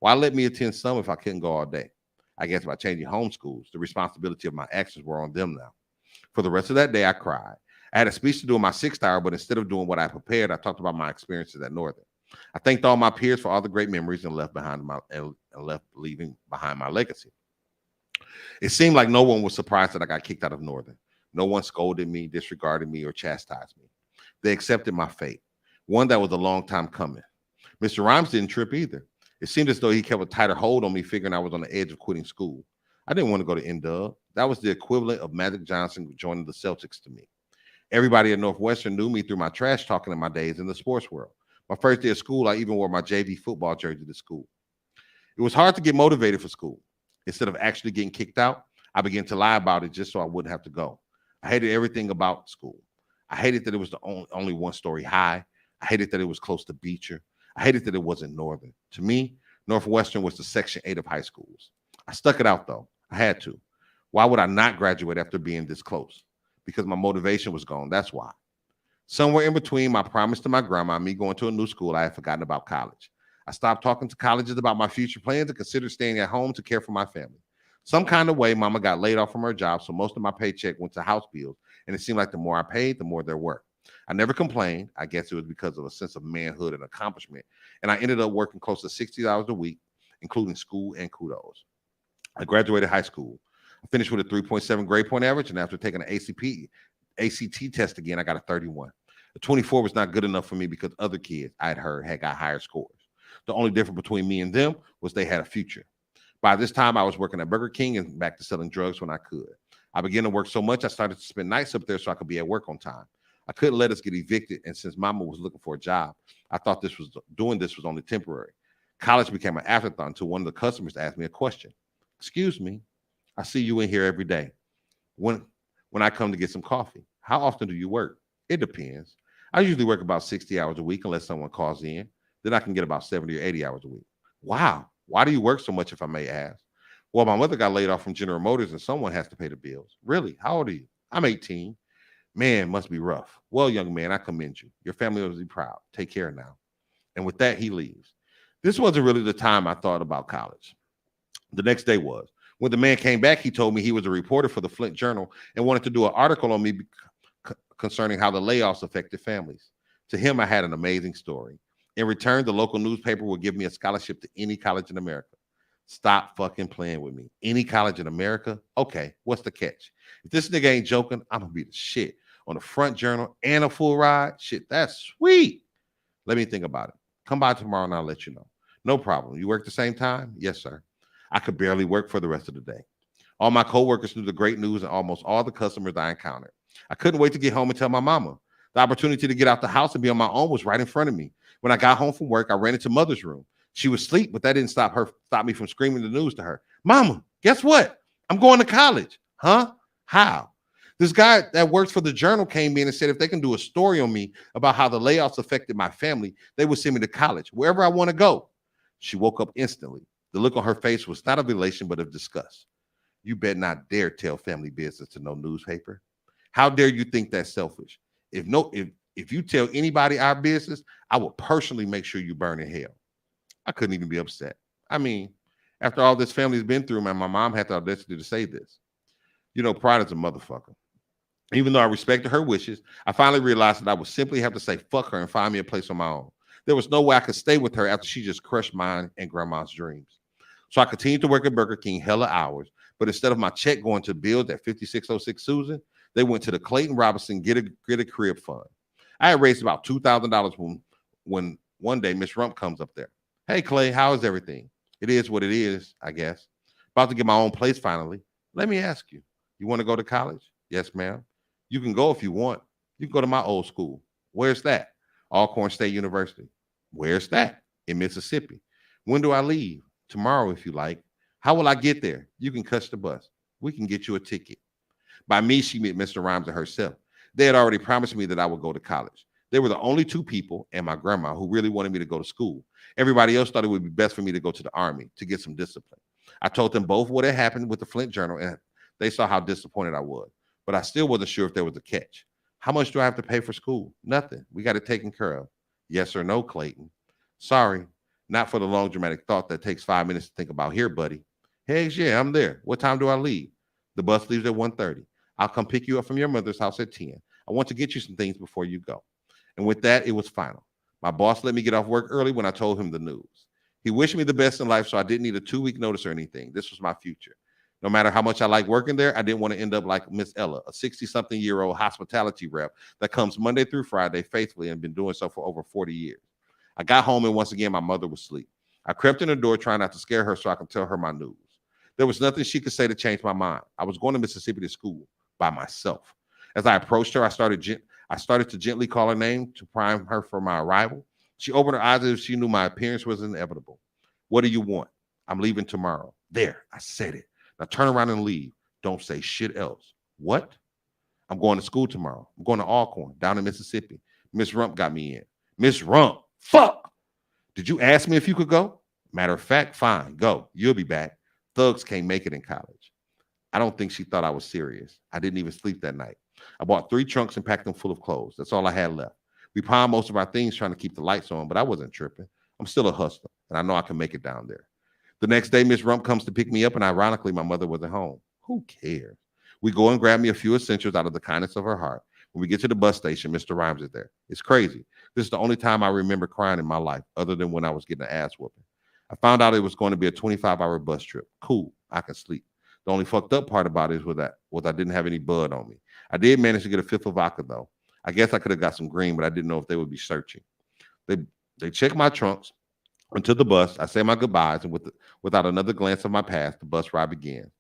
Why let me attend some if I couldn't go all day? I guess by changing homeschools, the responsibility of my actions were on them now. For the rest of that day, I cried. I had a speech to do in my 6th hour, but instead of doing what I prepared, I talked about my experiences at Northern. I thanked all my peers for all the great memories and left leaving behind my legacy. It seemed like no one was surprised that I got kicked out of Northern. No one scolded me, disregarded me, or chastised me. They accepted my fate, one that was a long time coming. Mr. Rhymes didn't trip either. It seemed as though he kept a tighter hold on me, figuring I was on the edge of quitting school. I didn't want to go to N-Dub. That was the equivalent of Magic Johnson joining the Celtics to me. Everybody at Northwestern knew me through my trash talking in my days in the sports world. My first day of school, I even wore my JV football jersey to school. It was hard to get motivated for school. Instead of actually getting kicked out, I began to lie about it just so I wouldn't have to go. I hated everything about school. I hated that it was the only one-story high. I hated that it was close to Beecher. I hated that it wasn't Northern. To me, Northwestern was the Section 8 of high schools. I stuck it out, though. I had to. Why would I not graduate after being this close? Because my motivation was gone. That's why. Somewhere in between my promise to my grandma and me going to a new school, I had forgotten about college. I stopped talking to colleges about my future plans and considered staying at home to care for my family. Some kind of way, mama got laid off from her job, so most of my paycheck went to house bills, and it seemed like the more I paid, the more there were. I never complained. I guess it was because of a sense of manhood and accomplishment, and I ended up working close to 60 hours a week, including school and kudos. I graduated high school. I finished with a 3.7 grade point average, and after taking an ACT test again, I got a 31. A 24 was not good enough for me because other kids I had heard had got higher scores. The only difference between me and them was they had a future. By this time, I was working at Burger King and back to selling drugs when I could. I began to work so much, I started to spend nights up there so I could be at work on time. I couldn't let us get evicted, and since mama was looking for a job, I thought doing this was only temporary. College became an afterthought until one of the customers asked me a question. Excuse me, I see you in here every day. When I come to get some coffee, how often do you work? It depends. I usually work about 60 hours a week unless someone calls in. Then I can get about 70 or 80 hours a week. Wow. Why do you work so much, if I may ask? Well, my mother got laid off from General Motors and someone has to pay the bills. Really? How old are you? I'm 18. Man, must be rough. Well, young man, I commend you. Your family will be proud. Take care now. And with that, he leaves. This wasn't really the time I thought about college. The next day was. When the man came back, he told me he was a reporter for the Flint Journal and wanted to do an article on me concerning how the layoffs affected families. To him, I had an amazing story. In return, the local newspaper would give me a scholarship to any college in America. Stop fucking playing with me. Any college in America? Okay, what's the catch? If this nigga ain't joking, I'm gonna be the shit. On the Front Journal and a full ride? Shit, that's sweet. Let me think about it. Come by tomorrow and I'll let you know. No problem. You work the same time? Yes, sir. I could barely work for the rest of the day. All my coworkers knew the great news and almost all the customers I encountered. I couldn't wait to get home and tell my mama. The opportunity to get out the house and be on my own was right in front of me. When I got home from work, I ran into mother's room. She was asleep, but that didn't stop me from screaming the news to her. Mama, guess what? I'm going to college. Huh? How? This guy that works for the Journal came in and said if they can do a story on me about how the layoffs affected my family, they would send me to college, wherever I want to go. She woke up instantly. The look on her face was not of elation, but of disgust. You better not dare tell family business to no newspaper. How dare you think that's selfish? If you tell anybody our business, I will personally make sure you burn in hell. I couldn't even be upset. I mean, after all this family's been through, man, my mom had the audacity to say this. You know, pride is a motherfucker. Even though I respected her wishes, I finally realized that I would simply have to say fuck her and find me a place on my own. There was no way I could stay with her after she just crushed mine and grandma's dreams. So I continued to work at Burger King hella hours, but instead of my check going to bills at 5606 Susan, they went to the Clayton Robinson Get a Crib Fund. I had raised about $2,000 when one day Miss Rump comes up there. Hey, Clay, how is everything? It is what it is, I guess. About to get my own place finally. Let me ask you, you want to go to college? Yes, ma'am. You can go if you want. You can go to my old school. Where's that? Alcorn State University. Where's that? In Mississippi. When do I leave? Tomorrow, if you like. How will I get there? You can catch the bus. We can get you a ticket. By me, she meant Mr. Rhymes and herself. They had already promised me that I would go to college. They were the only two people and my grandma who really wanted me to go to school. Everybody else thought it would be best for me to go to the Army to get some discipline. I told them both what had happened with the Flint Journal, and they saw how disappointed I was. But I still wasn't sure if there was a catch. How much do I have to pay for school? Nothing. We got it taken care of. Yes or no, Clayton? Sorry, not for the long dramatic thought that takes 5 minutes to think about here, buddy. Heck yeah, I'm there. What time do I leave? The bus leaves at 1:30. I'll come pick you up from your mother's house at 10. I want to get you some things before you go. And with that, it was final. My boss let me get off work early when I told him the news. He wished me the best in life, so I didn't need a 2-week notice or anything. This was my future. No matter how much I like working there, I didn't want to end up like Miss Ella, a 60-something-year-old hospitality rep that comes Monday through Friday faithfully and been doing so for over 40 years. I got home and once again, my mother was asleep. I crept in the door trying not to scare her so I could tell her my news. There was nothing she could say to change my mind. I was going to Mississippi to school by myself. As I approached her, I started to gently call her name to prime her for my arrival. She opened her eyes as if she knew my appearance was inevitable. What do you want? I'm leaving tomorrow. There, I said it. Now turn around and leave. Don't say shit else. What? I'm going to school tomorrow. I'm going to Alcorn, down in Mississippi. Miss Rump got me in. Miss Rump, fuck! Did you ask me if you could go? Matter of fact, fine, go. You'll be back. Thugs can't make it in college. I don't think she thought I was serious. I didn't even sleep that night. I bought 3 trunks and packed them full of clothes. That's all I had left. We pawned most of our things trying to keep the lights on, but I wasn't tripping. I'm still a hustler, and I know I can make it down there. The next day, Miss Rump comes to pick me up, and ironically, my mother was at home. Who cares? We go and grab me a few essentials out of the kindness of her heart. When we get to the bus station, Mr. Rhymes is there. It's crazy. This is the only time I remember crying in my life, other than when I was getting an ass whooping. I found out it was going to be a 25-hour bus trip. Cool, I can sleep. The only fucked up part about it was I didn't have any bud on me. I did manage to get a fifth of vodka, though. I guess I could have got some green, but I didn't know if they would be searching. They checked my trunks. Until the bus, I say my goodbyes, and without another glance of my past, the bus ride began.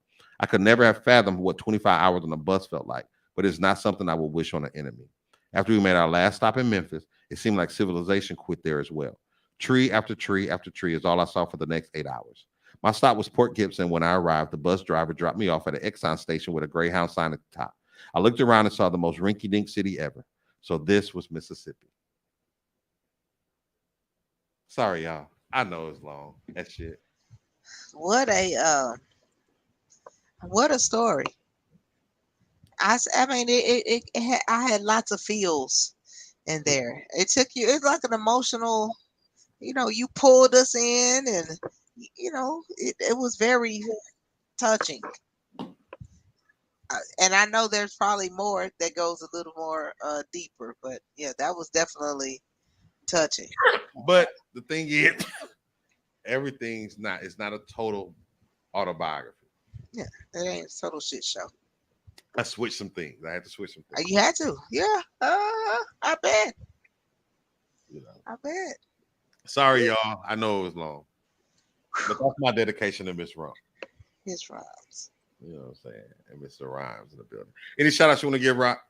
I could never have fathomed what 25 hours on a bus felt like, but it's not something I would wish on an enemy. After we made our last stop in Memphis, it seemed like civilization quit there as well. Tree after tree after tree is all I saw for the next 8 hours. My stop was Port Gibson. When I arrived, the bus driver dropped me off at an Exxon station with a Greyhound sign at the top. I looked around and saw the most rinky-dink city ever. So this was Mississippi. Sorry, y'all. I know it's long. That shit. What a story. I mean, I had lots of feels in there. It took you. It's like an emotional. You pulled us in, and it was very touching. And I know there's probably more that goes a little more deeper, but yeah, that was definitely touching. But the thing is, it's not a total autobiography. Yeah, it ain't a total shit show. I switched some things. I had to switch some things. You had to, yeah. I bet. I bet. Sorry, y'all. I know it was long, but that's my dedication to Miss Rump. His Rhymes. You know what I'm saying? And Mr. Rhymes in the building. Any shout outs you want to give, Rock?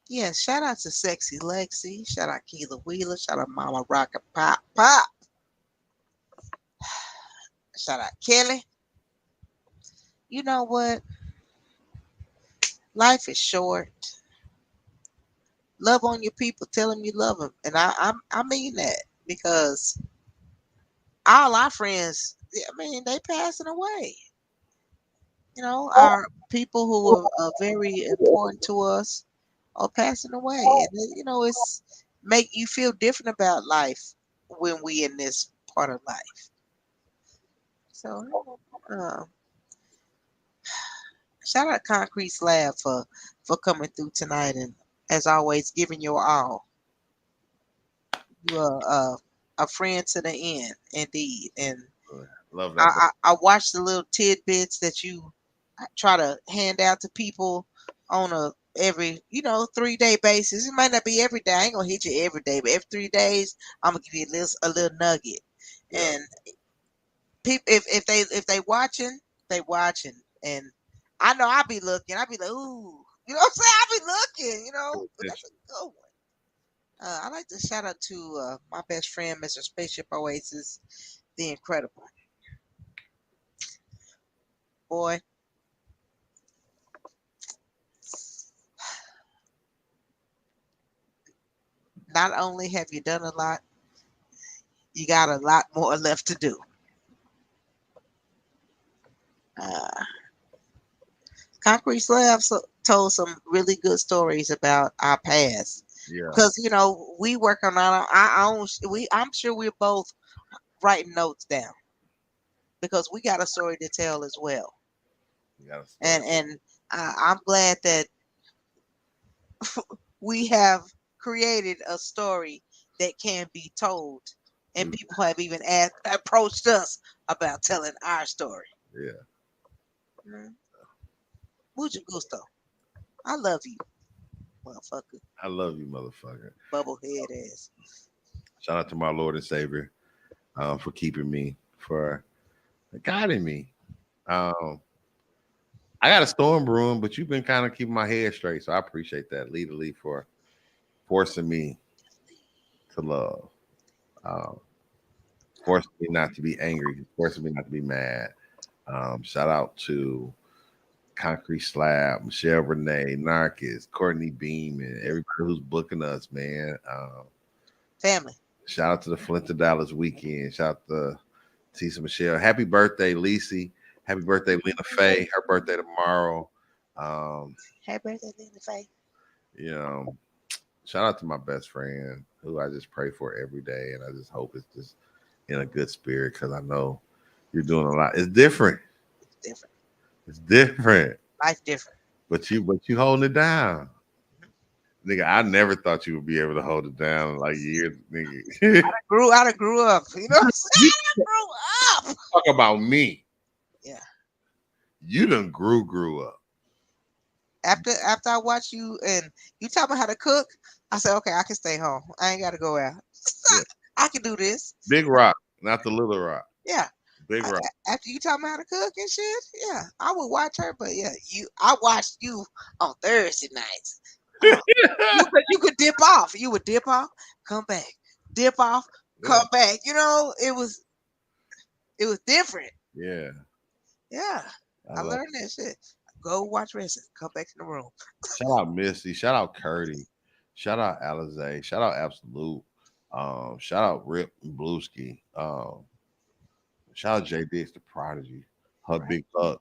Yeah, shout out to Sexy Lexi. Shout out Keela Wheeler. Shout out Mama Rocket Pop Pop. Shout out Kelly. You know what? Life is short. Love on your people. Tell them you love them. And I mean that, because all our friends, I mean, they passing away. Our people who are very important to us are passing away. And, it's make you feel different about life when we in this part of life. So, shout out Concrete Slab for coming through tonight, and as always, giving your all. You are a friend to the end, indeed. And love that. I watched the little tidbits that you try to hand out to people on a every 3-day basis. It might not be every day. I ain't gonna hit you every day, but every 3 days, I'm gonna give you a little nugget. Yeah. And people, if they watching, they watching. And I know I'll be looking. I'll be like, ooh, you know what I'm saying? I'll be looking. But that's a good one. I'd like to shout out to my best friend, Mr. Spaceship Oasis, the Incredible. Boy, not only have you done a lot, you got a lot more left to do. Concrete Slab told some really good stories about our past. Yeah. Because we work on our own. I'm sure we're both writing notes down, because we got a story to tell as well. And I'm glad that we have created a story that can be told, and Mm. people have even approached us about telling our story. Yeah. Mm. Mucho gusto. I love you, motherfucker. I love you, motherfucker. Bubblehead ass. Shout out to my Lord and Savior for keeping me, for guiding me. Um, I got a storm brewing, but you've been kind of keeping my head straight, so I appreciate that, Lee for forcing me to love, um, forcing me not to be angry, forcing me not to be mad. Shout out to Concrete Slab, Michelle Renee, Narcus, Courtney Beam, and everybody who's booking us, man. Family. Shout out to the Flint to Dallas weekend. Shout out to Tisa Michelle. Happy birthday, Lacey. Happy birthday, Lena Faye. Her birthday tomorrow. Um, Happy birthday, Lena Faye. you know, shout out to my best friend who I just pray for every day. And I just hope it's just in a good spirit because I know you're doing a lot. It's different. It's different. It's different. Life different. But you holding it down. Nigga, I never thought you would be able to hold it down in like years, nigga. I done grew up. You know what I'm saying? I done grew up. Talk about me. Yeah. You done grew up. After I watch you and you tell me how to cook, I said, okay, I can stay home. I ain't gotta go out. Yeah. I can do this. Big rock, not the little rock. Yeah. Big rock. After you taught me how to cook and shit, yeah, I would watch her. But yeah, I watched you on Thursday nights. You could dip off. You would dip off, come back, dip off, come back. You know, it was different. Yeah. Yeah, I learned that shit. Go watch wrestling. Come back in the room. Shout out Misty. Shout out Curdy. Shout out Alizé. Shout out Absolute. Shout out Rip and Blueski. Shout out J Dix the Prodigy. Her big buck.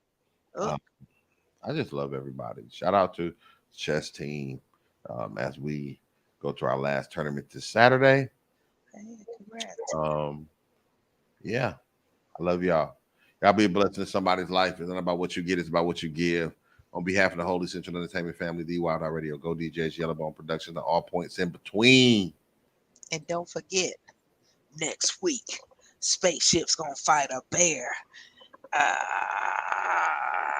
I just love everybody. Shout out to chess team as we go to our last tournament this Saturday. Hey, congrats. Yeah, I love y'all. Y'all be a blessing in somebody's life. It's not about what you get, it's about what you give. On behalf of the Holy Central Entertainment family, the Wild Eye Radio, Go DJs, Yellowbone Productions, and all points in between. And don't forget, next week, spaceship's gonna fight a bear.